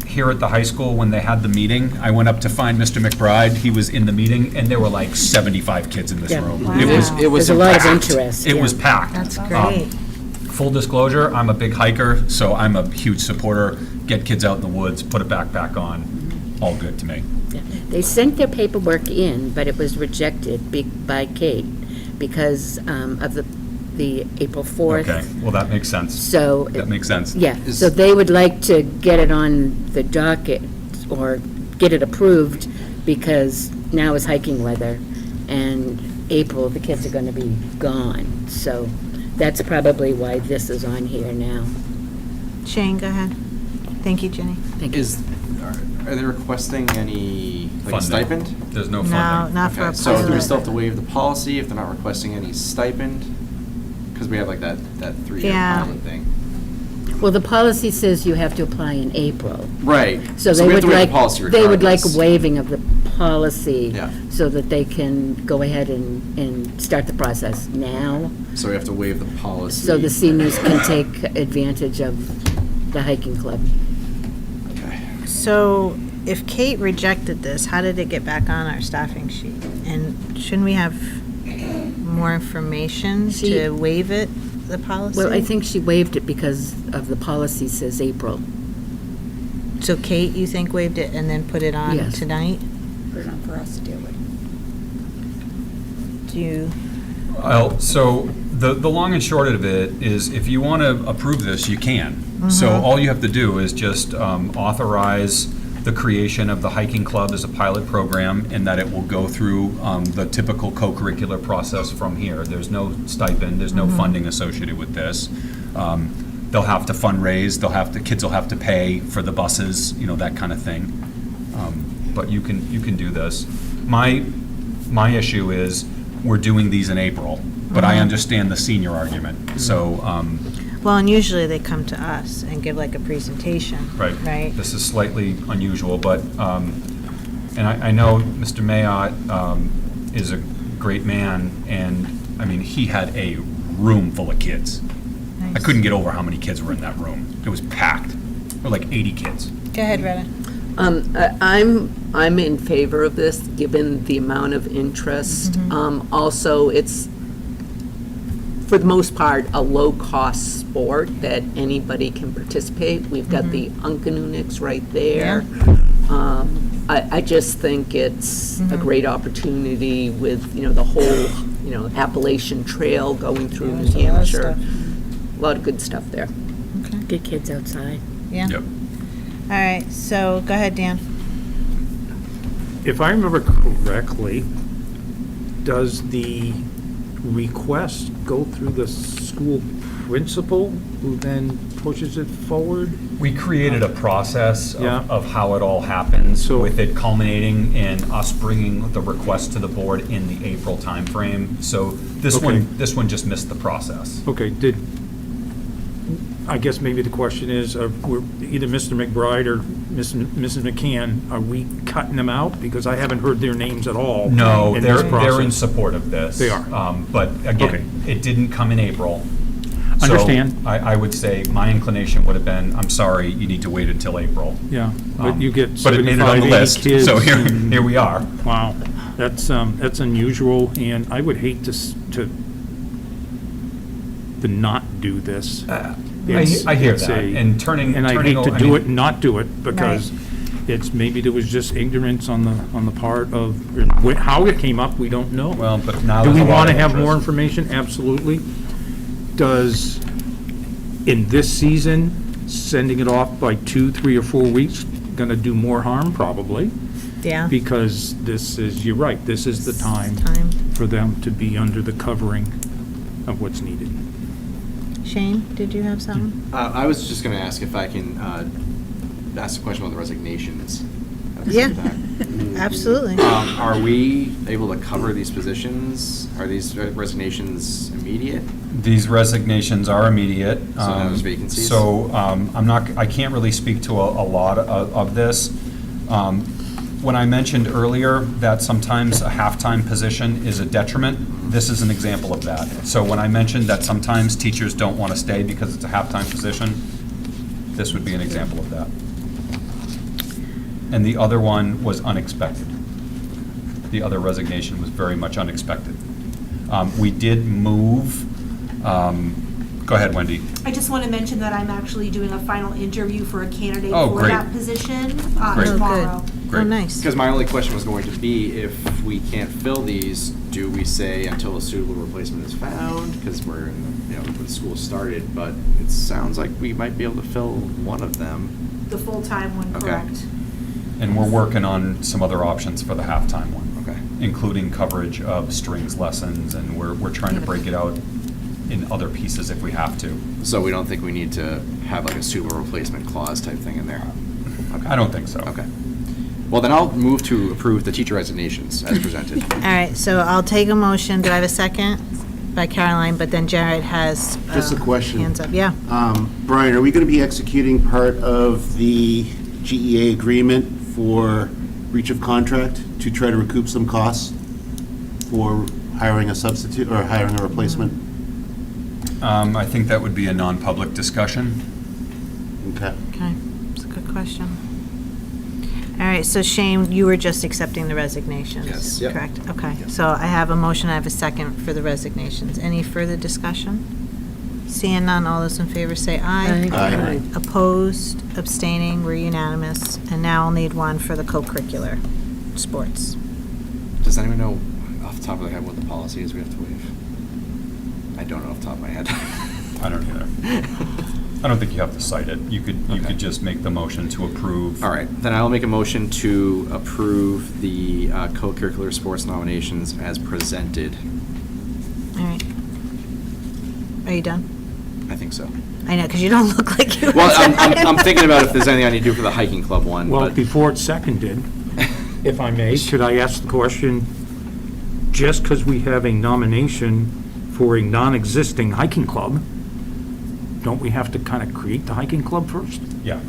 Speaker 24: here at the high school when they had the meeting. I went up to find Mr. McBride. He was in the meeting, and there were like 75 kids in this
Speaker 22: Yeah.
Speaker 24: room.
Speaker 22: Wow.
Speaker 24: It was
Speaker 22: There's a lot of
Speaker 24: packed.
Speaker 22: interest,
Speaker 24: It
Speaker 22: yeah.
Speaker 24: was packed.
Speaker 1: That's
Speaker 24: Um,
Speaker 1: great.
Speaker 24: Full disclosure, I'm a big hiker, so I'm a huge supporter. Get kids out in the woods, put a backpack on, all good to me.
Speaker 22: Yeah. They sent their paperwork in, but it was rejected by Kate because of the April 4th.
Speaker 24: Okay, well, that makes sense.
Speaker 22: So.
Speaker 24: That makes sense.
Speaker 22: Yeah, so they would like to get it on the docket or get it approved because now is hiking weather and April, the kids are going to be gone. So that's probably why this is on here now.
Speaker 1: Shane, go ahead. Thank you, Jenny.
Speaker 22: Thank you.
Speaker 18: Are they requesting any, like, a
Speaker 24: Funding.
Speaker 18: stipend?
Speaker 24: There's no
Speaker 1: No,
Speaker 24: funding.
Speaker 1: not for a
Speaker 18: Okay, so do we
Speaker 1: pilot.
Speaker 18: still have to waive the policy if they're not requesting any stipend? Because we have like that 3-year
Speaker 1: Yeah.
Speaker 18: pilot thing.
Speaker 22: Well, the policy says you have to apply in April.
Speaker 18: Right.
Speaker 22: So
Speaker 18: So
Speaker 22: they
Speaker 18: we have
Speaker 22: would
Speaker 18: to waive the
Speaker 22: like,
Speaker 18: policy
Speaker 22: they would like a
Speaker 18: regardless.
Speaker 22: waiving of the policy
Speaker 18: Yeah.
Speaker 22: so that they can go ahead and start the process now,
Speaker 18: So we have to waive the policy.
Speaker 22: so the seniors can take advantage of the hiking club.
Speaker 18: Okay.
Speaker 1: So if Kate rejected this, how did it get back on our staffing sheet? And shouldn't we have more information
Speaker 22: She-
Speaker 1: to waive it, the policy?
Speaker 22: Well, I think she waived it because of the policy says April.
Speaker 1: So Kate, you think waived it and then put it on
Speaker 22: Yes.
Speaker 1: tonight?
Speaker 20: Put it on for us to deal with.
Speaker 1: Do you,
Speaker 24: Well, so the long and short of it is if you want to approve this, you can. So all you have to do is just authorize the creation of the hiking club as a pilot program and that it will go through the typical co-curricular process from here. There's no stipend, there's no funding associated with this. They'll have to fundraise, kids will have to pay for the buses, that kind of thing. But you can do this. My issue is, we're doing these in April, but I understand the senior argument, so,
Speaker 1: well, and usually they come to us and give like a presentation,
Speaker 24: right.
Speaker 1: right?
Speaker 24: This is slightly unusual, but, and I know Mr. Mayotte is a great man, and, I mean, he had a room full of kids. I
Speaker 1: Nice.
Speaker 24: couldn't get over how many kids were in that room. It was packed. There were like 80 kids.
Speaker 1: Go ahead, Retta.
Speaker 10: I'm in favor of this, given the amount of interest. Also, it's, for the most part, a low-cost sport that anybody can participate. We've got the Uncanunics right there. I just think it's a great opportunity with, the whole, Appalachian Trail going through New
Speaker 1: there's a lot of
Speaker 10: Hampshire.
Speaker 1: stuff.
Speaker 10: A lot of good stuff there.
Speaker 22: Get kids outside.
Speaker 1: Yeah?
Speaker 24: Yep.
Speaker 1: All right, so go ahead, Dan.
Speaker 4: If I remember correctly, does the request go through the school principal, who then pushes it forward?
Speaker 24: We created a process
Speaker 4: Yeah.
Speaker 24: of how it all happens,
Speaker 4: So-
Speaker 24: with it culminating in us bringing the request to the board in the April timeframe. So this
Speaker 4: Okay.
Speaker 24: this one just missed the process.
Speaker 4: Okay, I guess maybe the question is, we're either Mr. McBride or Mrs. McCann, are we cutting them out? Because I haven't heard their names at all.
Speaker 24: No,
Speaker 4: in this
Speaker 24: they're in
Speaker 4: process.
Speaker 24: support of this.
Speaker 4: They are.
Speaker 24: But
Speaker 4: Okay.
Speaker 24: again, it didn't come in April. So
Speaker 4: Understand.
Speaker 24: I would say my inclination would have been, I'm sorry, you need to wait until April.
Speaker 4: Yeah, but you get
Speaker 24: But it made it on
Speaker 4: 75,
Speaker 24: the
Speaker 4: 80
Speaker 24: list,
Speaker 4: kids.
Speaker 24: so
Speaker 4: and-
Speaker 24: here we are.
Speaker 4: Wow, that's unusual, and I would hate to not do this. It's-
Speaker 24: I hear
Speaker 4: it's
Speaker 24: that,
Speaker 4: a-
Speaker 24: and turning.
Speaker 4: And I
Speaker 24: turning
Speaker 4: hate to
Speaker 24: o-
Speaker 4: do
Speaker 24: mean-
Speaker 4: it and not do it, because it's, maybe there was just ignorance on the part of, how it came up, we don't know.
Speaker 24: Well, but now
Speaker 4: Do
Speaker 24: there's
Speaker 4: we
Speaker 24: a lot
Speaker 4: want to
Speaker 24: of
Speaker 4: have more
Speaker 24: interest.
Speaker 4: information? Absolutely. Does, in this season, sending it off by 2, 3, or 4 weeks going to do more harm? Probably.
Speaker 1: Yeah.
Speaker 4: Because this is, you're right, this is the time for them to be under the covering of what's needed.
Speaker 1: Shane, did you have something?
Speaker 18: I was just going to ask if I can ask a question about the resignations. at the
Speaker 1: Yeah.
Speaker 18: same time.
Speaker 1: Absolutely.
Speaker 18: Are we able to cover these positions? Are these resignations immediate?
Speaker 24: These resignations are immediate.
Speaker 18: So now there's vacancies?
Speaker 24: So I can't really speak to a lot of this. When I mentioned earlier that sometimes a half-time position is a detriment, this is an example of that. So when I mentioned that sometimes teachers don't want to stay because it's a half-time position, this would be an example of that. And the other one was unexpected. The other resignation was very much unexpected. We did move, go ahead, Wendy.
Speaker 23: I just want to mention that I'm actually doing a final interview for a candidate
Speaker 24: Oh,
Speaker 23: for
Speaker 24: great.
Speaker 23: that position
Speaker 24: Great.
Speaker 23: tomorrow.
Speaker 24: Great.
Speaker 1: Oh, nice.
Speaker 18: Because my only question was going to be, if we can't fill these, do we say until a suitable replacement is found? Because we're in, when the school started, but it sounds like we might be able to fill one of them.
Speaker 23: The full-time one,
Speaker 18: Okay.
Speaker 23: correct?
Speaker 24: And we're working on some other options for the halftime one.
Speaker 18: Okay.
Speaker 24: Including coverage of strings lessons, and we're trying to break it out in other pieces if we have to.
Speaker 18: So we don't think we need to have like a suitable replacement clause type thing in there?
Speaker 24: I don't think so.
Speaker 18: Okay. Well, then I'll move to approve the teacher resignations as presented.
Speaker 1: All right, so I'll take a motion. Do I have a second? By Caroline, but then Jared has.
Speaker 11: Just a question.
Speaker 1: Hands up, yeah.
Speaker 11: Brian, are we going to be executing part of the GEA agreement for breach of contract to try to recoup some costs for hiring a substitute or hiring a replacement?
Speaker 24: I think that would be a non-public discussion.
Speaker 11: Okay.
Speaker 1: Okay, it's a good question. All right, so Shane, you were just accepting the resignations?
Speaker 18: Yes. Yep.
Speaker 1: Correct, okay. So I have a motion, I have a second for the resignations. Any further discussion? Seeing none, all those in favor say aye.
Speaker 11: Aye.
Speaker 1: Opposed, abstaining, we're unanimous. And now I'll need one for the co-curricular sports.
Speaker 18: Does anyone know off the top of their head what the policy is we have to waive? I don't know off the top of my head.
Speaker 24: I don't either. I don't think you have to cite it. You could just make the motion to approve.
Speaker 18: All right, then I will make a motion to approve the co-curricular sports nominations as presented.
Speaker 1: All right. Are you done?
Speaker 18: I think so.
Speaker 1: I know, because you don't look like you.
Speaker 18: Well, I'm thinking about if there's anything I need to do for the hiking club one,
Speaker 4: Well,
Speaker 18: but
Speaker 4: before it's seconded, if I may, should I ask the question, just because we have a nomination for a non-existing hiking club, don't we have to kind of create the hiking club first?
Speaker 24: Yeah.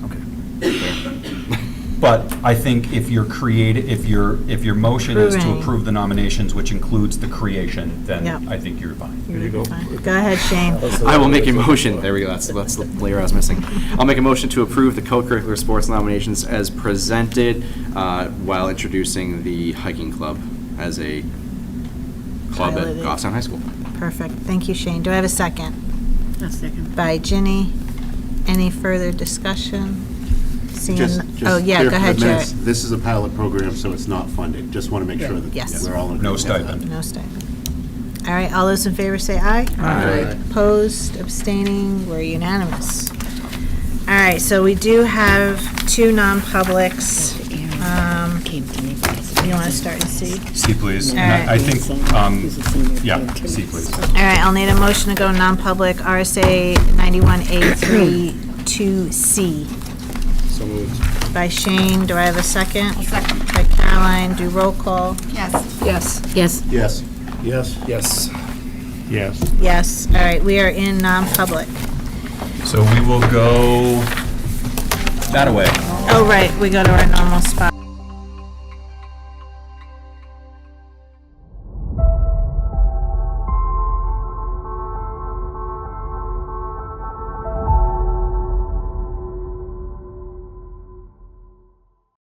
Speaker 4: Okay.
Speaker 24: But I think if your motion is to
Speaker 1: Approving.
Speaker 24: approve the nominations, which includes the creation, then
Speaker 1: Yep.
Speaker 24: I think you're fine.
Speaker 4: There you go.
Speaker 1: Go ahead, Shane.
Speaker 18: I will make a motion, there we go, that's the layer I was missing. I'll make a motion to approve the co-curricular sports nominations as presented while introducing the hiking club as a club at
Speaker 1: Piloted.
Speaker 18: Goffstown High School.
Speaker 1: Perfect, thank you, Shane. Do I have a second?
Speaker 10: A second.
Speaker 1: By Ginny. Any further discussion? Seeing,
Speaker 11: Just
Speaker 1: oh, yeah,
Speaker 11: clear
Speaker 1: go
Speaker 11: for
Speaker 1: ahead,
Speaker 11: the
Speaker 1: Jared.
Speaker 11: minutes, this is a pilot program, so it's not funded. Just want to make sure that
Speaker 1: Yes.
Speaker 11: we're all in
Speaker 24: No
Speaker 11: agreement with that.
Speaker 24: stipend.
Speaker 1: No stipend. All right, all those in favor say aye.
Speaker 11: Aye.
Speaker 1: Opposed, abstaining, we're unanimous. All right, so we do have two non-publics. You want to start in C?
Speaker 24: C, please. And
Speaker 1: All right.
Speaker 24: I think, yeah, C, please.
Speaker 1: All right, I'll need a motion to go non-public, RSA 91A3 2C.
Speaker 18: So moved.
Speaker 1: By Shane, do I have a second? Second. By Caroline, do roll call?
Speaker 10: Yes. Yes.
Speaker 11: Yes. Yes.
Speaker 18: Yes.
Speaker 4: Yes.
Speaker 1: Yes, all right, we are in non-public.
Speaker 24: So we will go that away.
Speaker 1: Oh, right, we go to our normal spot.